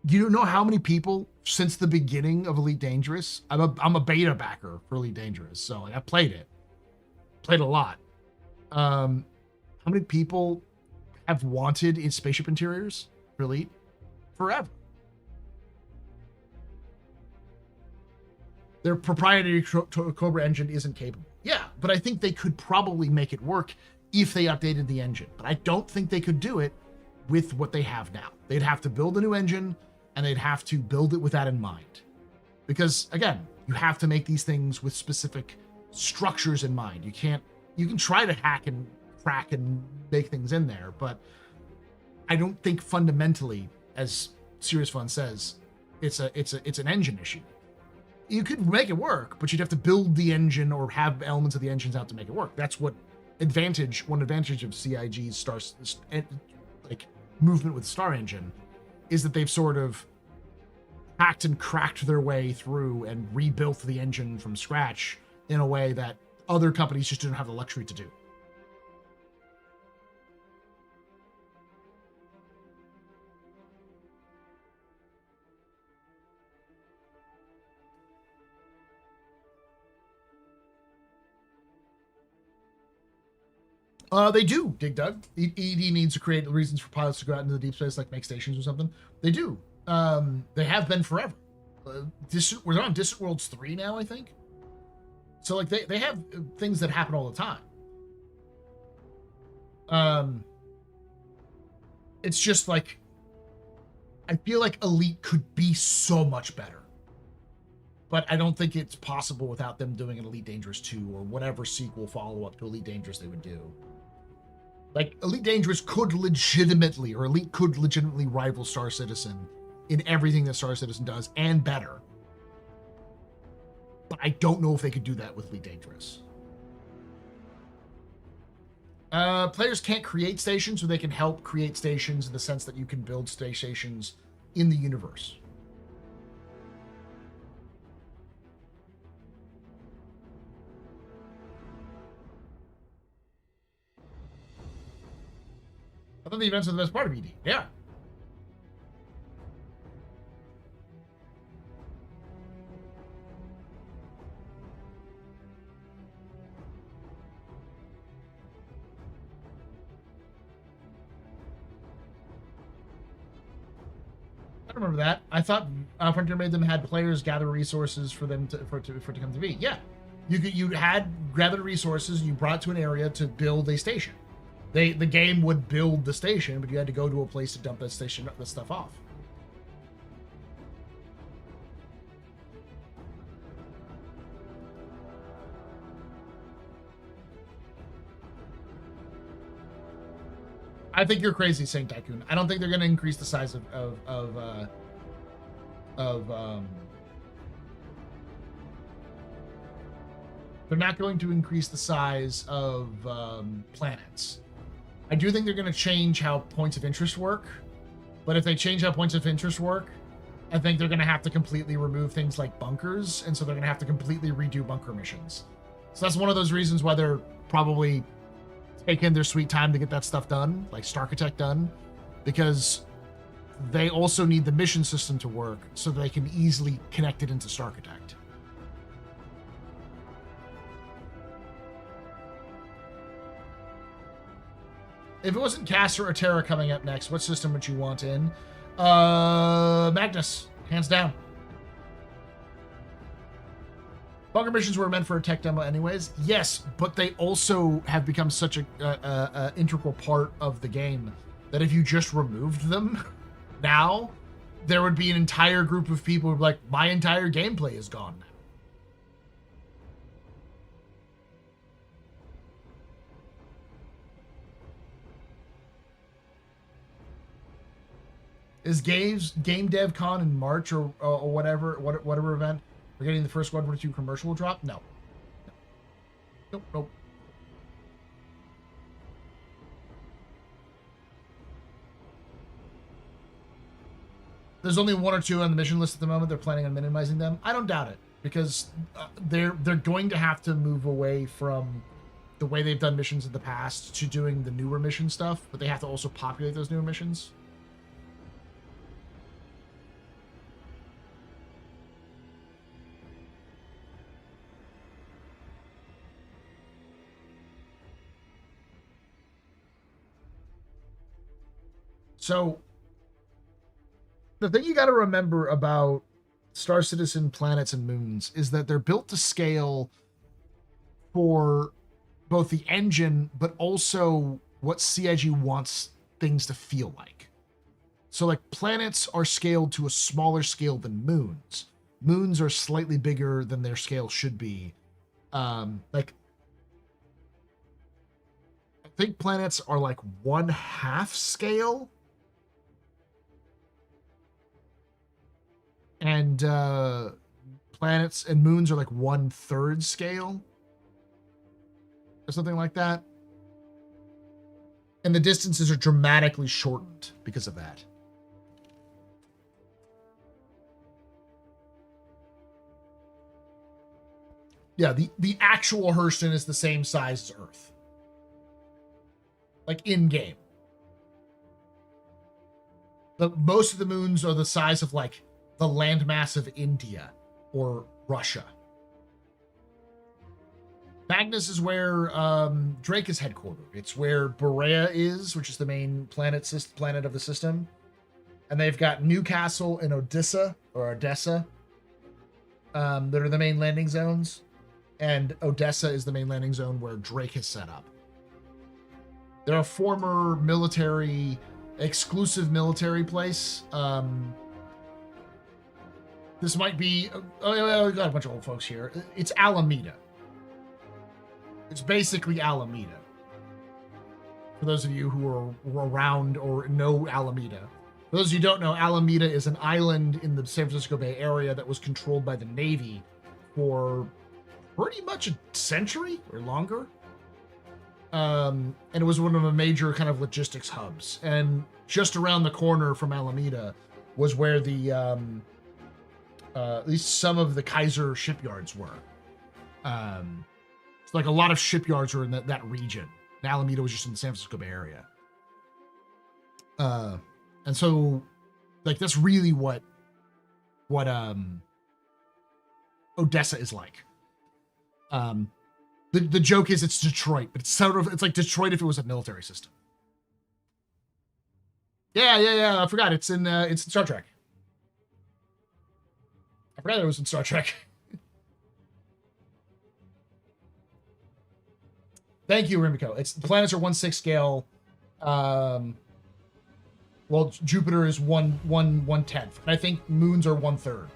You know how many people since the beginning of Elite Dangerous? I'm a beta backer for Elite Dangerous, so I played a lot. How many people have wanted in spaceship interiors for Elite? Forever. Their proprietary Cobra engine isn't capable. Yeah, but I think they could probably make it work if they updated the engine. But I don't think they could do it with what they have now. They'd have to build a new engine, and they'd have to build it with that in mind. Because, again, you have to make these things with specific structures in mind. You can try to hack and crack and make things in there, but I don't think fundamentally, as Serious Fun says, it's an engine issue. You could make it work, but you'd have to build the engine or have elements of the engines out to make it work. That's one advantage of CIG's movement with Star Engine, is that they've sort of hacked and cracked their way through and rebuilt the engine from scratch in a way that other companies just didn't have the luxury to do. They do, Dig Dug. ED needs to create reasons for pilots to go out into the deep space, like make stations or something. They do. They have been forever. We're on Distant Worlds 3 now, I think. So like they have things that happen all the time. It's just like I feel like Elite could be so much better. But I don't think it's possible without them doing an Elite Dangerous 2 or whatever sequel follow-up to Elite Dangerous they would do. Like, Elite Dangerous could legitimately, or Elite could legitimately rival Star Citizen in everything that Star Citizen does, and better. But I don't know if they could do that with Elite Dangerous. Players can't create stations, so they can help create stations in the sense that you can build stations in the universe. I thought the events are the best part of ED. Yeah. I remember that. I thought Frontier made them had players gather resources for them to come to be. Yeah, you had gathered resources. You brought to an area to build a station. The game would build the station, but you had to go to a place to dump that stuff off. I think you're crazy, Saint Tycoon. I don't think they're going to increase the size they're not going to increase the size of planets. I do think they're going to change how points of interest work, but if they change how points of interest work, I think they're going to have to completely remove things like bunkers, and so they're going to have to completely redo bunker missions. So that's one of those reasons why they're probably taking their sweet time to get that stuff done, like Starkitect done, because they also need the mission system to work so they can easily connect it into Starkitect. If it wasn't Caster or Terra coming up next, what system would you want in? Magnus, hands down. Bunker missions were meant for a tech demo anyways. Yes, but they also have become such a integral part of the game that if you just removed them now, there would be an entire group of people who would be like, my entire gameplay is gone now. Is Game Dev Con in March or whatever event? We're getting the first Squadron 2 commercial drop? No. Nope. There's only one or two on the mission list at the moment. They're planning on minimizing them. I don't doubt it, because they're going to have to move away from the way they've done missions in the past to doing the newer mission stuff, but they have to also populate those newer missions. So, the thing you got to remember about Star Citizen planets and moons is that they're built to scale for both the engine, but also what CIG wants things to feel like. So, like, planets are scaled to a smaller scale than moons. Moons are slightly bigger than their scale should be. Like, I think planets are like 1/2 scale. And planets and moons are like 1/3 scale or something like that. And the distances are dramatically shortened because of that. Yeah, the actual Hurston is the same size as Earth. Like in game. Most of the moons are the size of like the landmass of India or Russia. Magnus is where Drake is headquartered. It's where Berea is, which is the main planet of the system. And they've got Newcastle and Odessa that are the main landing zones. And Odessa is the main landing zone where Drake has set up. They're a former exclusive military place. This might be... we got a bunch of old folks here. It's Alameda. It's basically Alameda. For those of you who are around or know Alameda. For those of you who don't know, Alameda is an island in the San Francisco Bay Area that was controlled by the Navy for pretty much a century or longer. And it was one of the major kind of logistics hubs. And just around the corner from Alameda was where the, at least some of the Kaiser shipyards were. It's like a lot of shipyards were in that region. And Alameda was just in the San Francisco Bay Area. And so, like, that's really what Odessa is like. The joke is it's Detroit, but it's like Detroit if it was a military system. Yeah. I forgot it's in Star Trek. I forgot it was in Star Trek. Thank you, Rimiko. It's the planets are 1/6 scale. Well, Jupiter is 1/10, and I think moons are 1/3.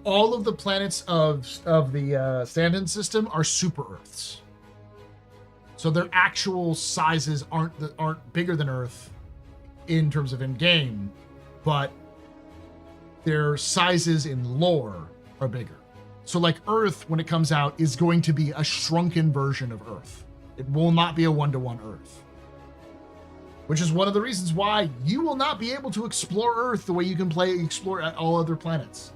All of the planets of the stand-in system are super Earths. So their actual sizes aren't bigger than Earth in terms of in-game, but their sizes in lore are bigger. So like Earth, when it comes out, is going to be a shrunken version of Earth. It will not be a 1-to-1 Earth. Which is one of the reasons why you will not be able to explore Earth the way you can explore all other planets.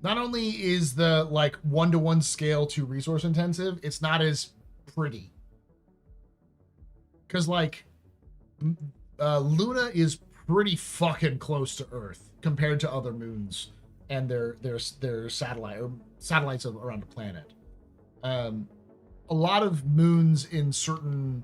Not only is the like 1-to-1 scale too resource intensive, it's not as pretty. Because like Luna is pretty fucking close to Earth compared to other moons and their satellites around the planet. A lot of moons in certain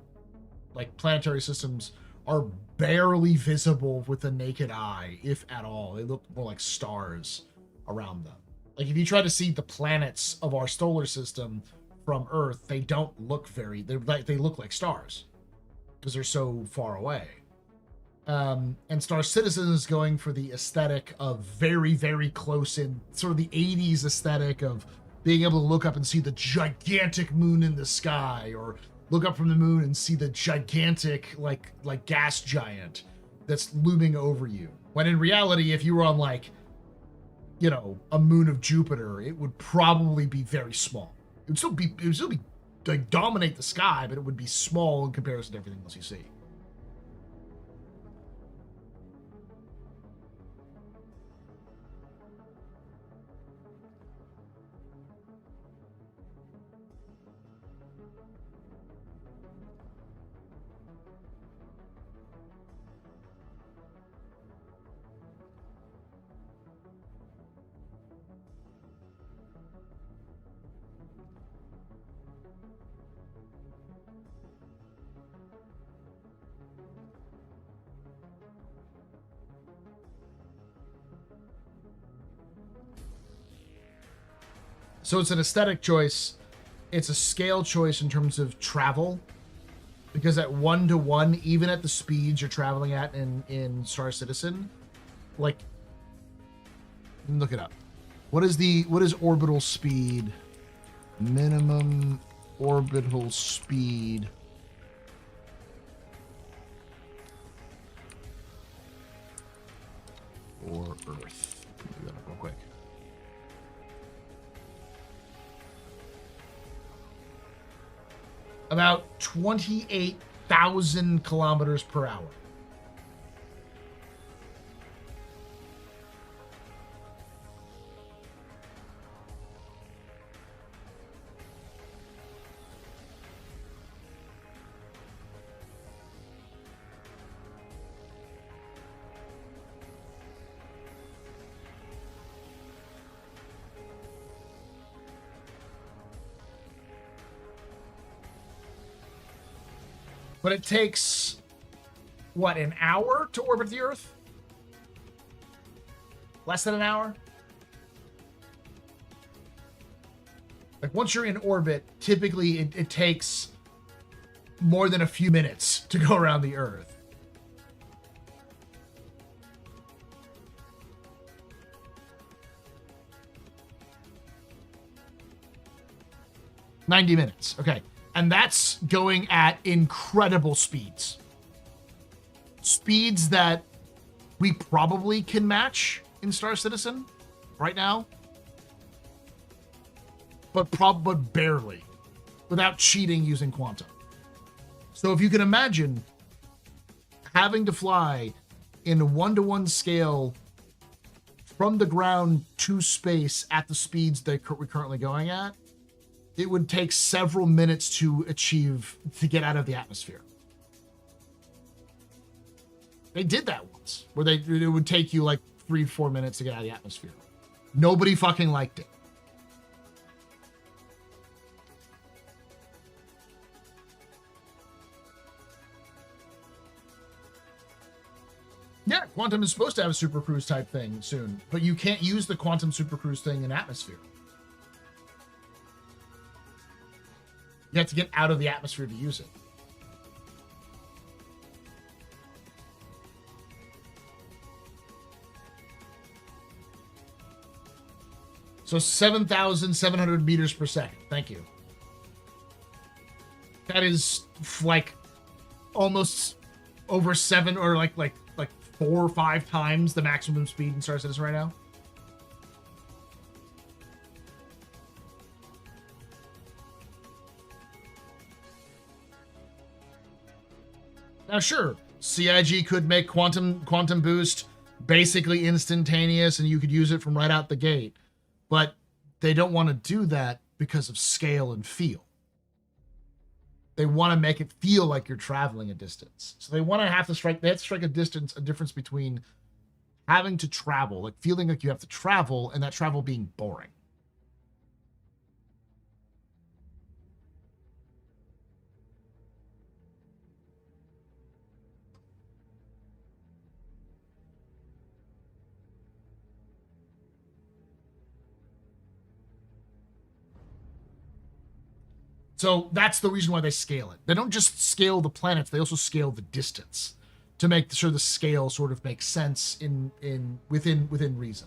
like planetary systems are barely visible with the naked eye, if at all. They look more like stars around them. Like if you try to see the planets of our solar system from Earth, they don't look they look like stars because they're so far away. And Star Citizen is going for the aesthetic of very, very close in, sort of the 80s aesthetic of being able to look up and see the gigantic moon in the sky, or look up from the moon and see the gigantic like gas giant that's looming over you. When in reality, if you were on like, you know, a moon of Jupiter, it would probably be very small. It would still be like dominate the sky, but it would be small in comparison to everything else you see. So it's an aesthetic choice. It's a scale choice in terms of travel, because at 1-to-1, even at the speeds you're traveling at in Star Citizen, like, look it up. What is orbital speed? Minimum orbital speed. For Earth. Let me do that up real quick. About 28,000 1,000 kilometers per hour. But it takes, what, an hour to orbit the Earth? Less than an hour? Like, once you're in orbit, typically it takes more than a few minutes to go around the Earth. "90 minutes. Okay. And that's going at incredible speeds. Speeds that we probably can match in Star Citizen right now. But barely. Without cheating using quantum. So if you can imagine having to fly in a 1-to-1 scale from the ground to space at the speeds that we're currently going at, it would take several minutes to get out of the atmosphere. They did that once, where it would take you like 3-4 minutes to get out of the atmosphere. Nobody fucking liked it. Yeah, quantum is supposed to have a super cruise type thing soon, but you can't use the quantum super cruise thing in atmosphere. You have to get out of the atmosphere to use it. So 7,700 meters per second. Thank you. That is like almost over 7 or like 4 or 5 times the maximum speed in Star Citizen right now. Now, sure, CIG could make quantum boost basically instantaneous, and you could use it from right out the gate. But they don't want to do that because of scale and feel. They want to make it feel like you're traveling a distance. So they have to strike a difference between having to travel, like feeling like you have to travel, and that travel being boring. So that's the reason why they scale it. They don't just scale the planets, they also scale the distance to make sure the scale sort of makes sense within reason.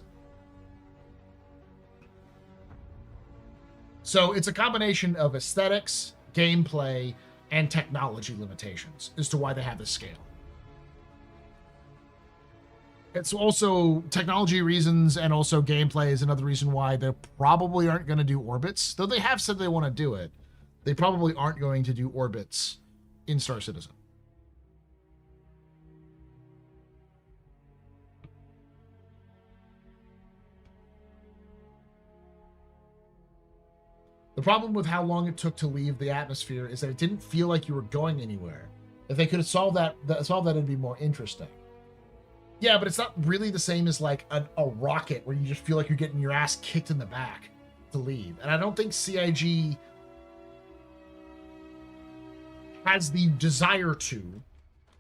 So it's a combination of aesthetics, gameplay, and technology limitations as to why they have this scale. It's also technology reasons, and also gameplay is another reason why they probably aren't going to do orbits, though they have said they want to do it. They probably aren't going to do orbits in Star Citizen. The problem with how long it took to leave the atmosphere is that it didn't feel like you were going anywhere. If they could have solved that, it'd be more interesting. Yeah, but it's not really the same as like a rocket where you just feel like you're getting your ass kicked in the back to leave. And I don't think CIG has the desire to,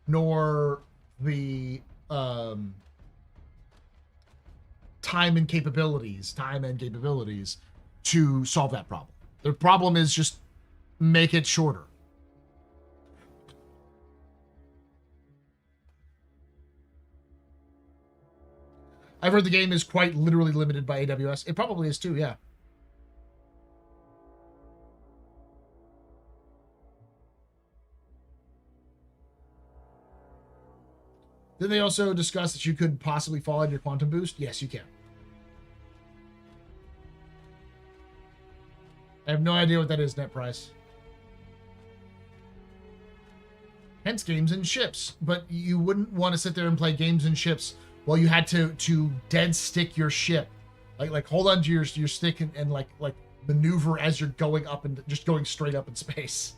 nor the time and capabilities to solve that problem. The problem is just make it shorter. I've heard the game is quite literally limited by AWS. It probably is too, yeah. Did they also discuss that you could possibly fall out your quantum boost? Yes, you can. I have no idea what that is, net price. Hence games and ships. But you wouldn't want to sit there and play games and ships while you had to dead stick your ship. Like hold on to your stick and like maneuver as you're going up and just going straight up in space.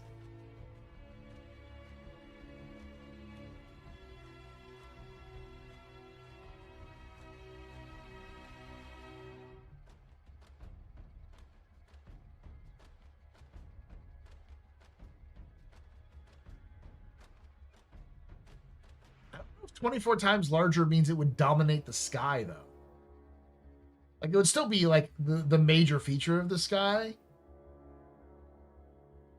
I don't know if 24 times larger means it would dominate the sky though. Like, it would still be, like, the major feature of the sky.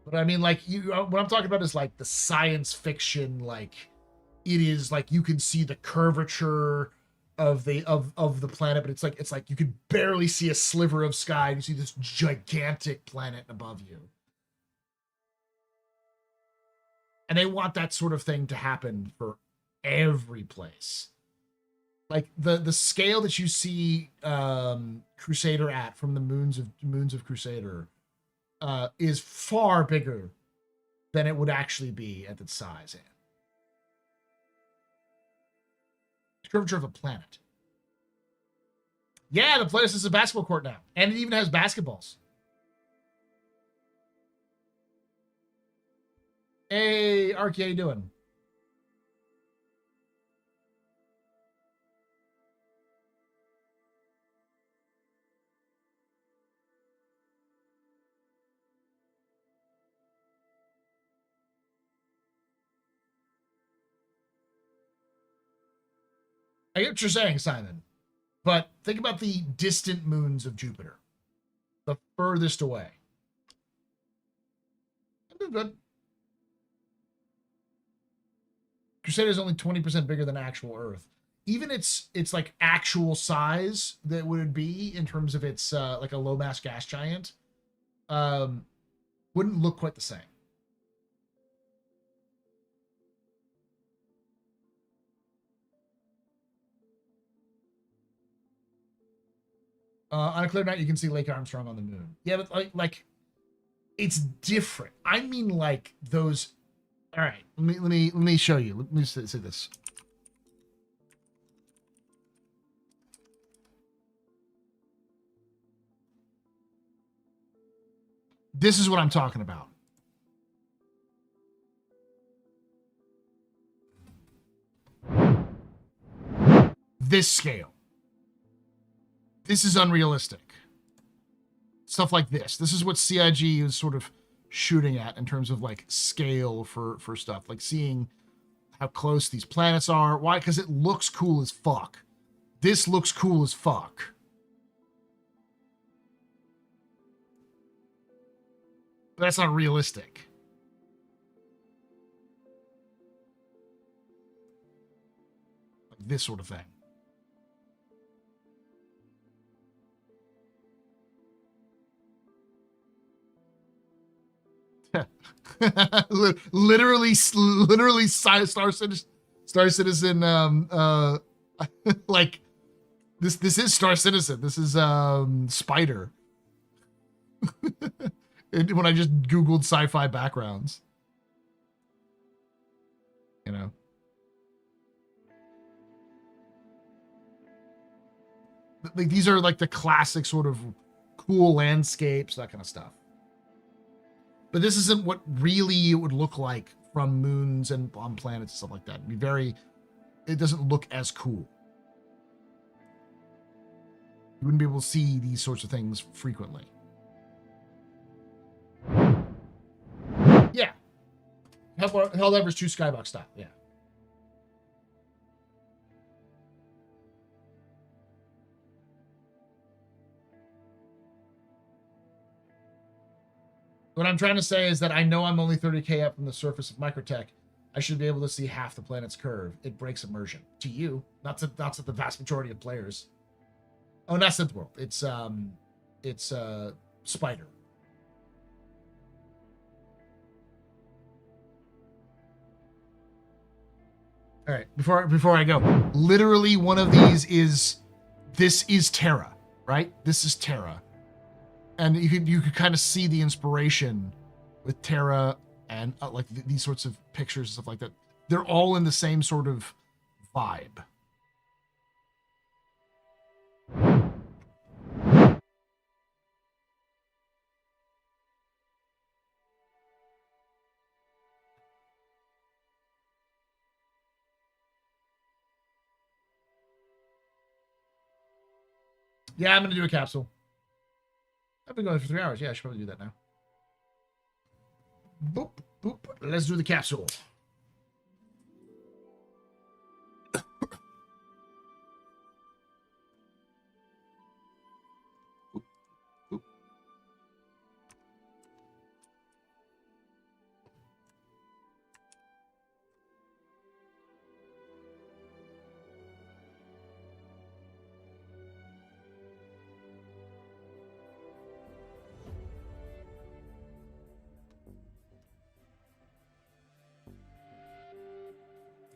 But, I mean, like, what I'm talking about is, like, the science fiction, like, it is, like, you can see the curvature of the planet, but it's like you could barely see a sliver of sky, and you see this gigantic planet above you. And they want that sort of thing to happen for every place. Like the scale that you see Crusader at from the moons of Crusader is far bigger than it would actually be at its size. The curvature of a planet. Yeah, the planet is a basketball court now, and it even has basketballs. Hey, Arky, how you doing? I get what you're saying, Simon, but think about the distant moons of Jupiter, the furthest away. Good. Crusader is only 20% bigger than actual Earth. Even its like actual size that would be in terms of its like a low mass gas giant wouldn't look quite the same. On a clear night, you can see Lake Armstrong on the moon. Yeah, but like, it's different. I mean, like those. All right, let me show you. Let me say this. This is what I'm talking about. This scale. This is unrealistic. Stuff like this. This is what CIG is sort of shooting at in terms of like scale for stuff. Like seeing how close these planets are. Why? Because it looks cool as fuck. This looks cool as fuck. But that's not realistic. Like this sort of thing. literally Star Citizen like this is Star Citizen. This is Spider. When I just googled sci-fi backgrounds, you know. Like these are like the classic sort of cool landscapes, that kind of stuff. But this isn't what really it would look like from moons and on planets and stuff like that. It'd be very, it doesn't look as cool. You wouldn't be able to see these sorts of things frequently. Yeah. Helldivers 2 Skybox style, yeah. What I'm trying to say is that I know I'm only 30K up from the surface of Microtech. I should be able to see half the planet's curve. It breaks immersion. To you, not to the vast majority of players. Oh, not Synth World. It's Spider. All right, before I go, literally one of these is, this is Terra, right? This is Terra. And you could kind of see the inspiration with Terra and like these sorts of pictures and stuff like that. They're all in the same sort of vibe. Yeah, I'm going to do a capsule. I've been going for 3 hours. Yeah, I should probably do that now. Boop, boop. Let's do the capsule.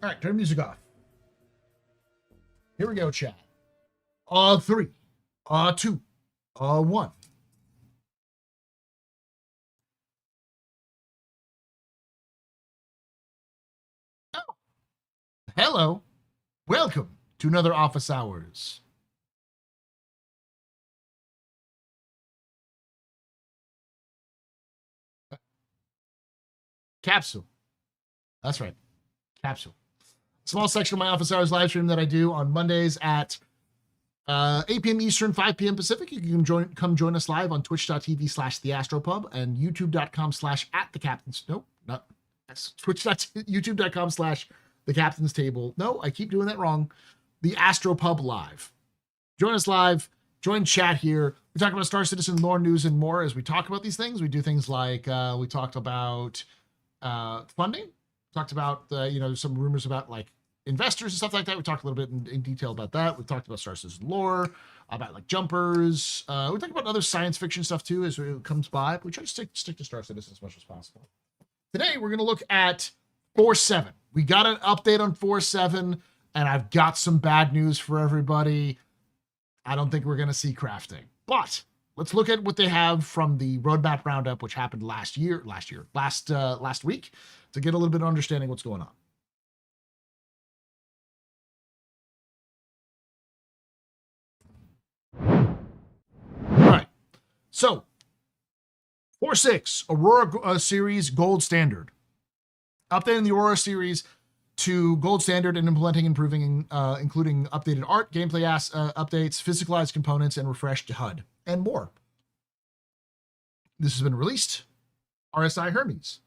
All right, turn music off. Here we go, chat. 3, 2, 1. Oh. Hello. Welcome to another office hours. Capsule. That's right. Capsule. Small section of my office hours live stream that I do on Mondays at 8 p.m. Eastern, 5 p.m. Pacific. You can come join us live on twitch.tv/theastropub and youtube.com/@thecaptains. Nope, not youtube.com/thecaptains table. No, I keep doing that wrong. The Astropub live. Join us live. Join chat here. We talk about Star Citizen lore, news, and more as we talk about these things. We do things like we talked about funding. Talked about some rumors about like investors and stuff like that. We talked a little bit in detail about that. We talked about Star Citizen lore, about like jumpers. We talked about other science fiction stuff too as it comes by. But we try to stick to Star Citizen as much as possible. Today we're going to look at 4.7. We got an update on 4.7, and I've got some bad news for everybody. I don't think we're going to see crafting, but let's look at what they have from the roadmap roundup, which happened last week, to get a little bit of understanding what's going on. All right. So, 4.6, Aurora series Gold Standard. Updating the Aurora series to Gold Standard and improving, including updated art, gameplay updates, physicalized components, and refreshed HUD, and more. This has been released. RSI Hermes.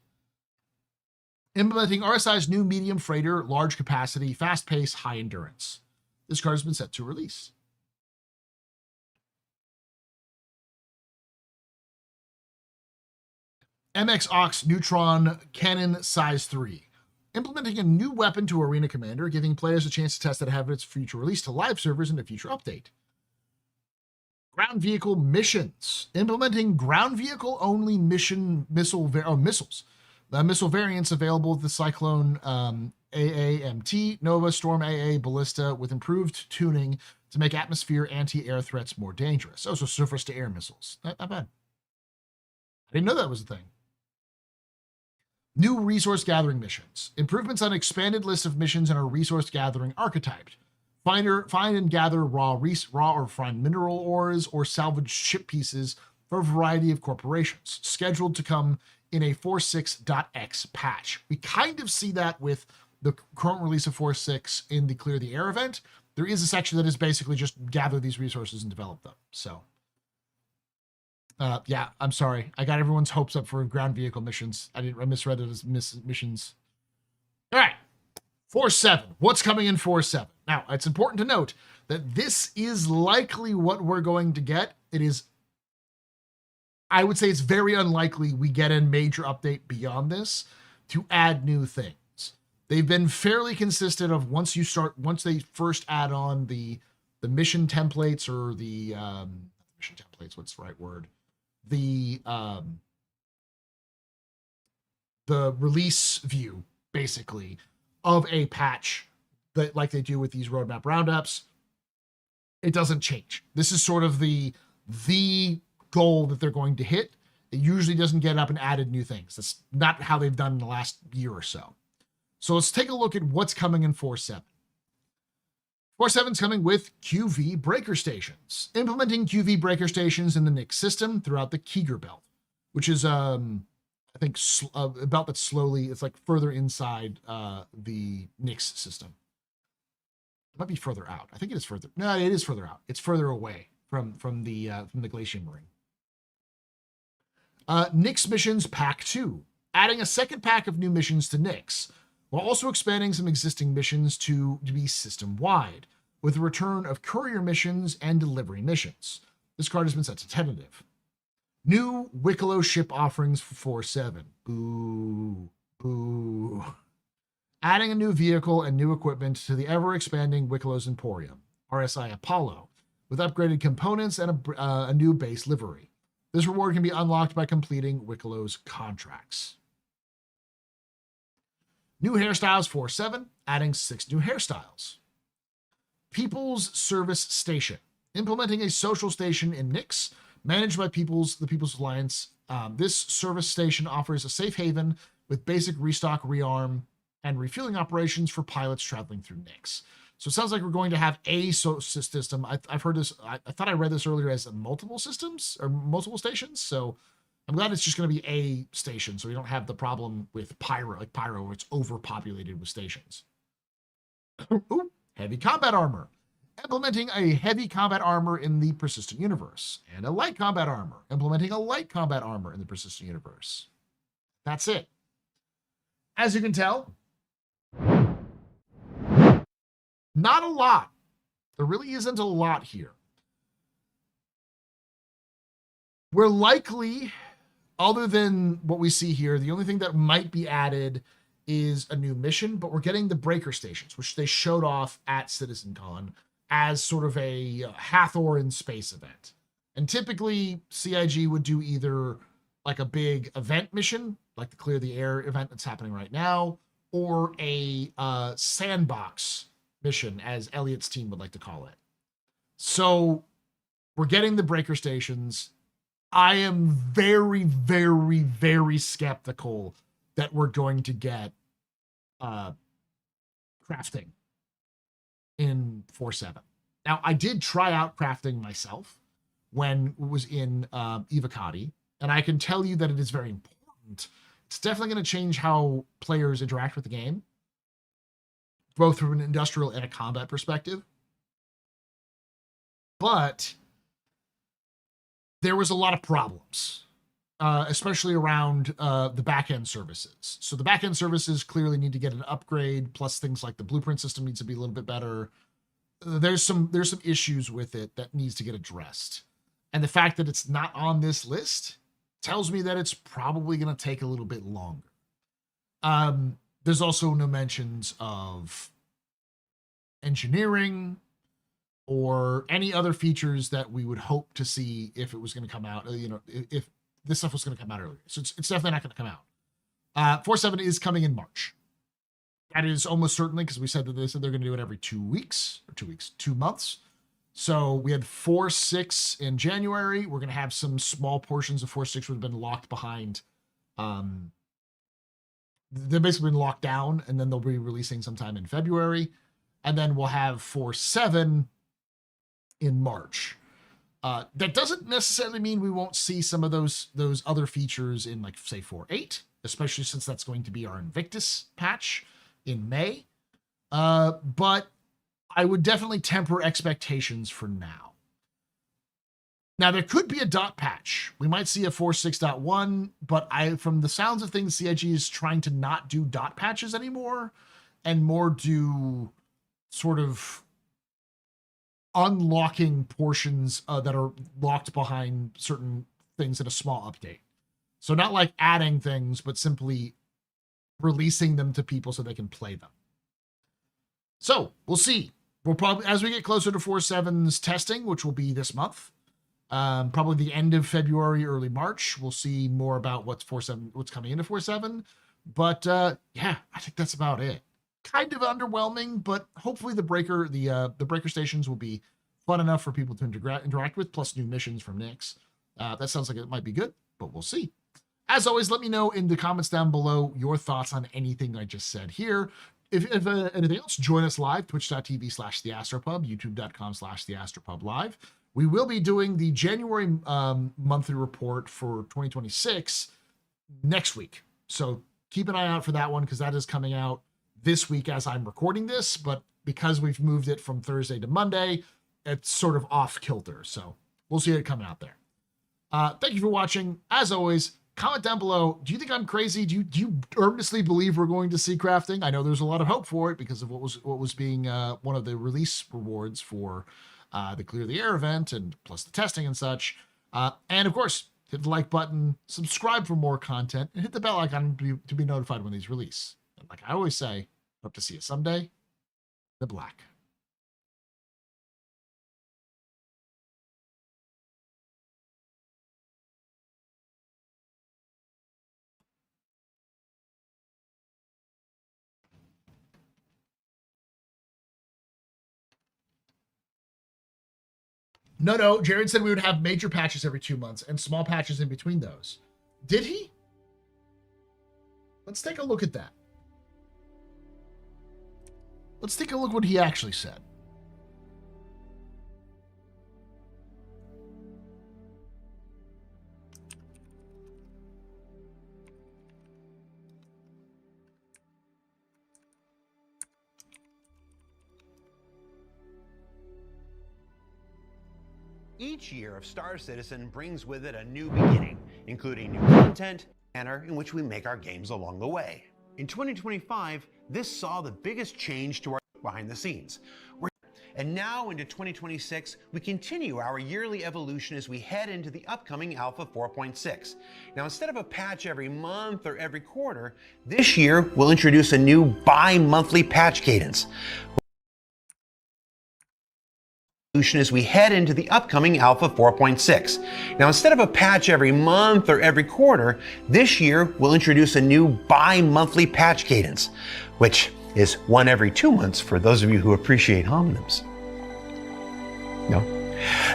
Implementing RSI's new medium freighter, large capacity, fast pace, high endurance. This card has been set to release. MX Ox Neutron Cannon Size 3. Implementing a new weapon to Arena Commander, giving players a chance to test it ahead of its future release to live servers in a future update. Ground vehicle missions. Implementing ground vehicle only missiles. The missile variants available with the Cyclone AAMT, Nova, Storm AA, Ballista, with improved tuning to make atmosphere anti-air threats more dangerous. Oh, so surface-to-air missiles. Not bad. I didn't know that was a thing. New resource gathering missions. Improvements on expanded list of missions and our resource gathering archetyped. Find and gather raw or refined mineral ores or salvage ship pieces for a variety of corporations. Scheduled to come in a 4.6.x patch. We kind of see that with the current release of 4.6 in the Clear the Air event. There is a section that is basically just gather these resources and develop them. So, yeah, I'm sorry. I got everyone's hopes up for ground vehicle missions. I misread it as missions. All right. 4.7. What's coming in 4.7? Now, it's important to note that this is likely what we're going to get. It is, I would say it's very unlikely we get a major update beyond this to add new things. They've been fairly consistent of once they first add on the mission templates or the mission templates, what's the right word? The release view, basically, of a patch that like they do with these roadmap roundups, it doesn't change. This is sort of the goal that they're going to hit, It usually doesn't get up and added new things. That's not how they've done in the last year or so. So let's take a look at what's coming in 4.7. 4.7 is coming with QV breaker stations, implementing QV breaker stations in the Nyx system throughout the Keeger belt, which is, I think, a belt that's slowly, it's like further inside the Nyx system. It might be further out. I think it is further. No, it is further out. It's further away from the Glacium ring. Nyx missions pack 2, adding a second pack of new missions to Nyx, while also expanding some existing missions to be system-wide, with the return of courier missions and delivery missions. This card has been set to tentative. New Wicklow ship offerings for 4.7. Boo. Boo. Adding a new vehicle and new equipment to the ever-expanding Wicklow's Emporium, RSI Apollo, with upgraded components and a new base livery. This reward can be unlocked by completing Wicklow's contracts. New hairstyles 4.7, adding 6 new hairstyles. People's Service Station, implementing a social station in Nyx, managed by the People's Alliance. This service station offers a safe haven with basic restock, rearm, and refueling operations for pilots traveling through Nyx. So it sounds like we're going to have a system. I've heard this. I thought I read this earlier as multiple systems or multiple stations. So I'm glad it's just going to be a station, so we don't have the problem with Pyro, where it's overpopulated with stations. Ooh, heavy combat armor. Implementing a heavy combat armor in the persistent universe, and a light combat armor. Implementing a light combat armor in the persistent universe. That's it. As you can tell, not a lot. There really isn't a lot here. We're likely, other than what we see here, the only thing that might be added is a new mission, but we're getting the breaker stations, which they showed off at CitizenCon as sort of a Hathor in space event. And typically, CIG would do either like a big event mission, like the Clear the Air event that's happening right now, or a sandbox mission, as Elliot's team would like to call it. So we're getting the breaker stations. I am very, very, very skeptical that we're going to get crafting in 4.7. Now, I did try out crafting myself when it was in Evocati, and I can tell you that it is very important. It's definitely going to change how players interact with the game, both from an industrial and a combat perspective. But there was a lot of problems, especially around the back-end services. So the back-end services clearly need to get an upgrade, plus things like the blueprint system needs to be a little bit better. There's some issues with it that needs to get addressed. And the fact that it's not on this list tells me that it's probably going to take a little bit longer. There's also no mentions of engineering or any other features that we would hope to see if it was going to come out, if this stuff was going to come out earlier. So it's definitely not going to come out. 4.7 is coming in March. That is almost certainly, because we said that they said they're going to do it every 2 weeks, 2 months. So we had 4.6 in January. We're going to have some small portions of 4.6 which have been locked behind. They've basically been locked down, and then they'll be releasing sometime in February. And then we'll have 4.7 in March. That doesn't necessarily mean we won't see some of those other features in, like, say, 4.8, especially since that's going to be our Invictus patch in May. But I would definitely temper expectations for now. Now, there could be a dot patch. We might see a 4.6.1, but from the sounds of things, CIG is trying to not do dot patches anymore and more do sort of unlocking portions that are locked behind certain things in a small update. So not like adding things, but simply releasing them to people so they can play them. So we'll see. We'll probably, as we get closer to 4.7's testing, which will be this month, probably the end of February, early March, we'll see more about what's coming into 4.7. But yeah, I think that's about it. Kind of underwhelming, but hopefully the breaker stations will be fun enough for people to interact with, plus new missions from Nyx. That sounds like it might be good. but we'll see. As always, let me know in the comments down below your thoughts on anything I just said here. If anything else, join us live, twitch.tv/theastropub, youtube.com/theastropub We will be doing the January monthly report for 2026 next week. So keep an eye out for that one, because that is coming out this week as I'm recording this, but because we've moved it from Thursday to Monday, it's sort of off kilter. So we'll see it coming out there. Thank you for watching. As always, comment down below. Do you think I'm crazy? Do you earnestly believe we're going to see crafting? I know there's a lot of hope for it because of what was being one of the release rewards for the Clear the Air event, and plus the testing and such. And of course, hit the like button, subscribe for more content, and hit the bell icon to be notified when these release. And like I always say, hope to see you someday in the black. No, Jared said we would have major patches every 2 months and small patches in between those. Did he? Let's take a look at that. Let's take a look what he actually said. Each year of Star Citizen brings with it a new beginning, including new content, and manner in which we make our games along the way. In 2025, this saw the biggest change to our behind the scenes. And now into 2026, we continue our yearly evolution as we head into the upcoming Alpha 4.6. Now, instead of a patch every month or every quarter, this year we'll introduce a new bi-monthly patch cadence. As we head into the upcoming Alpha 4.6. Now, instead of a patch every month or every quarter, this year we'll introduce a new bi-monthly patch cadence, which is one every 2 months for those of you who appreciate homonyms. No.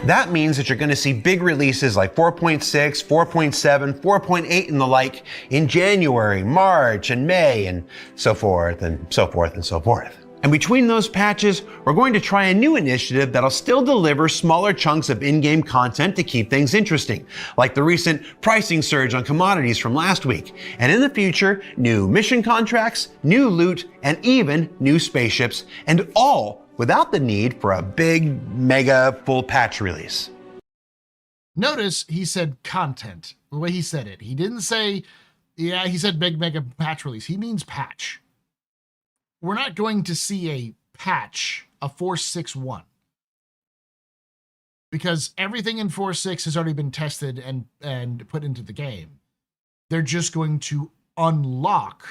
That means that you're going to see big releases like 4.6, 4.7, 4.8 and the like in January, March, and May, and so forth and so forth and so forth. And between those patches, we're going to try a new initiative that'll still deliver smaller chunks of in-game content to keep things interesting, like the recent pricing surge on commodities from last week. And in the future, new mission contracts, new loot, and even new spaceships, and all without the need for a big, mega, full patch release. Notice he said content, the way he said it. He didn't say, yeah, he said big, mega patch release. He means patch. We're not going to see a patch, a 4.6.1, because everything in 4.6 has already been tested and put into the game. They're just going to unlock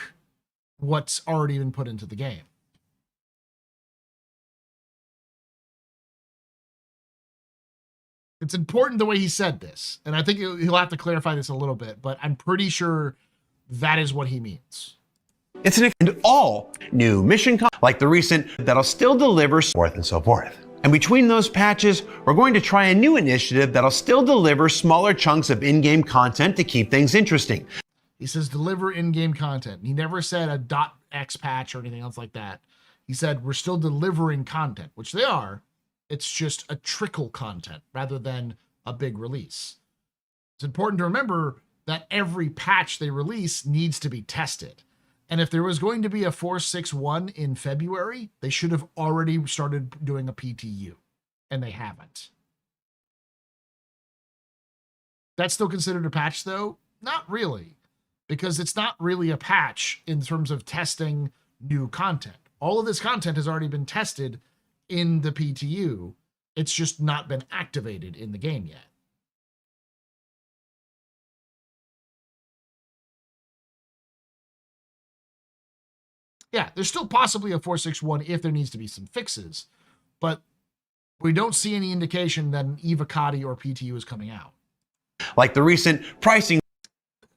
what's already been put into the game. It's important the way he said this, and I think he'll have to clarify this a little bit, but I'm pretty sure that is what he means. It's an and all new mission like the recent that'll still deliver forth and so forth. And between those patches, we're going to try a new initiative that'll still deliver smaller chunks of in-game content to keep things interesting. He says deliver in-game content. He never said a .x patch or anything else like that. He said we're still delivering content, which they are. It's just a trickle content rather than a big release. It's important to remember that every patch they release needs to be tested. And if there was going to be a 4.6.1 in February, they should have already started doing a PTU, and they haven't. That's still considered a patch, though? Not really, because it's not really a patch in terms of testing new content. All of this content has already been tested in the PTU. It's just not been activated in the game yet. Yeah, there's still possibly a 4.6.1 if there needs to be some fixes, but we don't see any indication that an Evocati or PTU is coming out. Like the recent pricing.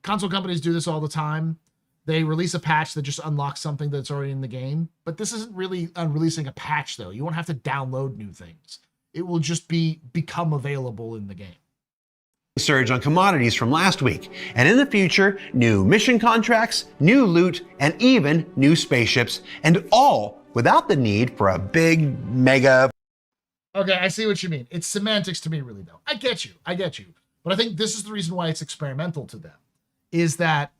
Console companies do this all the time. They release a patch that just unlocks something that's already in the game, but this isn't really releasing a patch, though. You won't have to download new things. It will just become available in the game. surge on commodities from last week, and in the future, new mission contracts, new loot, and even new spaceships, and all without the need for a big, mega... Okay, I see what you mean. It's semantics to me, really, though. I get you. But I think this is the reason why it's experimental to them, is that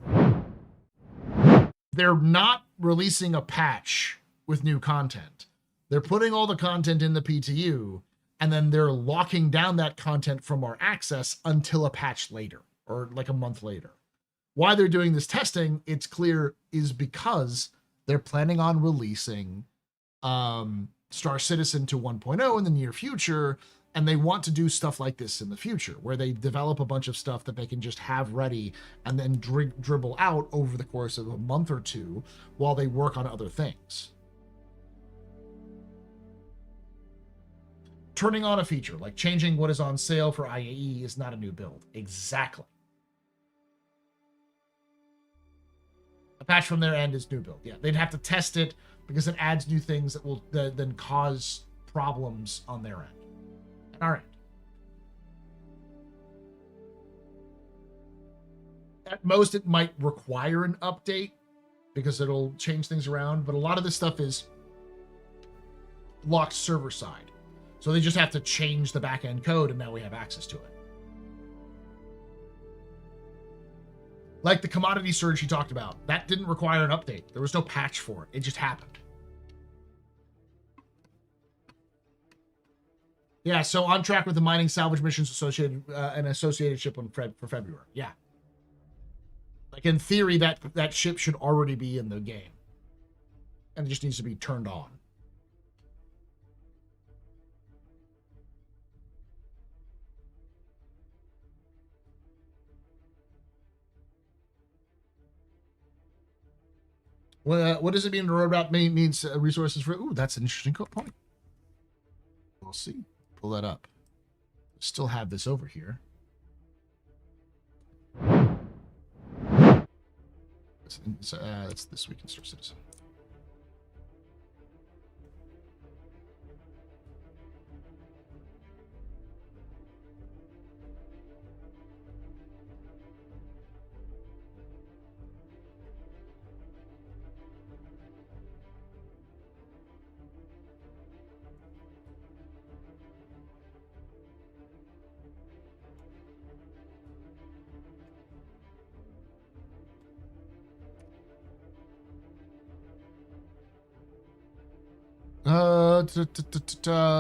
they're not releasing a patch with new content. They're putting all the content in the PTU, and then they're locking down that content from our access until a patch later, or like a month later. Why they're doing this testing, it's clear, is because they're planning on releasing Star Citizen to 1.0 in the near future, and they want to do stuff like this in the future, where they develop a bunch of stuff that they can just have ready and then dribble out over the course of a month or two while they work on other things. Turning on a feature, like changing what is on sale for IAE, is not a new build. Exactly. A patch from their end is new build. Yeah, they'd have to test it because it adds new things that will then cause problems on their end. And our end. At most, it might require an update because it'll change things around, but a lot of this stuff is locked server side. So they just have to change the back-end code, and now we have access to it. Like the commodity surge he talked about, that didn't require an update. There was no patch for it. It just happened. Yeah, so on track with the mining salvage missions associated an associated ship on for February. Yeah. Like in theory, that ship should already be in the game. And it just needs to be turned on. Well, what does it mean? The roadmap means resources for... Ooh, that's an interesting point. We'll see. Pull that up. Still have this over here. That's this week in Star Citizen.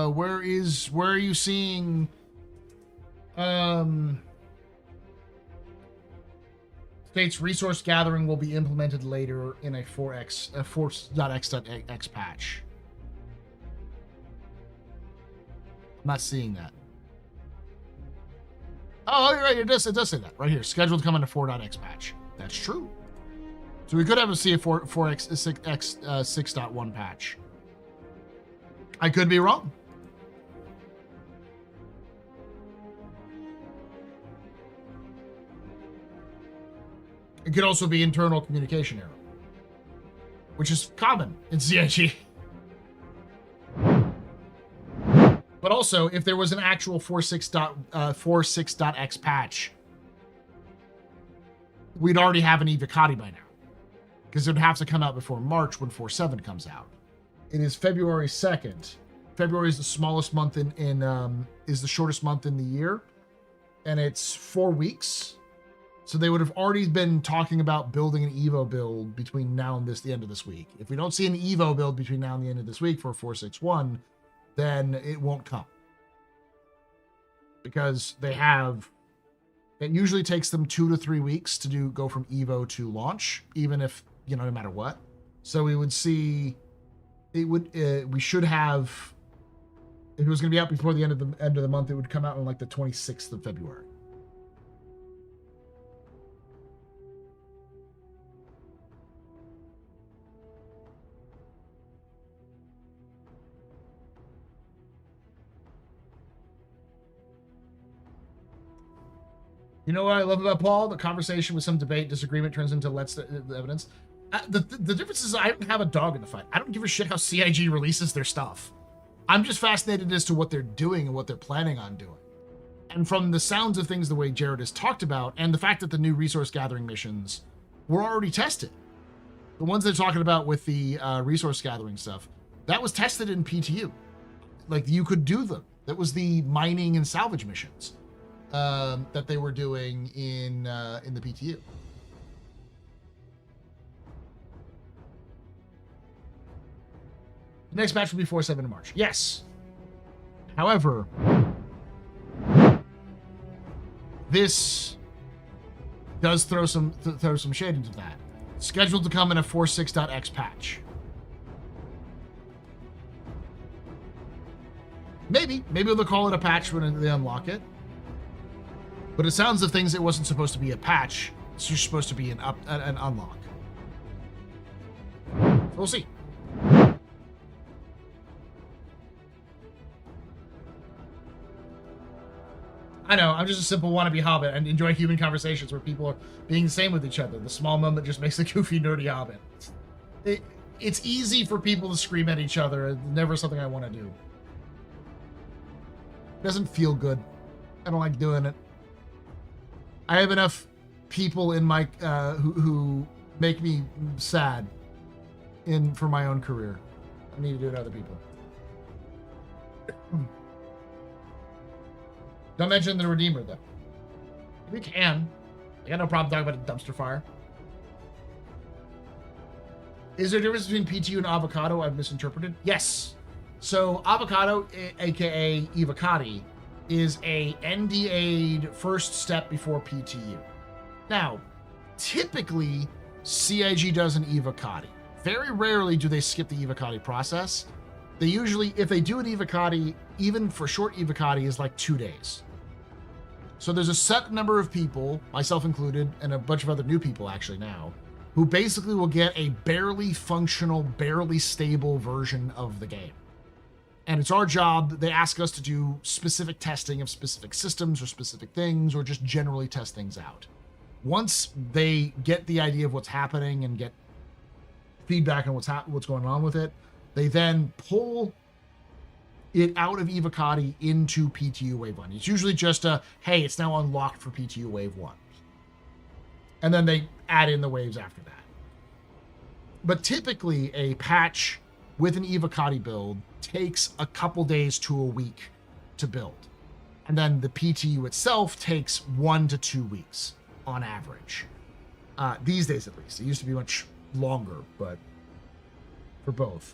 Where are you seeing states resource gathering will be implemented later in a 4.x.x patch? I'm not seeing that. Oh, you're right. It does say that right here. Scheduled to come into 4.x patch. That's true. So we could have a 4x 6.1 patch. I could be wrong. It could also be internal communication error, which is common in CIG. But also, if there was an actual 4.6.x patch, we'd already have an Evocati by now, because it would have to come out before March when 4.7 comes out. It is February 2nd. February is the smallest month is the shortest month in the year, and it's 4 weeks. So they would have already been talking about building an Evo build between now and the end of this week. If we don't see an Evo build between now and the end of this week for 4.6.1, then it won't come. Because it usually takes them 2 to 3 weeks to go from Evo to launch, even if, no matter what. So we would see... we should have, if it was going to be out before the end of the month, it would come out on like the 26th of February. You know what I love about Paul? The conversation with some debate, disagreement turns into the evidence. The difference is I don't have a dog in the fight. I don't give a shit how CIG releases their stuff. I'm just fascinated as to what they're doing and what they're planning on doing. And from the sounds of things, the way Jared has talked about, and the fact that the new resource gathering missions were already tested. The ones they're talking about with the resource gathering stuff, that was tested in PTU. Like, you could do them. That was the mining and salvage missions that they were doing in the PTU. The next match will be 4-7 in March. Yes. However, this does throw some shade into that. Scheduled to come in a 4.6.x patch. Maybe they'll call it a patch when they unlock it. But it sounds of things it wasn't supposed to be a patch. It's just supposed to be an unlock. So we'll see. I know, I'm just a simple wannabe hobbit and enjoy human conversations where people are being the same with each other. The small moment just makes a goofy, nerdy hobbit. It's easy for people to scream at each other. It's never something I want to do. It doesn't feel good. I don't like doing it. I have enough people in my who make me sad for my own career. I need to do it to other people. Don't mention the Redeemer, though. We can. I got no problem talking about a dumpster fire. Is there a difference between PTU and avocado? I've misinterpreted. Yes. So avocado, aka Evocati, is a NDA'd first step before PTU. Now, typically, CIG does an Evocati. Very rarely do they skip the Evocati process. They usually, if they do an Evocati, even for short Evocati, is like 2 days. So there's a set number of people, myself included, and a bunch of other new people actually now, who basically will get a barely functional, barely stable version of the game. And it's our job, they ask us to do specific testing of specific systems or specific things, or just generally test things out. Once they get the idea of what's happening and get feedback on what's going on with it, they then pull it out of Evocati into PTU Wave 1. It's usually just hey, it's now unlocked for PTU Wave 1. And then they add in the waves after that. But typically, a patch with an Evocati build takes a couple days to a week to build. And then the PTU itself takes 1 to 2 weeks on average. These days, at least. It used to be much longer, but for both.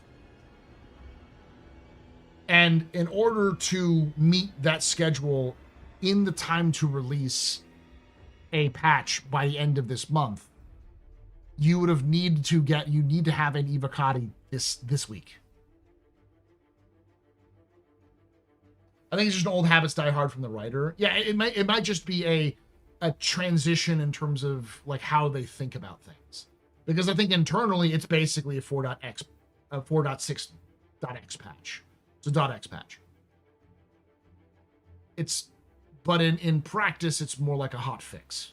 And in order to meet that schedule in the time to release a patch by the end of this month, you would have need to have an Evocati this week. I think it's just an old habits die hard from the writer. Yeah, it might just be a transition in terms of like how they think about things. Because I think internally it's basically a 4.6.x patch. It's a .x patch. But in practice, it's more like a hot fix.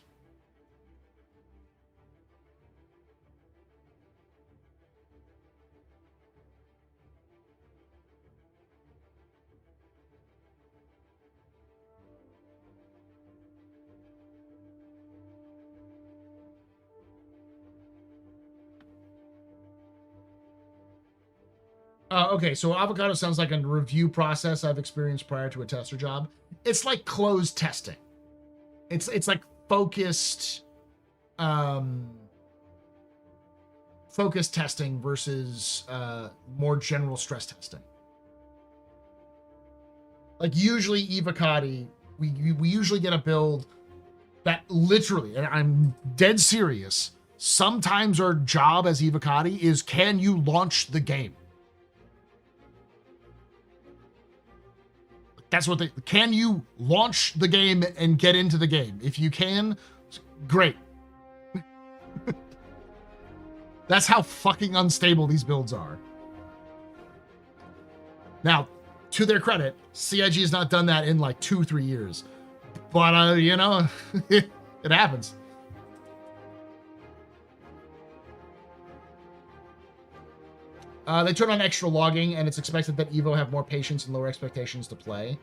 Okay, so avocado sounds like a review process I've experienced prior to a tester job. It's like closed testing. It's like focused testing versus more general stress testing. Like usually Evocati, we usually get a build that literally, and I'm dead serious, sometimes our job as Evocati is, can you launch the game? That's what can you launch the game and get into the game? If you can, great. That's how fucking unstable these builds are. Now, to their credit, CIG has not done that in like 2-3 years. But, it happens. They turn on extra logging, and it's expected that Evo have more patience and lower expectations to play.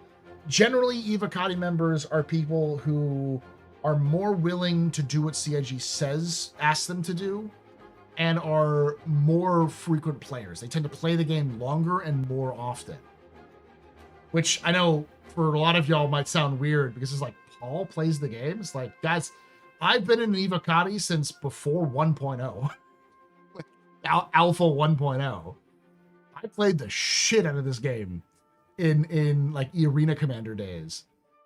generally, Evocati members are people who are more willing to do what CIG asks them to do, and are more frequent players. They tend to play the game longer and more often. Which I know for a lot of y'all might sound weird because it's like, Paul plays the game? It's like, guys, I've been in Evocati since before 1.0. Alpha 1.0. I played the shit out of this game in like Arena Commander days.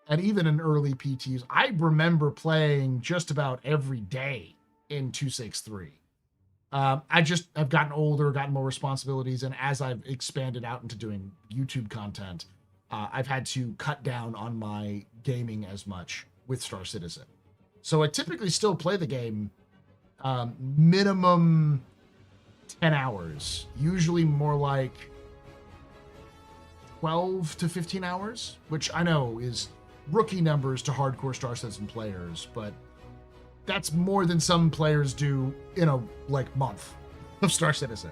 And even in early PTs. I remember playing just about every day in 263. I just have gotten older, gotten more responsibilities, and as I've expanded out into doing YouTube content, I've had to cut down on my gaming as much with Star Citizen. So I typically still play the game minimum 10 hours, usually more like 12 to 15 hours, which I know is rookie numbers to hardcore Star Citizen players, but that's more than some players do in a like month of Star Citizen.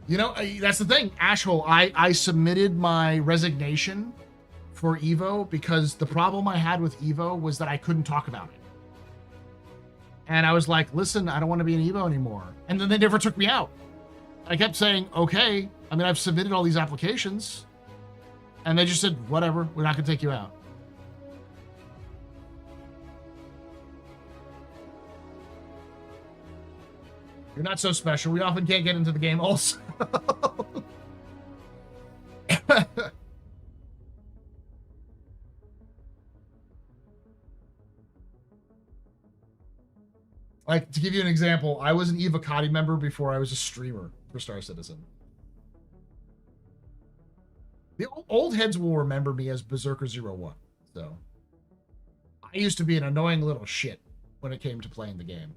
You know, that's the thing, Ashhole. I submitted my resignation for Evo because the problem I had with Evo was that I couldn't talk about it. And I was like, listen, I don't want to be in Evo anymore. And then they never took me out. I kept saying, okay. I mean, I've submitted all these applications. And they just said, whatever, we're not going to take you out. You're not so special. We often can't get into the game also. Like, to give you an example, I was an Evocati member before I was a streamer for Star Citizen. The old heads will remember me as Berserker01. So, I used to be an annoying little shit when it came to playing the game.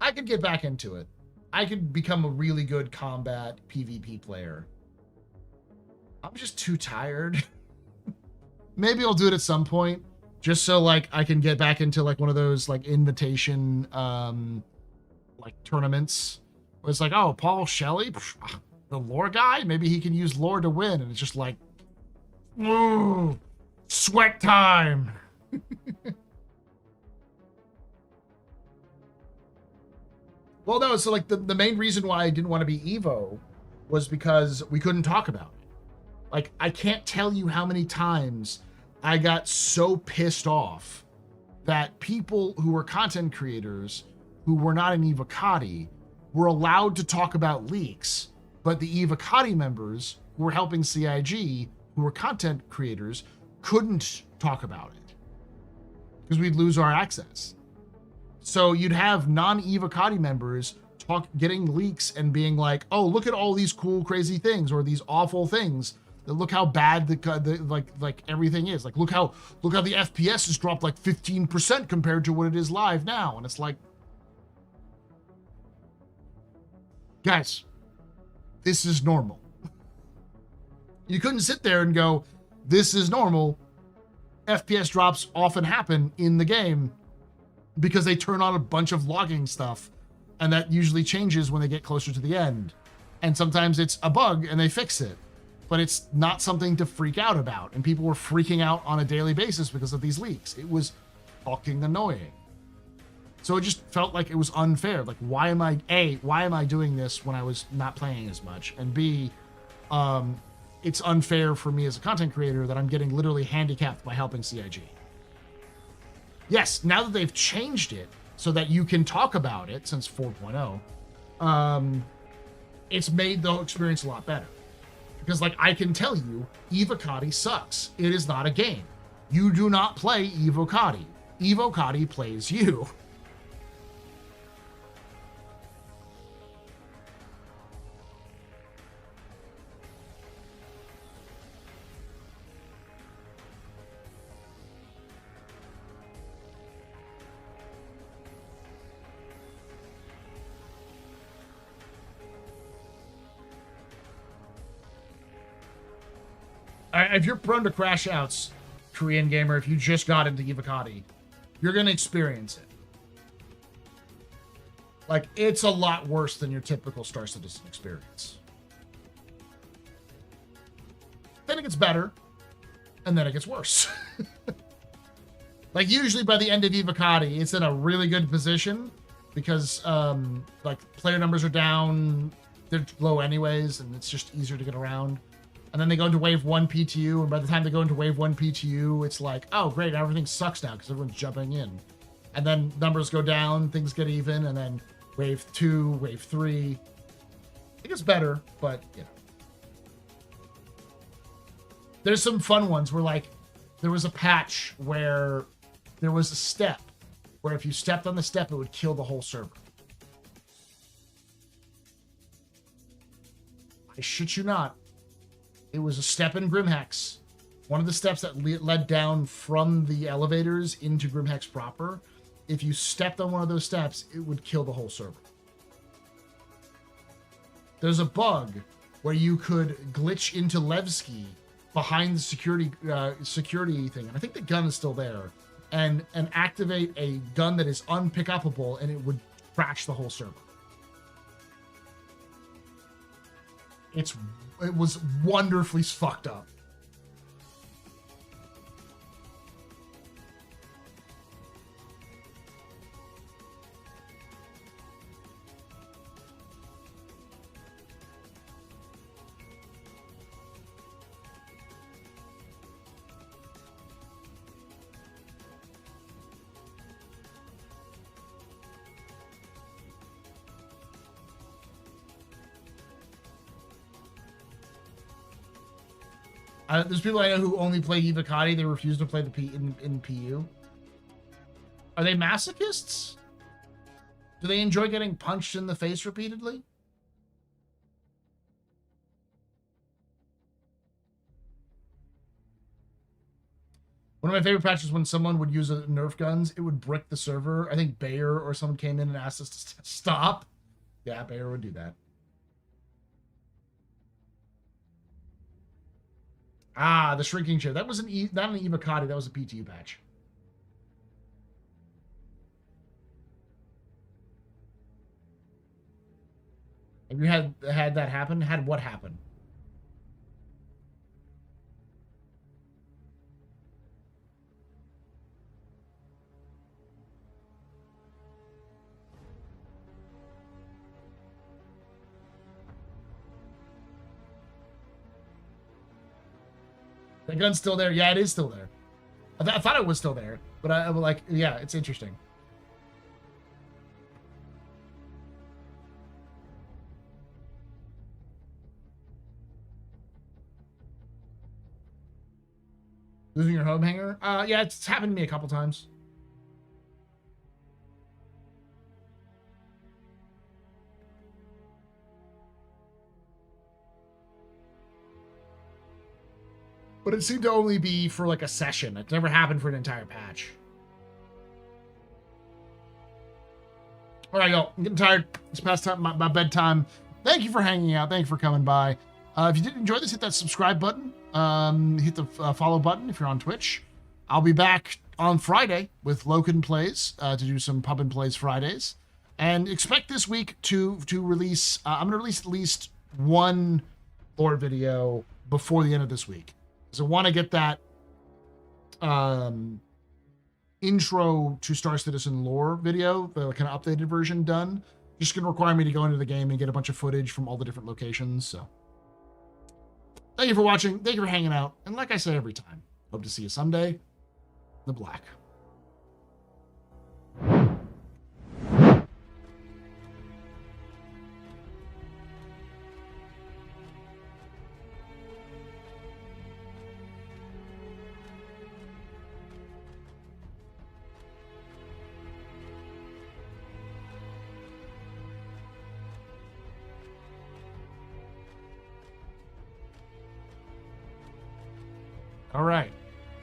I could get back into it. I could become a really good combat PvP player. I'm just too tired. Maybe I'll do it at some point, just so like I can get back into like one of those like invitation like tournaments where it's like, oh, Paul Shelley, the lore guy, maybe he can use lore to win, and it's just like, ooh, sweat time. Well, no, so like the main reason why I didn't want to be Evo was because we couldn't talk about it. Like, I can't tell you how many times I got so pissed off that people who were content creators who were not in Evocati were allowed to talk about leaks, but the Evocati members who were helping CIG, who were content creators, couldn't talk about it because we'd lose our access. So you'd have non-Evocati members getting leaks and being like, oh, look at all these cool, crazy things, or these awful things. Look how bad the like everything is. Like, look how the FPS has dropped like 15% compared to what it is live now. And it's like, guys, this is normal. You couldn't sit there and go, this is normal. FPS drops often happen in the game because they turn on a bunch of logging stuff, and that usually changes when they get closer to the end. And sometimes it's a bug and they fix it, but it's not something to freak out about. And people were freaking out on a daily basis because of these leaks. It was fucking annoying. So it just felt like it was unfair. Like, why am I doing this when I was not playing as much? And B, it's unfair for me as a content creator that I'm getting literally handicapped by helping CIG. Yes, now that they've changed it so that you can talk about it since 4.0, it's made the experience a lot better. Because, like, I can tell you, Evocati sucks. It is not a game. You do not play Evocati. Evocati plays you. If you're prone to crash outs, Korean gamer, if you just got into Evocati, you're going to experience it. Like, it's a lot worse than your typical Star Citizen experience. Then it gets better, and then it gets worse. Like, usually by the end of Evocati, it's in a really good position because, like, player numbers are down, they're low anyways, and it's just easier to get around. And then they go into Wave 1 PTU, and by the time they go into Wave 1 PTU, it's like, oh, great, everything sucks now because everyone's jumping in. And then numbers go down, things get even, and then Wave 2, Wave 3. It gets better, but, you know. There's some fun ones where, like, there was a patch where there was a step where if you stepped on the step, it would kill the whole server. I shit you not. It was a step in Grimhex. One of the steps that led down from the elevators into Grimhex proper. If you stepped on one of those steps, it would kill the whole server. There's a bug where you could glitch into Levski behind the security thing, and I think the gun is still there, and activate a gun that is unpick-upable, and it would crash the whole server. It was wonderfully fucked up. There's people I know who only play Evocati. They refuse to play the in PU. Are they masochists? Do they enjoy getting punched in the face repeatedly? One of my favorite patches when someone would use Nerf guns, it would brick the server. I think Bayer or someone came in and asked us to stop. Yeah, Bayer would do that. Ah, the shrinking chair. That was not an Evocati, that was a PTU patch. Have you had that happen? Had what happen? The gun's still there. Yeah, it is still there. I thought it was still there, but I'm like, yeah, it's interesting. Losing your home hanger? Yeah, it's happened to me a couple times. But it seemed to only be for like a session. It never happened for an entire patch. All right, y'all. I'm getting tired. It's past time, my bedtime. Thank you for hanging out. Thank you for coming by. If you did enjoy this, hit that subscribe button. Hit the follow button if you're on Twitch. I'll be back on Friday with Loken Plays to do some Pub and Plays Fridays. And expect this week to release... I'm going to release at least one lore video before the end of this week. So I want to get that intro to Star Citizen lore video, the kind of updated version done. Just going to require me to go into the game and get a bunch of footage from all the different locations. So thank you for watching. Thank you for hanging out. And like I say every time, hope to see you someday in the black. All right.